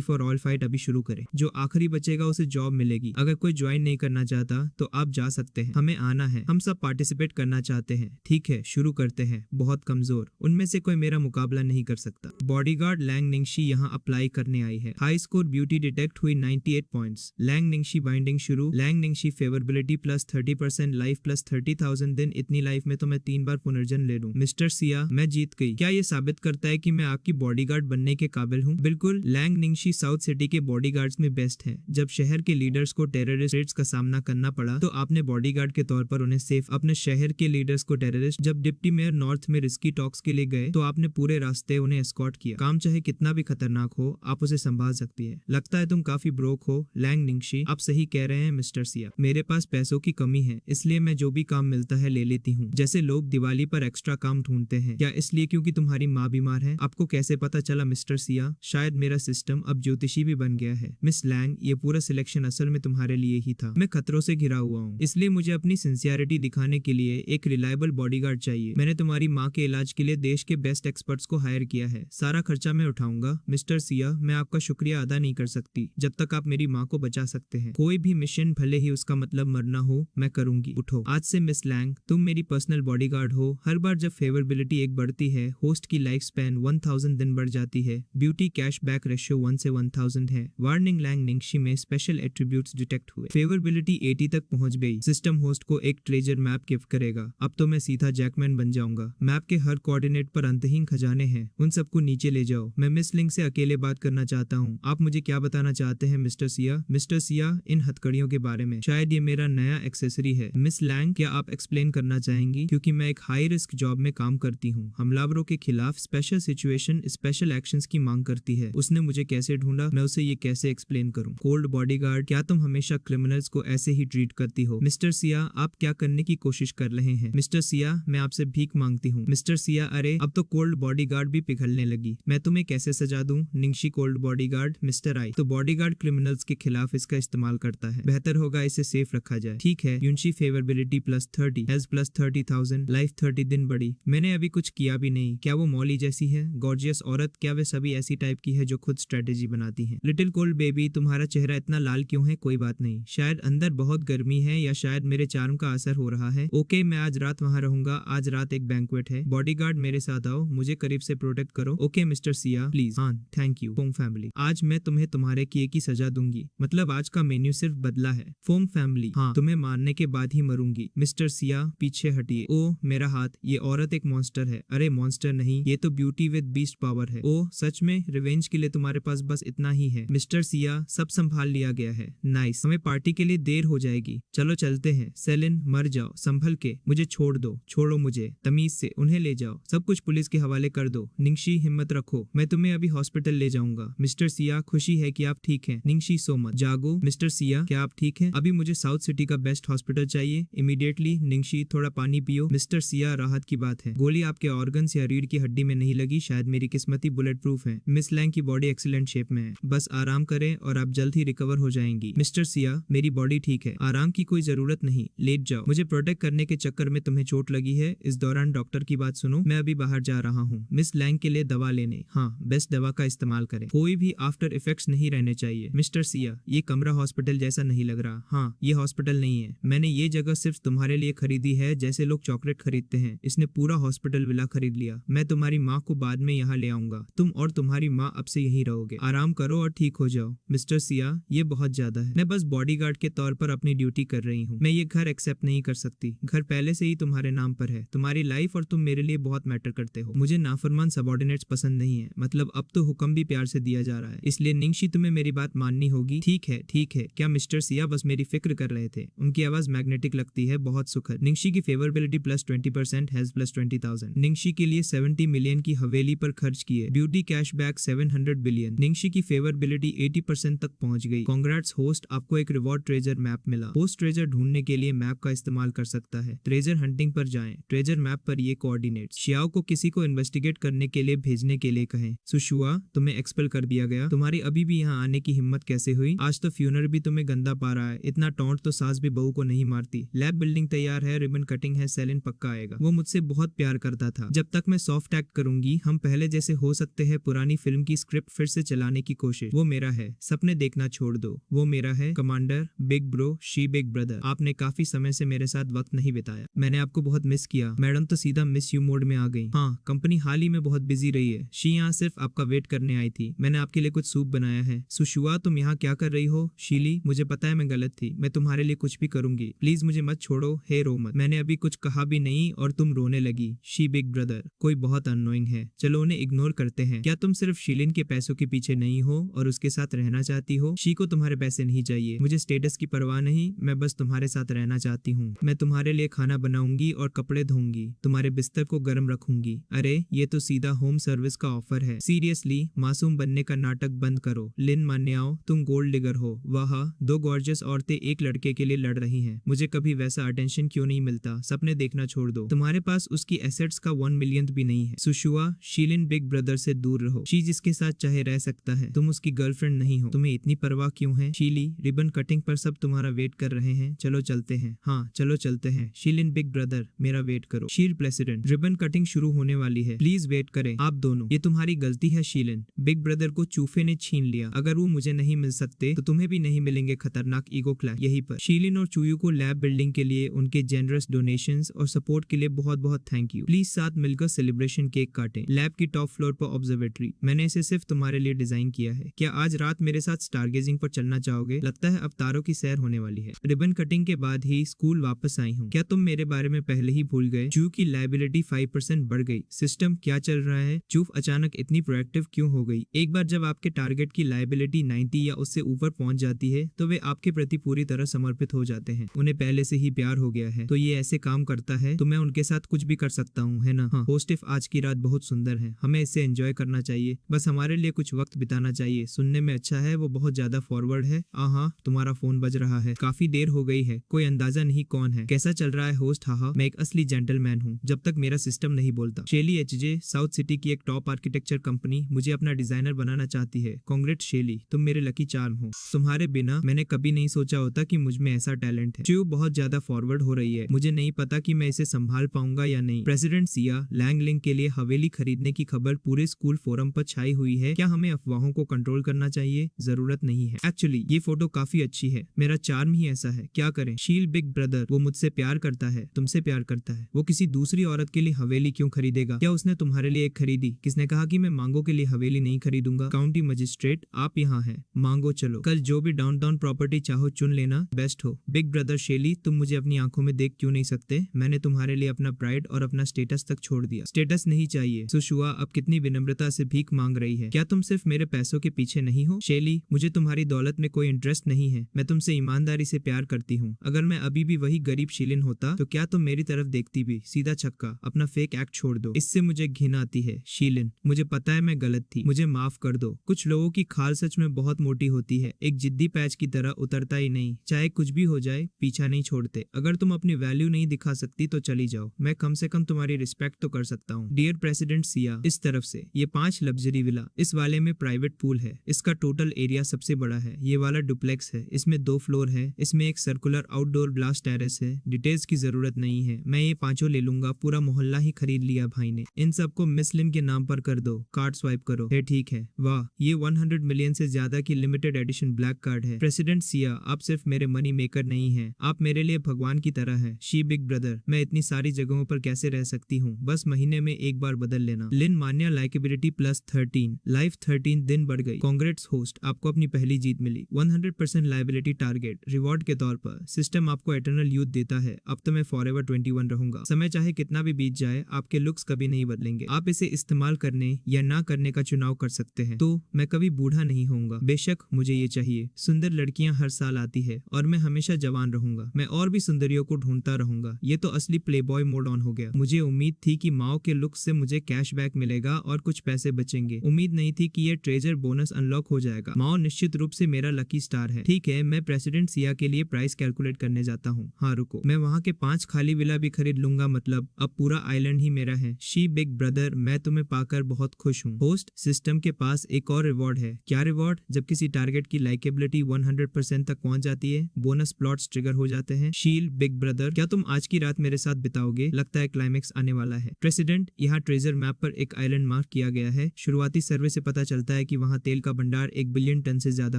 फॉर ऑल फाइट अभी शुरू करें। जो आखिरी बचेगा उसे जॉब मिलेगी। अगर कोई ज्वाइन नहीं करना चाहता तो आप जा सकते हैं। हमें आना है, हम सब पार्टिसिपेट करना चाहते हैं। ठीक है, शुरू करते हैं। बहुत कमजोर, उनमें से कोई मेरा मुकाबला नहीं कर सकता। बॉडीगार्ड लैंग निंगशी यहाँ अप्लाई करने आई है। हाई स्कोर ब्यूटी डिटेक्ट हुई 98 पॉइंट्स। लैंग निंगशी बाइंडिंग शुरू। लैंग निंगशी फेवरेबिलिटी +30%, लाइफ +30,000 दिन। इतनी लाइफ में तो मैं 3 बार पुनर्जन्म ले लूं। मिस्टर सिया, मैं जीत गई। क्या ये साबित करता है कि मैं आपकी बॉडीगार्ड बनने के काबिल हूँ? बिल्कुल। लैंग निंगशी साउथ सिटी के बॉडीगार्ड्स में बेस्ट है। जब शहर के लीडर्स को टेररिस्ट रेड्स का सामना करना पड़ा तो आपने बॉडीगार्ड के तौर पर उन्हें सेफ। अपने शहर के लीडर्स को टेररिस्ट, जब डिप्टी मेयर नॉर्थ में रिस्की टॉक्स के लिए गए तो आपने पूरे रास्ते उन्हें एस्कॉर्ट किया। काम चाहे कितना भी खतरनाक हो, आप उसे संभाल सकती है। लगता है तुम काफी ब्रोक हो लैंग निंगशी। आप सही कह रहे हैं मिस्टर सिया, मेरे पास पैसों की कमी है, इसलिए मैं जो भी काम मिलता है ले लेती हूँ। जैसे लोग दिवाली पर एक्स्ट्रा काम ढूंढते हैं। क्या इसलिए क्योंकि तुम्हारी माँ बीमार है? आपको कैसे पता चला मिस्टर सिया? शायद मेरा सिस्टम अब ज्योतिषी भी बन गया है। मिस लैंग, ये पूरा सिलेक्शन असल में तुम्हारे लिए ही था। मैं खतरों से घिरा हुआ हूँ, इसलिए मुझे अपनी सिंसियरिटी दिखाने के लिए एक रिलायबल बॉडीगार्ड चाहिए। मैंने तुम्हारी माँ के इलाज के लिए देश के बेस्ट एक्सपर्ट्स को हायर किया है। सारा खर्चा मैं उठाऊंगा। मिस्टर सिया, मैं आपका शुक्रिया अदा नहीं कर सकती जब तक आप मेरी माँ को बचा सकते हैं। कोई भी मिशन, भले ही उसका मतलब मरना हो, मैं करूंगी। उठो। आज से मिस लैंग, तुम मेरी पर्सनल बॉडीगार्ड हो। हर बार जब फेवरेबिलिटी एक बढ़ती है, होस्ट की लाइफ स्पैन 1000 दिन बढ़ जाती है। ब्यूटी कैशबैक रेशियो 1 से 1000 है। वार्निंग, लैंग निंगशी में स्पेशल एट्रीब्यूट्स डिटेक्ट हुए। फेवरेबिलिटी 80 तक पहुंच गई। सिस्टम होस्ट को एक ट्रेजर मैप गिफ्ट करेगा। अब तो मैं सीधा जैकमैन बन जाऊंगा। मैप के हर कोऑर्डिनेट पर अंतहीन खजाने हैं, उन सबको नीचे ले जाओ। मैं मिस लिंग से अकेले बात करना चाहता हूँ। आप मुझे क्या बताना चाहते हैं मिस्टर सिया? मिस्टर सिया, इन हथकड़ियों के बारे में। शायद ये मेरा नया एक्सेसरी है। मिस लैंग, क्या आप एक्सप्लेन करना चाहेंगी? क्योंकि मैं एक हाई रिस्क जॉब में काम करती हूँ। हमलावरों के खिलाफ स्पेशल सिचुएशन, स्पेशल एक्शंस की मांग करती है। उसने मुझे कैसे ढूंढा, मैं उसे ये कैसे एक्सप्लेन करूँ? कोल्ड बॉडीगार्ड, क्या तुम हमेशा क्रिमिनल्स को ऐसे ही ट्रीट करती हो? मिस्टर सिया, आप क्या करने की कोशिश कर रहे हैं? मिस्टर सिया, मैं आपसे भीख मांगती हूँ। मिस्टर सिया, अरे अब तो कोल्ड बॉडीगार्ड भी पिघलने लगी। मैं तुम्हें कैसे सजा दूं? निंगशी कोल्ड बॉडीगार्ड। मिस्टर आई, तो बॉडीगार्ड क्रिमिनल्स के खिलाफ इसका इस्तेमाल करता है। बेहतर होगा इसे सेफ रखा जाए। ठीक है। यूनशी फेवरेबिलिटी +30, हेल्थ +30,000, लाइफ 30 दिन बढ़ी। मैंने अभी कुछ किया भी नहीं। क्या वो मॉली जैसी है? गॉर्जियस औरत, क्या वे सभी ऐसी टाइप की है जो खुद स्ट्रेटेजी बनाती है? लिटिल कोल्ड बेबी, तुम्हारा चेहरा इतना लाल क्यों है? कोई बात नहीं, शायद अंदर बहुत गर्मी है या शायद मेरे चार्म का असर हो रहा है। ओके, मैं आज रात वहां रहूंगा। आज रात एक बैंक्वेट है। बॉडीगार्ड मेरे साथ आओ, मुझे करीब से प्रोटेक्ट करो। Okay mister Siya, please. हाँ, थैंक यू। फोम फैमिली, आज मैं तुम्हें तुम्हारे किए की सजा दूंगी। मतलब आज का मेन्यू सिर्फ बदला है। फोम फैमिली, हाँ, तुम्हें मारने के बाद ही मरूंगी। मिस्टर सिया, पीछे हटिए। ओ मेरा हाथ, ये औरत एक मॉन्स्टर है। अरे मॉन्स्टर नहीं, ये तो ब्यूटी विद बीस्ट पावर है। ओ सच में? रिवेंज के लिए तुम्हारे पास बस इतना ही है? मिस्टर सिया, सब संभाल लिया गया है। नाइस, हमें पार्टी के लिए देर हो जाएगी। चलो चलते हैं। सेलिन, मर जाओ संभल के, मुझे छोड़ दो। छोड़ो मुझे, तमीज से उन्हें ले जाओ। सब कुछ पुलिस के हवाले कर दो। निंगशी, हिम्मत रखो, मैं तुम्हें अभी हॉस्पिटल ले जाऊंगा। मिस्टर सिया, खुशी है कि आप ठीक हैं। निंगशी, सो मच। जागो। मिस्टर सिया, क्या आप ठीक हैं? अभी मुझे साउथ सिटी का बेस्ट हॉस्पिटल चाहिए इमीडिएटली। निंगशी, थोड़ा पानी पियो। मिस्टर सिया, राहत की बात है। गोली आपके ऑर्गन्स या रीढ़ की हड्डी में नहीं लगी। शायद मेरी किस्मत ही बुलेट प्रूफ है। मिस लैंग की बॉडी एक्सीलेंट शेप में है। बस आराम करें और आप जल्द ही रिकवर हो जाएंगी। मिस्टर सिया, मेरी बॉडी ठीक है, आराम की कोई जरूरत नहीं, लेट जाओ। मुझे प्रोटेक्ट करने के चक्कर में तुम्हें चोट लगी है। इस दौरान डॉक्टर की बात सुनो, मैं अभी बाहर जा रहा हूँ। मिस लैंग के लिए दवा लेने। हाँ, बेस्ट दवा का इस्तेमाल करें। कोई भी आफ्टर इफेक्ट्स नहीं रहने चाहिए। मिस्टर सिया, ये कमरा हॉस्पिटल जैसा नहीं लग रहा। हाँ, ये हॉस्पिटल नहीं है। मैंने ये जगह सिर्फ तुम्हारे लिए खरीदी है, जैसे लोग चॉकलेट खरीदते हैं। इसने पूरा हॉस्पिटल विला खरीद लिया। मैं तुम्हारी माँ को बाद में यहाँ ले आऊंगा। तुम और तुम्हारी माँ अब से यहीं रहोगे। आराम करो और ठीक हो जाओ। मिस्टर सिया, ये बहुत ज्यादा है। मैं बस बॉडीगार्ड के तौर पर अपनी ड्यूटी कर रही हूँ। मैं ये घर एक्सेप्ट नहीं कर सकती। घर पहले से ही तुम्हारे नाम पर है। तुम्हारी लाइफ और तुम मेरे लिए बहुत मैटर करते हो। मुझे नाफरमान सबॉर्डिनेट्स पसंद नहीं है। मतलब अब तो हुक्म भी प्यार से दिया जा रहा है, इसलिए निंगशी तुम्हें मेरी बात माननी होगी। ठीक है, ठीक है। क्या मिस्टर सिया बस मेरी फिक्र कर रहे थे? उनकी आवाज मैग्नेटिक लगती है, बहुत सुखद। निंगशी की फेवरेबिलिटी +20%, हैज +20,000। निंगशी के लिए 70 मिलियन की हवेली पर खर्च किए। Beauty cashback 700 billion. निंगशी की फेवरेबिलिटी 80% तक पहुंच गई। कांग्रेट्स होस्ट, आपको एक रिवॉर्ड ट्रेजर मैप मिला। होस्ट ट्रेजर ढूंढने के लिए मैप का इस्तेमाल कर सकता है। ट्रेजर हंटिंग पर जाएं। ट्रेजर मैप पर ये कोऑर्डिनेट्स। शियाओ को किसी को इन्वेस्टिगेट करने के लिए भेजने के लिए कहें। सुशुआ, तुम्हें एक्सपेल कर दिया गया। तुम्हारी अभी भी यहाँ आने की हिम्मत कैसे हुई? आज तो फ्यूनर भी तुम्हें गंदा पा रहा है। इतना टॉन्ट तो सास भी बहू को नहीं मारती। लैब बिल्डिंग तैयार है, रिबन कटिंग है, सेलिन पक्का आएगा। वो मुझसे बहुत प्यार करता था। जब तक मैं सॉफ्ट एक्ट करूंगी, हम पहले जैसे हो सकते हैं। पुरानी फिल्म की स्क्रिप्ट फिर से चलाने की कोशिश। वो मेरा है, सपने देखना छोड़ दो। वो मेरा है, commander, big bro, she big brother. आपने काफी समय से मेरे साथ वक्त नहीं बिताया। मैंने आपको बहुत मिस किया। मैडम तो सीधा मिस यू मोड में आ गई। हाँ, कंपनी हाल ही में बहुत बिजी रही है। शी यहाँ सिर्फ आपका वेट करने आई थी। मैंने आपके लिए कुछ सूप बनाया है। सुशुआ, तुम यहाँ क्या कर रही हो? शीली, मुझे पता है मैं गलत थी। मैं तुम्हारे लिए कुछ भी करूंगी। प्लीज मुझे मत छोड़ो। हे रो मत। मैंने अभी कुछ कहा भी नहीं और तुम रोने लगी। शी बिग ब्रदर, कोई बहुत अननोइंग है। चलो उन्हें इग्नोर करते हैं। क्या तुम सिर्फ शीलिन के पैसों के पीछे नहीं हो और उसके साथ रहना चाहती हो? शी को तुम्हारे पैसे नहीं चाहिए। मुझे स्टेटस की परवाह नहीं। मैं बस तुम्हारे साथ रहना चाहती हूँ। मैं तुम्हारे लिए खाना बनाऊंगी और कपड़े धोऊंगी। तुम्हारे बिस्तर को गर्म रखूंगी। अरे ये तो सीधा होम सर्विस का ऑफर है। सीरियसली, मासूम बनने का नाटक बंद करो। लिन मान्याओ, तुम गोल्ड डिगर हो। वाह, दो गॉर्जियस औरतें एक लड़के के लिए लड़ रही हैं। मुझे कभी वैसा अटेंशन क्यों नहीं मिलता? सपने देखना छोड़ दो। तुम्हारे पास उसकी एसेट्स का 1 मिलियन भी नहीं है। सुशुआ, शीलिन बिग ब्रदर से दूर रहो। शी जिसके साथ चाहे रह सकता है। तुम उसकी गर्लफ्रेंड नहीं हो। तुम्हें इतनी परवाह क्यों है? शीली, रिबन कटिंग पर सब तुम्हारा वेट कर रहे हैं। चलो चलते हैं। हाँ चलो चलते हैं। शीलिन बिग ब्रदर, मेरा वेट करो। शील प्रेसिडेंट, रिबन कटिंग शुरू होने वाली है। प्लीज वेट करें आप दोनों। ये तुम्हारी गलती है शीलिन। बिग ब्रदर को चूफे ने छीन लिया। अगर वो मुझे नहीं मिल सकते तो तुम्हें भी नहीं मिलेंगे। खतरनाक ईगो क्लैश यहीं पर। शीलिन और चूयू को लैब बिल्डिंग के लिए उनके जेनरस डोनेशंस और सपोर्ट के लिए बहुत बहुत थैंक यू। प्लीज साथ मिलकर सेलिब्रेशन केक काटें। लैब की टॉप फ्लोर पर ऑब्जर्वेटरी। मैंने इसे सिर्फ तुम्हारे लिए डिजाइन किया है। क्या आज रात मेरे साथ स्टारगेजिंग पर चलना चाहोगे? लगता है अब तारों की सैर होने वाली है। रिबन कटिंग के बाद ही स्कूल वापस आई हूँ। क्या तुम मेरे बारे में पहले ही भूल गए? चू की लायबिलिटी 5% बढ़ गई। सिस्टम क्या चल रहा है? चूफ अचानक इतनी प्रोएक्टिव क्यों हो गई? एक बार जब आपके टारगेट की लायबिलिटी 90 या उससे ऊपर पहुंच जाती है तो वे आपके प्रति पूरी तरह समर्पित हो जाते हैं। उन्हें पहले से ही प्यार हो गया है तो ये ऐसे काम करता है तो मैं उनके साथ कुछ भी कर सकता हूँ, है ना? हाँ, होस्टिफ, आज की रात बहुत सुंदर है। हमें इसे एंजॉय करना चाहिए। बस हमारे लिए कुछ वक्त बिताना चाहिए। सुनने में अच्छा है, वो बहुत ज्यादा फॉरवर्ड है। हाँ, तुम्हारा फोन बज रहा है। काफी देर हो गई है। कोई अंदाजा नहीं कौन है। कैसा चल रहा है होस्ट? हाँ, मैं एक असली जेंटलमैन हूँ जब तक मेरा सिस्टम नहीं बोलता। शेली एचजे, साउथ सिटी की एक टॉप आर्किटेक्चर कंपनी मुझे अपना डिजाइनर बनाना चाहती है। कांग्रेट शेली, तुम मेरे लकी चार्म हो। तुम्हारे बिना मैंने कभी नहीं सोचा होता कि मुझ में ऐसा टैलेंट है। च्यू बहुत ज्यादा फॉरवर्ड हो रही है। मुझे नहीं पता कि मैं इसे संभाल पाऊंगा या नहीं। प्रेसिडेंट सिया, लैंगलिंग के लिए हवेली खरीदने की खबर पूरे स्कूल फोरम पर छाई हुई है। क्या हमें अफवाहों को कंट्रोल करना चाहिए? जरूरत नहीं है। एक्चुअली ये फोटो काफी अच्छी है। मेरा चार्म ही ऐसा है। क्या करें? शील बिग ब्रदर, वो मुझसे प्यार करता है, तुमसे प्यार करता है। वो किसी दूसरी औरत के लिए हवेली क्यों खरीदेगा? क्या उसने तुम्हारे लिए एक खरीदी? किसने कहा कि मैं मांगो के लिए हवेली नहीं खरीदूंगा? काउंटी मजिस्ट्रेट, आप यहाँ हैं। मांगो चलो, कल जो भी डाउनटाउन प्रॉपर्टी चाहो चुन लेना। बेस्ट हो। बिग ब्रदर शेली, तुम मुझे अपनी आंखों में देख क्यों नहीं सकते? मैंने तुम्हारे लिए अपना प्राइड और अपना स्टेटस तक छोड़ दिया। स्टेटस नहीं चाहिए। सुशुआ अब कितनी विनम्रता से भीख मांग रही है। क्या तुम सिर्फ मेरे पैसों के पीछे नहीं हो? शेली, मुझे तुम्हारी दौलत में कोई इंटरेस्ट नहीं है। मैं तुमसे ईमानदारी से प्यार करती हूँ। अगर मैं अभी भी वही गरीब शीलिन होता तो क्या तुम मेरी तरफ देखती भी? सीधा छक्का। अपना फेक एक्ट छोड़ दो। इससे मुझे घिन आती है। शीलिन, मुझे पता है मैं गलत थी। मुझे माफ कर दो। कुछ लोगों की खाल सच में बहुत मोटी होती है। एक जिद्दी पैच की तरह उतरता ही नहीं। चाहे कुछ भी हो जाए, पीछा नहीं छोड़ते। अगर तुम अपनी वैल्यू नहीं दिखा सकती तो चली जाओ। मैं कम से कम तुम्हारी रिस्पेक्ट तो कर सकता हूँ। डियर प्रेसिडेंट सिया, इस तरफ से ये 5 लग्जरी विला। इस वाले में प्राइवेट पूल है। इसका टोटल एरिया सबसे बड़ा है। ये वाला डुप्लेक्स है। इसमें 2 फ्लोर है। इसमें एक सर्कुलर आउटडोर ब्लास्ट टेरेस है। डिटेल्स की जरूरत नहीं है। मैं ये 5 ले लूंगा। पूरा मोहल्ला ही खरीद लिया भाई ने। इन सबको मिस लिन के नाम पर कर दो। कार्ड स्वाइप करो। है ठीक है। वाह, ये 100 मिलियन से ज्यादा की लिमिटेड एडिशन ब्लैक कार्ड है। प्रेसिडेंट सिया, आप सिर्फ मेरे मनी मेकर नहीं हैं, आप मेरे लिए भगवान की तरह हैं। शी बिग ब्रदर, मैं इतनी सारी जगहों पर कैसे रह सकती हूँ? बस महीने महीने में एक बार बदल लेना। लिन मान्या लाइकेबिलिटी +13, लाइफ 13 दिन बढ़ गई। कांग्रेट्स होस्ट, आपको अपनी पहली जीत मिली। 100% लाइबिलिटी टारगेट रिवॉर्ड के तौर पर सिस्टम आपको एटर्नल यूथ देता है। अब तो मैं फॉरएवर 21 रहूंगा। समय चाहे कितना भी बीत जाए, आपके लुक्स कभी नहीं बदलेंगे। आप इसे इस्तेमाल करने या ना करने का चुनाव कर सकते हैं। तो मैं कभी बूढ़ा नहीं होऊंगा। बेशक मुझे ये चाहिए। सुंदर लड़कियां हर साल आती है और मैं हमेशा जवान रहूंगा। मैं और भी सुंदरियों को ढूंढता रहूंगा। ये तो असली प्लेबॉय मोड ऑन हो गया। मुझे उम्मीद थी कि माओ के लुक से मुझे कैशबैक मिलेगा और कुछ पैसे बचेंगे। उम्मीद नहीं थी कि ये ट्रेजर बोनस अनलॉक हो जाएगा। माओ निश्चित रूप से मेरा लकी स्टार है। ठीक है, मैं प्रेसिडेंट सिया के लिए प्राइस कैलकुलेट करने जाता हूँ। हाँ रुको, मैं वहाँ के 5 खाली विला भी खरीद लूंगा। मतलब अब पूरा आइलैंड ही मेरा है। शी बिग ब्रदर, मैं तुम्हें पाकर बहुत खुश हूँ। होस्ट, सिस्टम के पास एक और रिवॉर्ड है। क्या रिवॉर्ड? जब किसी टारगेट की लाइकेबिलिटी 100% तक पहुंच जाती है, बोनस प्लॉट्स ट्रिगर हो जाते हैं। शील बिग ब्रदर, क्या तुम आज की रात मेरे साथ बिताओगे? लगता है क्लाइमेक्स आने वाला है। प्रेसिडेंट, यहाँ ट्रेजर मैप पर एक आइलैंड मार्क किया गया है। शुरुआती सर्वे से पता चलता है कि वहाँ तेल का भंडार 1 बिलियन टन से ज्यादा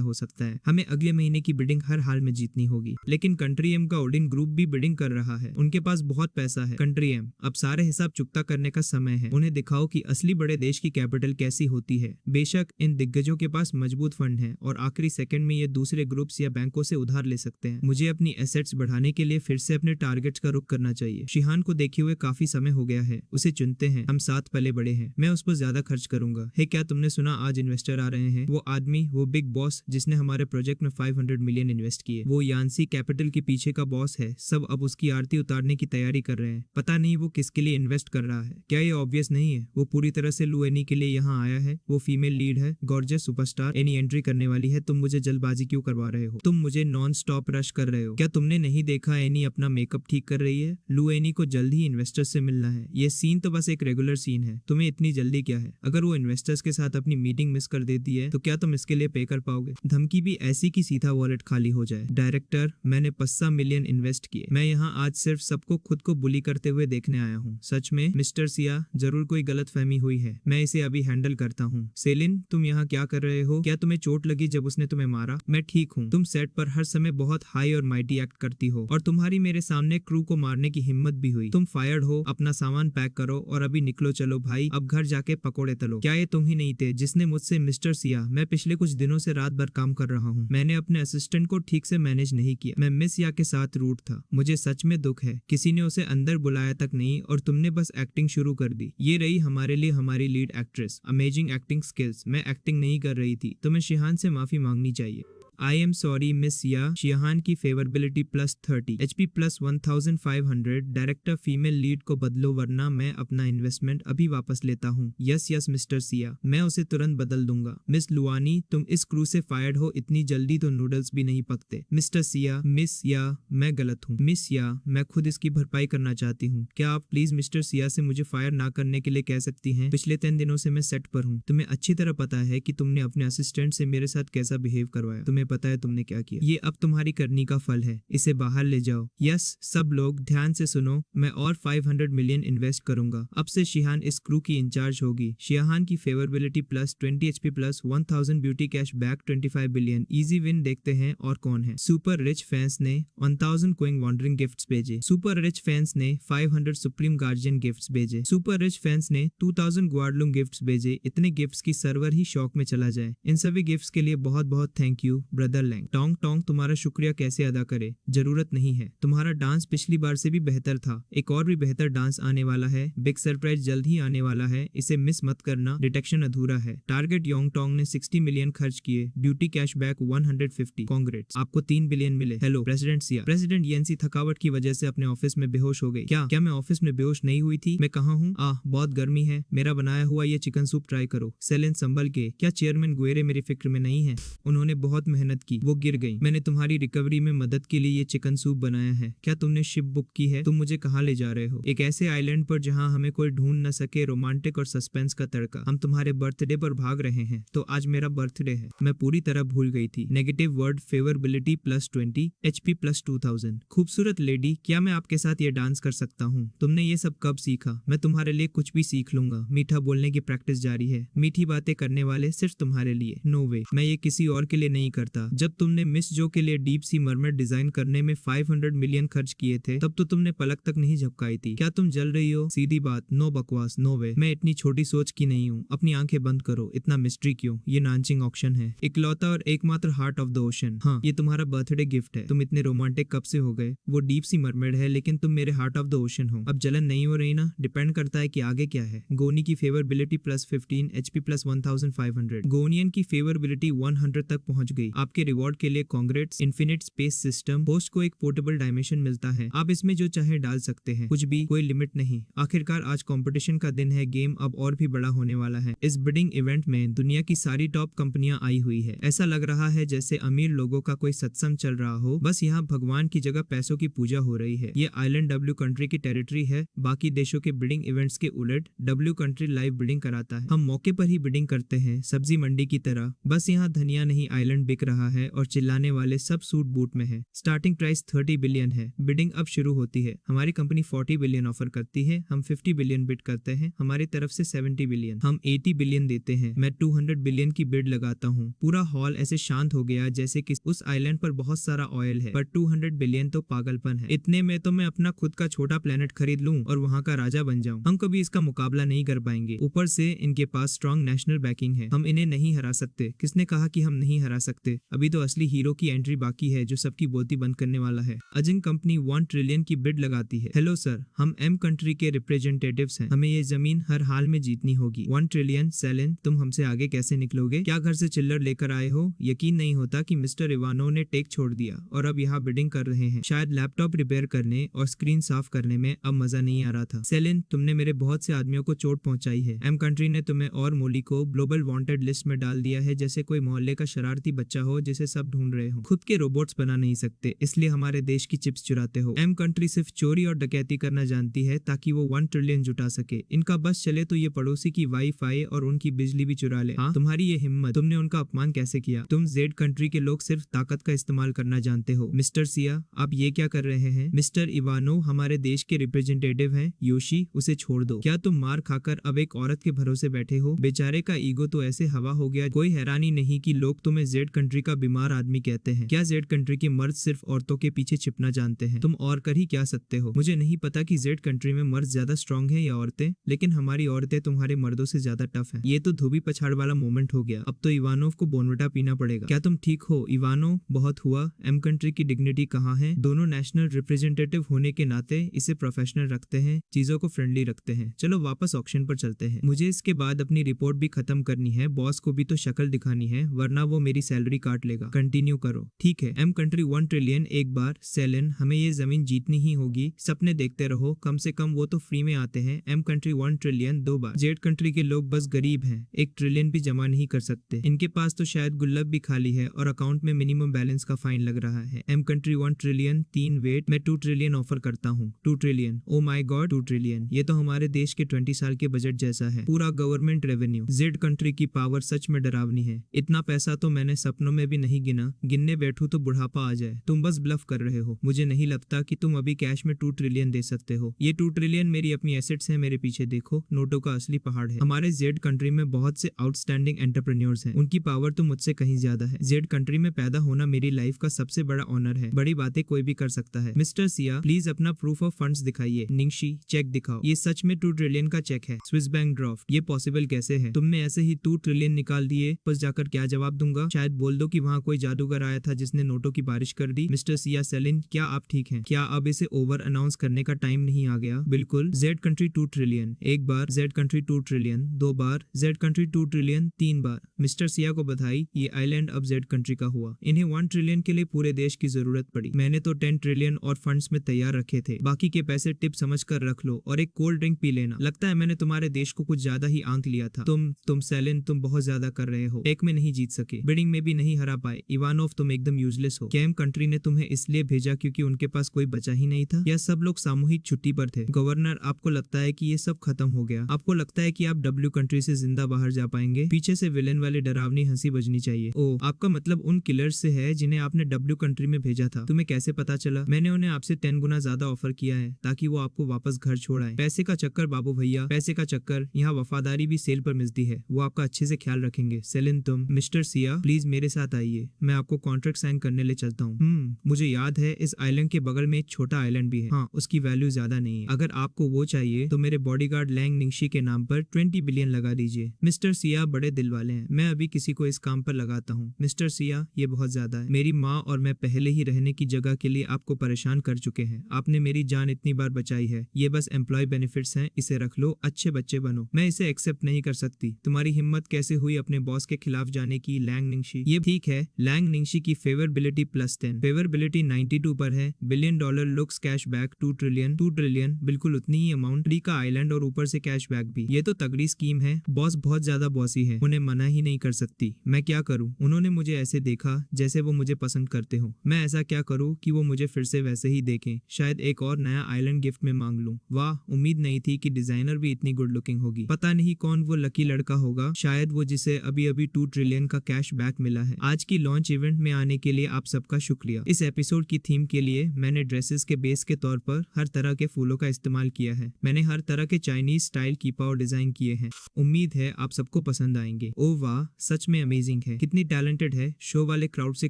हो सकता है। हमें अगले महीने की बिडिंग हर हाल में जीतनी होगी। लेकिन कंट्री एम का ओडिन ग्रुप भी बिडिंग कर रहा है। उनके पास बहुत पैसा है। कंट्री एम, अब सारे हिसाब चुकता करने का समय है। उन्हें दिखाओ कि असली बड़े देश की कैपिटल कैसी होती है। बेशक इन दिग्गजों के पास मजबूत फंड है और आखिरी सेकंड में ये दूसरे ग्रुप्स या बैंकों से उधार ले सकते हैं। मुझे अपनी एसेट्स बढ़ाने के लिए फिर से अपने टारगेट्स का रुख करना चाहिए। शिहान को देखे हुए काफी समय हो गया है। उसे चुनते हैं। हम साथ पले बड़े हैं। मैं उस पर ज्यादा खर्च करूंगा। हे, क्या तुमने सुना आज इन्वेस्टर आ रहे हैं? वो आदमी, वो बिग बॉस जिसने हमारे प्रोजेक्ट में 500 मिलियन इन्वेस्ट किए, वो यान्सी कैपिटल के पीछे का बॉस है। सब अब उसकी आरती उतारने की तैयारी कर रहे हैं। पता नहीं वो किसके लिए इन्वेस्ट कर रहा है। क्या ये ऑब्वियस नहीं है? वो पूरी तरह से लू एनी के लिए यहाँ आया है। वो फीमेल लीड है, गॉर्जियस सुपरस्टार। एनी एंट्री करने वाली है। तुम मुझे जल्दबाजी क्यों करवा रहे हो? तुम मुझे नॉन स्टॉप रश कर रहे हो। क्या तुमने नहीं देखा एनी अपना मेकअप ठीक कर रही है? लू एनी को जल्द ही इन्वेस्टर्स से मिलना है। ये सीन तो बस एक रेगुलर सीन है। तुम्हें इतनी जल्दी क्या है? अगर वो इन्वेस्टर्स के साथ अपनी मीटिंग मिस कर देती है तो क्या तुम इसके लिए पे कर पाओगे? धमकी भी ऐसी कि सीधा वॉलेट खाली हो जाए। डायरेक्टर, मैंने 5 मिलियन इन्वेस्ट किए। मैं यहाँ आज सिर्फ सबको खुद को बुली करते हुए देखने आया हूँ। सच में मिस्टर सिया, जरूर कोई गलतफहमी हुई है। मैं इसे अभी हैंडल करता हूँ। सेलिन, तुम यहाँ क्या कर रहे हो? क्या तुम्हें चोट लगी जब उसने तुम्हें मारा? मैं ठीक हूँ। तुम सेट पर हर समय बहुत हाई और माइटी एक्ट करती हो और तुम्हारी मेरे सामने क्रू को मारने की हिम्मत भी हुई। तुम फायर्ड हो। अपना सामान पैक करो और अभी निकलो। चलो भाई, अब घर जाके पकोड़े तलो। क्या ये तुम ही नहीं थे जिसने मुझसे मिस्टर सिया, मैं पिछले कुछ दिनों से रात भर काम कर रहा हूँ। मैंने अपने असिस्टेंट को ठीक से मैनेज नहीं किया। मैं मिस या के साथ रूट था। मुझे सच में दुख है। किसी ने उसे अंदर बुलाया तक नहीं और तुमने बस एक्टिंग शुरू कर दी। ये रही हमारे लिए हमारी lead actress. Amazing acting skills. मैं एक्टिंग नहीं कर रही थी। तुम्हें शिहान से माफी मांगनी चाहिए। आई एम सॉरी मिस या। शिहान की फेवरेबिलिटी +30, HP +1500। डायरेक्टर, फीमेल लीड को बदलो वरना मैं अपना इन्वेस्टमेंट अभी वापस लेता हूँ। यस यस मिस्टर सिया, मैं उसे तुरंत बदल दूंगा। मिस लुआनी, तुम इस क्रू से फायर्ड हो। इतनी जल्दी तो नूडल्स भी नहीं पकते। मिस्टर सिया, मिस या, मैं गलत हूँ। मिस या, मैं खुद इसकी भरपाई करना चाहती हूँ। क्या आप प्लीज मिस्टर सिया से मुझे फायर ना करने के लिए कह सकती हैं? पिछले 3 दिनों से मैं सेट पर हूँ। तुम्हें अच्छी तरह पता है कि तुमने अपने असिस्टेंट से मेरे साथ कैसा बिहेव करवाया। तुम्हें पता है तुमने क्या किया। ये अब तुम्हारी करनी का फल है। इसे बाहर ले जाओ। यस, सब लोग ध्यान से सुनो। मैं और 500 मिलियन इन्वेस्ट करूंगा। अब से शिहान इस क्रू की इंचार्ज होगी। शिहान की फेवरेबिलिटी +20, HP +1000, beauty cash back 25 billion. Easy win. देखते हैं और कौन है। सुपर रिच फैंस ने 1000 कोइंग वॉन्डरिंग गिफ्ट्स भेजे। सुपर रिच फैंस ने 500 सुप्रीम गार्जियन गिफ्ट्स भेजे। सुपर रिच फैंस ने 2000 ग्वाडलूम गिफ्ट्स भेजे। इतने गिफ्ट्स की सर्वर ही शौक में चला जाए। इन सभी गिफ्ट्स के लिए बहुत बहुत thank you brother Lang. Tong Tong, तुम्हारा शुक्रिया कैसे अदा करे? जरूरत नहीं है। तुम्हारा डांस पिछली बार से भी बेहतर था। एक और भी बेहतर डांस आने वाला है। बिग सरप्राइज जल्द ही आने वाला है। इसे मिस मत करना। डिटेक्शन अधूरा है। टारगेट योंग टोंग ने 60 मिलियन खर्च किए। Beauty cash back 150। कांग्रेट्स, आपको 3 बिलियन मिले। Hello president Siya. प्रेसिडेंट येंसी थकावट की वजह से अपने ऑफिस में बेहोश हो गई। क्या मैं ऑफिस में बेहोश नहीं हुई थी? मैं कहाँ हूँ? बहुत गर्मी है। मेरा बनाया हुआ ये चिकन सूप ट्राई करो। सेलिन संभल के। क्या चेयरमैन गुएरे मेरी फिक्र में नहीं है? उन्होंने बहुत मेहनत की, वो गिर गई। मैंने तुम्हारी रिकवरी में मदद के लिए ये चिकन सूप बनाया है। क्या तुमने शिप बुक की है? तुम मुझे कहाँ ले जा रहे हो? एक ऐसे आइलैंड पर जहाँ हमें कोई ढूंढ न सके। रोमांटिक और सस्पेंस का तड़का। हम तुम्हारे बर्थडे पर भाग रहे हैं। तो आज मेरा बर्थडे है। मैं पूरी तरह भूल गई थी। Negative word. Favourability +20, HP +2000। खूबसूरत लेडी, क्या मैं आपके साथ ये डांस कर सकता हूँ? तुमने ये सब कब सीखा? मैं तुम्हारे लिए कुछ भी सीख लूंगा। मीठा बोलने की प्रैक्टिस जारी है। मीठी बातें करने वाले सिर्फ तुम्हारे लिए। नो वे, मैं ये किसी और के लिए नहीं करता। था। जब तुमने मिस जो के लिए डीप सी मरमेड डिजाइन करने में 500 मिलियन खर्च किए थे तब तो तुमने पलक तक नहीं झपकाई थी। क्या तुम जल रही हो? सीधी बात, नो बकवास, नो वे। मैं इतनी छोटी सोच की नहीं हूँ। अपनी आंखें बंद करो, इतना मिस्ट्री क्यों? ये नानचिंग ऑक्शन है, इकलौता और एकमात्र हार्ट ऑफ द ओशन। हाँ, ये तुम्हारा बर्थडे गिफ्ट है। तुम इतने रोमांटिक कब से हो गए? वो डीप सी मरमेड है लेकिन तुम मेरे हार्ट ऑफ द ओशन हो। अब जलन नहीं हो रही ना? डिपेंड करता है कि आगे क्या है। गोनी की फेवरेबिलिटी +15, HP +1500। गोनियन की फेवरेबिलिटी 100 तक पहुंच गई। आपके रिवॉर्ड के लिए congrats. Infinite space system host को एक पोर्टेबल डायमेंशन मिलता है। आप इसमें जो चाहे डाल सकते हैं, कुछ भी, कोई लिमिट नहीं। आखिरकार आज कंपटीशन का दिन है। गेम अब और भी बड़ा होने वाला है। इस बिडिंग इवेंट में दुनिया की सारी टॉप कंपनियां आई हुई है। ऐसा लग रहा है जैसे अमीर लोगों का कोई सत्संग चल रहा हो, बस यहाँ भगवान की जगह पैसों की पूजा हो रही है। ये आइलैंड W कंट्री की टेरिटरी है। बाकी देशों के बिडिंग इवेंट्स के उलट W कंट्री लाइव बिडिंग कराता है। हम मौके पर ही बिडिंग करते हैं, सब्जी मंडी की तरह। बस यहाँ धनिया नहीं, आइलैंड बिक रहा है और चिल्लाने वाले सब सूट बूट में है। स्टार्टिंग प्राइस 30 बिलियन है। बिडिंग अब शुरू होती है। हमारी कंपनी 40 बिलियन ऑफर करती है। हम 50 बिलियन बिड करते हैं। हमारी तरफ से 70 बिलियन। हम 80 बिलियन देते हैं। मैं 200 बिलियन की बिड लगाता हूँ। पूरा हॉल ऐसे शांत हो गया जैसे कि उस आइलैंड पर बहुत सारा ऑयल है, पर 200 बिलियन तो पागलपन है। इतने में तो मैं अपना खुद का छोटा प्लेनेट खरीद लूं और वहाँ का राजा बन जाऊं। हम कभी इसका मुकाबला नहीं कर पाएंगे। ऊपर से इनके पास स्ट्रॉन्ग नेशनल बैकिंग है। हम इन्हें नहीं हरा सकते। किसने कहा कि हम नहीं हरा सकते? अभी तो असली हीरो की एंट्री बाकी है जो सबकी बोलती बंद करने वाला है। अजिंग कंपनी 1 ट्रिलियन की बिड लगाती है। हेलो सर, हम M कंट्री के रिप्रेजेंटेटिव्स हैं। हमें ये जमीन हर हाल में जीतनी होगी। 1 ट्रिलियन सेलिन, तुम हमसे आगे कैसे निकलोगे? क्या घर से चिल्लर लेकर आए हो? यकीन नहीं होता कि मिस्टर इवानोव ने टेक छोड़ दिया और अब यहाँ बिडिंग कर रहे हैं। शायद लैपटॉप रिपेयर करने और स्क्रीन साफ करने में अब मजा नहीं आ रहा था। सेलिन, तुमने मेरे बहुत से आदमियों को चोट पहुंचाई है। M कंट्री ने तुम्हें और मोली को ग्लोबल वांटेड लिस्ट में डाल दिया है, जैसे कोई मोहल्ले का शरारती बच्चा हो जिसे सब ढूंढ रहे हो। खुद के रोबोट्स बना नहीं सकते, इसलिए हमारे देश की चिप्स चुराते हो। M कंट्री सिर्फ चोरी और डकैती करना जानती है ताकि वो 1 ट्रिलियन जुटा सके। इनका बस चले तो ये पड़ोसी की वाईफाई और उनकी बिजली भी चुरा ले। हाँ, तुम्हारी ये हिम्मत। तुमने उनका अपमान कैसे किया? तुम Z कंट्री के लोग सिर्फ ताकत का इस्तेमाल करना जानते हो। मिस्टर सिया, आप ये क्या कर रहे हैं? मिस्टर इवानोव हमारे देश के रिप्रेजेंटेटिव हैं। योशी, उसे छोड़ दो। क्या तुम मार खाकर अब एक औरत के भरोसे बैठे हो? बेचारे का ईगो तो ऐसे हवा हो गया, कोई हैरानी नहीं कि लोग तुम्हें Z कंट्री का बीमार आदमी कहते हैं। क्या Z कंट्री के मर्द सिर्फ औरतों के पीछे छिपना जानते हैं? तुम और कर ही क्या सकते हो? मुझे नहीं पता कि Z कंट्री में मर्द ज्यादा स्ट्रांग है या औरतें, लेकिन हमारी औरतें तुम्हारे मर्दों से ज्यादा टफ है। ये तो धोबी पछाड़ वाला मोमेंट हो गया। अब तो इवानोव को बोनविटा पीना पड़ेगा। क्या तुम ठीक हो इवानोव? बहुत हुआ। M कंट्री की डिग्निटी कहाँ है? दोनों नेशनल रिप्रेजेंटेटिव होने के नाते इसे प्रोफेशनल रखते हैं, चीजों को फ्रेंडली रखते हैं। चलो वापस ऑक्शन पर चलते हैं। मुझे इसके बाद अपनी रिपोर्ट भी खत्म करनी है। बॉस को भी तो शक्ल दिखानी है, वरना वो मेरी सैलरी काट लेगा। कंटिन्यू करो। ठीक है। M कंट्री 1 ट्रिलियन एक बार। सेलिन, हमें ये जमीन जीतनी ही होगी। सपने देखते रहो, कम से कम वो तो फ्री में आते हैं। M कंट्री 1 ट्रिलियन 2 बार। Z कंट्री के लोग बस गरीब हैं, 1 ट्रिलियन भी जमा नहीं कर सकते। इनके पास तो शायद गुल्लक भी खाली है और अकाउंट में मिनिमम बैलेंस का फाइन लग रहा है। M country 1 trillion 3 wait. मैं 2 ट्रिलियन ऑफर करता हूँ। 2 trillion, oh my God, 2 trillion. ये तो हमारे देश के 20 साल के बजट जैसा है। पूरा गवर्नमेंट रेवेन्यू। Z कंट्री की पावर सच में डरावनी है। इतना पैसा तो मैंने सपनों में भी नहीं गिना। गिनने बैठूं तो बुढ़ापा आ जाए। तुम बस ब्लफ कर रहे हो। मुझे नहीं लगता कि तुम अभी कैश में 2 ट्रिलियन दे सकते हो। ये 2 ट्रिलियन मेरी अपनी एसेट्स हैं। मेरे पीछे देखो, नोटों का असली पहाड़ है। हमारे Z कंट्री में बहुत से आउटस्टैंडिंग एंटरप्रेन्योर्स हैं। उनकी पावर तो मुझसे कहीं ज्यादा है। Z कंट्री में पैदा होना मेरी लाइफ का सबसे बड़ा ऑनर है। बड़ी बातें कोई भी कर सकता है। मिस्टर सिया, प्लीज अपना प्रूफ ऑफ फंड्स दिखाइए। निंगशी, चेक दिखाओ। ये सच में 2 ट्रिलियन का चेक है। Swiss bank draft. ये पॉसिबल कैसे है? तुमने ऐसे ही 2 ट्रिलियन निकाल दिए? बस जाकर क्या जवाब दूंगा? शायद बोल दो कि वहाँ कोई जादूगर आया था जिसने नोटों की बारिश कर दी। मिस्टर सिया, सेलिन, क्या आप ठीक हैं? क्या अब इसे ओवर अनाउंस करने का टाइम नहीं आ गया? बिल्कुल। Z कंट्री 2 ट्रिलियन एक बार। Z कंट्री 2 ट्रिलियन 2 बार। Z कंट्री 2 ट्रिलियन 3 बार। मिस्टर सिया को बधाई, ये आइलैंड अब Z कंट्री का हुआ। इन्हें 1 ट्रिलियन के लिए पूरे देश की जरूरत पड़ी। मैंने तो 10 ट्रिलियन और फंड्स में तैयार रखे थे। बाकी के पैसे टिप समझ कर रख लो और एक कोल्ड ड्रिंक पी लेना। लगता है मैंने तुम्हारे देश को कुछ ज्यादा ही आंक लिया था। तुम सेलिन, तुम बहुत ज्यादा कर रहे हो। एक में नहीं जीत सके, बिडिंग में भी नहीं हरा पाए। इवानोव, तुम एकदम यूजलेस हो। क्या M कंट्री ने तुम्हें इसलिए भेजा क्योंकि उनके पास कोई बचा ही नहीं था, या सब लोग सामूहिक छुट्टी पर थे? गवर्नर, आपको लगता है कि ये सब खत्म हो गया? आपको लगता है कि आप W कंट्री से जिंदा बाहर जा पाएंगे? पीछे से विलेन वाली डरावनी हंसी बजनी चाहिए। ओ, आपका मतलब उन किलर्स से है जिन्हें आपने W कंट्री में भेजा था? तुम्हें कैसे पता चला? मैंने उन्हें आपसे 10 गुना ज्यादा ऑफर किया है ताकि वो आपको वापस घर छोड़ आए। पैसे का चक्कर बाबू भैया, पैसे का चक्कर। यहाँ वफादारी भी सेल पर मिलती है। वो आपका अच्छे से ख्याल रखेंगे। सेलिन, तुम। मिस्टर सिया, प्लीज मेरे साथ साथ आइए, मैं आपको कॉन्ट्रैक्ट साइन करने ले चलता हूँ। मुझे याद है इस आइलैंड के बगल में एक छोटा आइलैंड भी है। हाँ, उसकी वैल्यू ज्यादा नहीं है। अगर आपको वो चाहिए तो मेरे बॉडीगार्ड लैंग निंगशी के नाम पर 20 बिलियन लगा दीजिए। मिस्टर सिया बड़े दिल वाले हैं, मैं अभी किसी को इस काम पर लगाता हूँ। मिस्टर सिया, ये बहुत ज्यादा है। मेरी माँ और मैं पहले ही रहने की जगह के लिए आपको परेशान कर चुके हैं। आपने मेरी जान इतनी बार बचाई है। ये बस एम्प्लॉय बेनिफिट्स हैं, इसे रख लो, अच्छे बच्चे बनो। मैं इसे एक्सेप्ट नहीं कर सकती। तुम्हारी हिम्मत कैसे हुई अपने बॉस के खिलाफ जाने की, लैंग निंगशी? ये ठीक है, लैंग निंगशी की फेवरेबिलिटी +10, फेवरेबिलिटी 92 पर है। $1 बिलियन लुक्स कैशबैक, 2 ट्रिलियन बिल्कुल उतनी ही अमाउंट, फ्री का आइलैंड और ऊपर से कैशबैक भी। ये तो तगड़ी स्कीम है। बॉस बहुत ज्यादा बॉसी है, उन्हें मना ही नहीं कर सकती। मैं क्या करूं? उन्होंने मुझे ऐसे देखा जैसे वो मुझे पसंद करते हो। मैं ऐसा क्या करूं कि वो मुझे फिर से वैसे ही देखें? शायद एक और नया आइलैंड गिफ्ट में मांग लूं। वाह, उम्मीद नहीं थी कि डिजाइनर भी इतनी गुड लुकिंग होगी। पता नहीं कौन वो लकी लड़का होगा, शायद वो जिसे अभी अभी 2 ट्रिलियन का कैश बैक मिला है। आज की लॉन्च इवेंट में आने के लिए आप सबका शुक्रिया। इस एपिसोड की थीम के लिए मैंने ड्रेसेस के बेस के तौर पर हर तरह के फूलों का इस्तेमाल किया है। मैंने हर तरह के चाइनीज स्टाइल कीपा और डिजाइन किए हैं। उम्मीद है आप सबको पसंद आएंगे। ओह वाह, सच में अमेजिंग है, कितनी टैलेंटेड है, शो वाले क्राउड से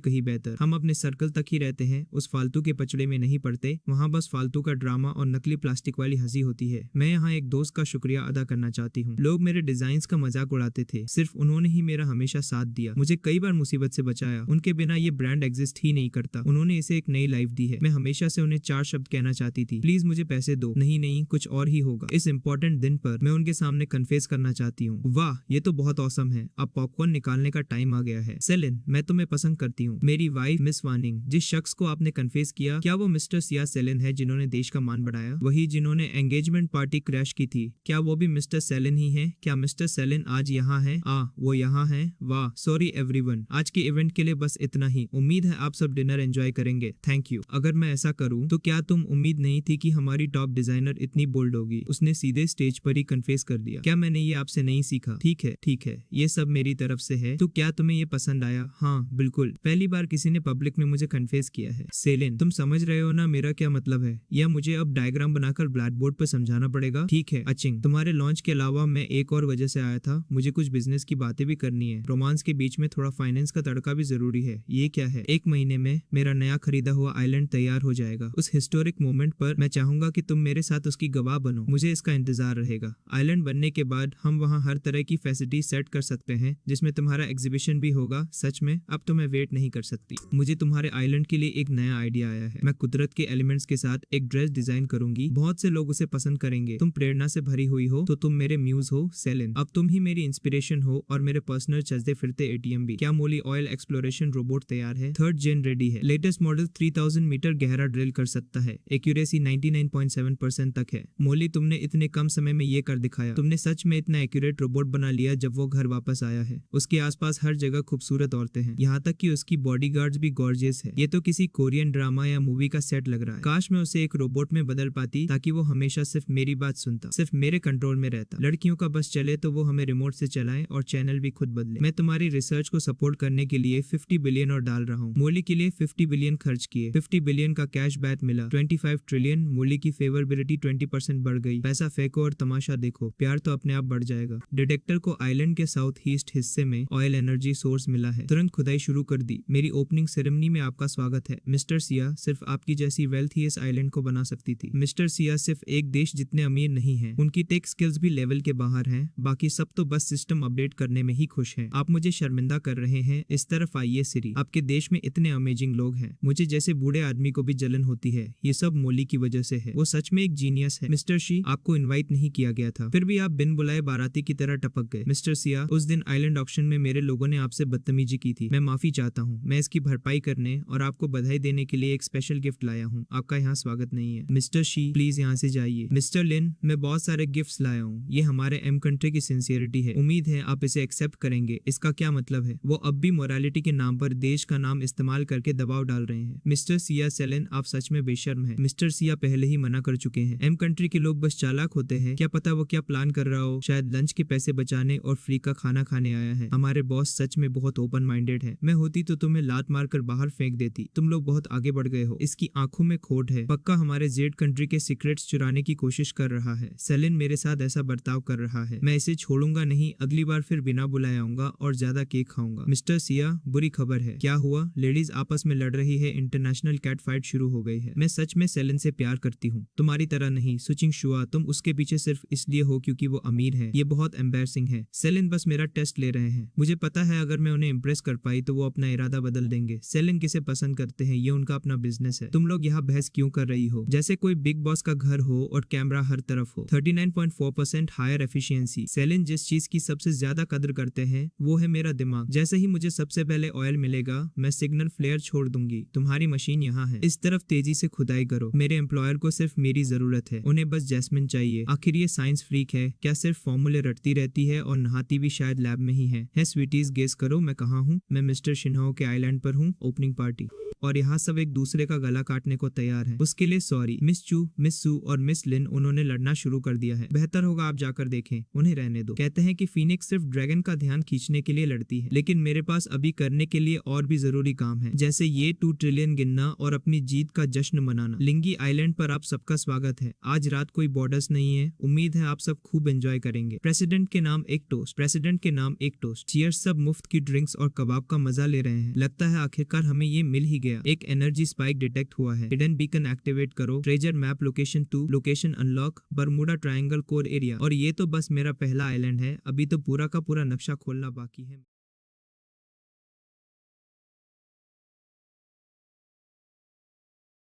कहीं बेहतर। हम अपने सर्कल तक ही रहते हैं, उस फालतू के पचड़े में नहीं पड़ते। वहाँ बस फालतू का ड्रामा और नकली प्लास्टिक वाली हंसी होती है। मैं यहाँ एक दोस्त का शुक्रिया अदा करना चाहती हूँ। लोग मेरे डिजाइन का मजाक उड़ाते थे, सिर्फ उन्होंने ही मेरा हमेशा साथ दिया, मुझे कई बार मुसीबत से बचाया। उनके बिना ये ब्रांड एग्जिस्ट ही नहीं करता। उन्होंने इसे एक नई लाइफ दी है। मैं हमेशा से उन्हें 4 शब्द कहना चाहती थी, प्लीज मुझे पैसे दो। नहीं, कुछ और ही होगा। इस इंपॉर्टेंट दिन पर मैं उनके सामने कन्फेस करना चाहती हूँ। वाह, ये तो बहुत औसम है। अब पॉपकॉर्न निकालने का टाइम आ गया है। सेलिन, मैं तुम्हें पसंद करती हूँ। मेरी वाइफ मिस वानिंग। जिस शख्स को आपने कन्फेस किया, क्या वो मिस्टर सिया सेलिन है जिन्होंने देश का मान बढ़ाया? वही जिन्होंने एंगेजमेंट पार्टी क्रैश की थी, क्या वो भी मिस्टर सेलिन ही है? क्या मिस्टर सेलिन आज यहाँ है? वो यहाँ है। वाह, सॉरी एवरीवन, आज के इवेंट के लिए बस इतना ही। उम्मीद है आप सब डिनर एंजॉय करेंगे। Thank you. अगर मैं ऐसा करूँ तो क्या तुम उम्मीद नहीं थी कि हमारी टॉप डिजाइनर इतनी बोल्ड होगी? उसने सीधे स्टेज पर ही कन्फेस कर दिया। क्या मैंने ये आपसे नहीं सीखा? ठीक है, ये सब मेरी तरफ से है। तो क्या तुम्हें ये पसंद आया? हाँ बिल्कुल, पहली बार किसी ने पब्लिक में मुझे कन्फेस किया है। सेलिन, तुम समझ रहे हो ना मेरा क्या मतलब है? या मुझे अब डायग्राम बनाकर ब्लैक बोर्ड पर समझाना पड़ेगा? ठीक है अचिंग, तुम्हारे लॉन्च के अलावा मैं एक और वजह से आया था। मुझे कुछ बिजनेस की बातें भी करनी है। रोमांस के बीच में थोड़ा फाइनेंस का तड़का भी जरूरी है। ये क्या है? 1 महीने में मेरा नया खरीदा हुआ आइलैंड तैयार हो जाएगा। उस हिस्टोरिक मोमेंट पर मैं चाहूंगा कि तुम मेरे साथ उसकी गवाह बनो। मुझे इसका इंतजार रहेगा। आइलैंड बनने के बाद हम वहाँ हर तरह की फैसिलिटी सेट कर सकते हैं, जिसमें तुम्हारा एग्जीबिशन भी होगा। सच में अब तो मैं वेट नहीं कर सकती। मुझे तुम्हारे आइलैंड के लिए एक नया आइडिया आया है। मैं कुदरत के एलिमेंट्स के साथ एक ड्रेस डिजाइन करूंगी। बहुत से लोग उसे पसंद करेंगे। तुम प्रेरणा से भरी हुई हो तो तुम मेरे म्यूज हो सेलिन। अब तुम ही मेरी इंस्पिरेशन हो और मेरे पर्सनल चलते फिरते एटीएम भी। क्या मोली ऑयल एक्सप्लोरेशन रोबोट तैयार है? 3rd जेन रेडी है। लेटेस्ट मॉडल 3000 मीटर गहरा ड्रिल कर सकता है। एक्यूरेसी 99.7% तक है। मोली, तुमने इतने कम समय में ये कर दिखाया। तुमने सच में इतना एक्यूरेट रोबोट बना लिया जब वो घर वापस आया है। उसके आसपास हर जगह खूबसूरत औरतें हैं, यहाँ तक कि उसकी बॉडीगार्ड्स भी गॉर्जियस है। ये तो किसी कोरियन ड्रामा या मूवी का सेट लग रहा है। काश मैं उसे एक रोबोट में बदल पाती ताकि वो हमेशा सिर्फ मेरी बात सुनता, सिर्फ मेरे कंट्रोल में रहता। लड़कियों का बस चले तो वो हमें रिमोट से चलाए और चैनल भी खुद बदले। मैं तुम्हारी रिसर्च को सपोर्ट करने के लिए 50 बिलियन और डाल रहा हूँ। मोली के लिए 50 बिलियन खर्च किए, 50 बिलियन का कैश बैक मिला, 25 ट्रिलियन। मोली की फेवरेबिलिटी 20% बढ़ गई। पैसा फेंको और तमाशा देखो, प्यार तो अपने आप बढ़ जाएगा। डिटेक्टर को आइलैंड के साउथ ईस्ट हिस्से में ऑयल एनर्जी सोर्स मिला है। तुरंत खुदाई शुरू कर दी। मेरी ओपनिंग सेरेमनी में आपका स्वागत है मिस्टर सिया। सिर्फ आपकी जैसी वेल्थ ही इस आइलैंड को बना सकती थी। मिस्टर सिया सिर्फ एक देश जितने अमीर नहीं है, उनकी टेक स्किल्स भी लेवल के बाहर हैं। बाकी सब तो बस सिस्टम अपडेट करने में ही खुश हैं। आप मुझे शर्मिंदा कर रहे हैं। इस तरफ आइए सिरी, आपके देश में इतने अमेजिंग लोग हैं। मुझे जैसे बूढ़े आदमी को भी जलन होती है। ये सब मोली की वजह से है। वो सच में एक जीनियस है। मिस्टर शी, आपको इनवाइट नहीं किया गया था, फिर भी आप बिन बुलाए बाराती की तरह टपक गए। मिस्टर सिया, उस दिन आइलैंड ऑक्शन में मेरे लोगों ने आपसे बदतमीजी की थी। मैं माफी चाहता हूँ। मैं इसकी भरपाई करने और आपको बधाई देने के लिए एक स्पेशल गिफ्ट लाया हूँ। आपका यहाँ स्वागत नहीं है। मिस्टर शी, प्लीज यहाँ से जाइए। मिस्टर लिन, मैं बहुत सारे गिफ्ट्स लाया हूँ। ये हमारे एम कंट्री की सिंसियरिटी है। उम्मीद है आप इसे एक्सेप्ट करेंगे। इसका क्या मतलब है? वो अब भी मोरालिटी के नाम पर देश का नाम इस्तेमाल करके दबाव डाल रहे हैं। मिस्टर सिया सेलिन, आप सच में बेशर्म हैं। मिस्टर सिया पहले ही मना कर चुके हैं। एम कंट्री के लोग बस चालाक होते हैं। क्या पता वो क्या प्लान कर रहा हो। शायद लंच के पैसे बचाने और फ्री का खाना खाने आया है। हमारे बॉस सच में बहुत ओपन माइंडेड है। मैं होती तो तुम्हें लात मारकर बाहर फेंक देती। तुम लोग बहुत आगे बढ़ गए हो। इसकी आंखों में खोट है। पक्का हमारे जेड कंट्री के सीक्रेट्स चुराने की कोशिश कर रहा है। सेलिन मेरे साथ ऐसा बर्ताव कर रहा है। मैं इसे छोड़ूंगा नहीं। अगली बार फिर बिना बुलाए आऊंगा और ज्यादा केक खाऊंगा। मिस्टर सिया, बुरी खबर है। क्या हुआ? लेडीज आपस में लड़ रही है, इंटरनेशनल कैट फाइट शुरू हो गई है। मैं सच में सेलिन से प्यार करती हूँ, तुम्हारी तरह नहीं। सुचिंग शुआ, तुम उसके पीछे सिर्फ इसलिए हो क्योंकि वो अमीर है। ये बहुत एम्बैरसिंग है। सेलिन बस मेरा टेस्ट ले रहे हैं। मुझे पता है अगर मैं उन्हें इम्प्रेस कर पाई तो वो अपना इरादा बदल देंगे। सेलिन किसे पसंद करते हैं ये उनका अपना बिजनेस है। तुम लोग यहाँ बहस क्यों कर रही हो? जैसे कोई बिग बॉस का घर हो और कैमरा हर तरफ हो। 39.4% हायर एफिशिएंसी। सेलिन जिस चीज की सबसे ज्यादा कदर करते हैं वो है मेरा दिमाग। जैसे ही मुझे सबसे पहले ऑयल मिलेगा मैं सिग्नल फ्लेयर छोड़ दूंगी। तुम्हारी मशीन यहाँ है, इस तरफ तेजी से खुदाई करो। मेरे एम्प्लॉयर को सिर्फ मेरी जरूरत है, उन्हें बस जैस्मिन चाहिए। आखिर ये साइंस फ्रीक है क्या? सिर्फ फॉर्मूले रटती रहती है और नहाती भी शायद लैब में ही है स्वीटीज, गेस करो मैं कहाँ हूँ? मैं मिस्टर शिन्हो के आइलैंड पर हूँ। ओपनिंग पार्टी और यहाँ सब एक दूसरे का गला काटने को तैयार है। उसके लिए सॉरी मिस चू, मिस सू और मिस लिन, उन्होंने लड़ना शुरू कर दिया है। बेहतर होगा आप जाकर देखें, उन्हें रहने दो। कहते हैं कि फीनिक्स सिर्फ ड्रैगन का ध्यान खींचने के लिए लड़ती है, लेकिन मेरे पास अभी करने के लिए और भी जरूरी काम है, जैसे ये 2 ट्रिलियन गिनना और अपनी जीत का जश्न मनाना। लिंगी आइलैंड पर आप सबका स्वागत है। आज रात कोई बॉर्डर्स नहीं है। उम्मीद है आप सब खूब एंजॉय करेंगे। प्रेसिडेंट के नाम एक टोस्ट, प्रेसिडेंट के नाम एक टोस्ट। चीयर्स। सब मुफ्त की ड्रिंक्स और कबाब का मजा ले रहे हैं। लगता है आखिरकार हमें ये मिल ही गया। एक एनर्जी स्पाइक डिटेक्ट हुआ है। हिडन बीकन एक्टिवेट करो। Treasure map location 2, location unlock, Bermuda triangle core area. और ये तो बस मेरा पहला आइलैंड है, अभी तो पूरा का पूरा नक्शा खोलना बाकी है।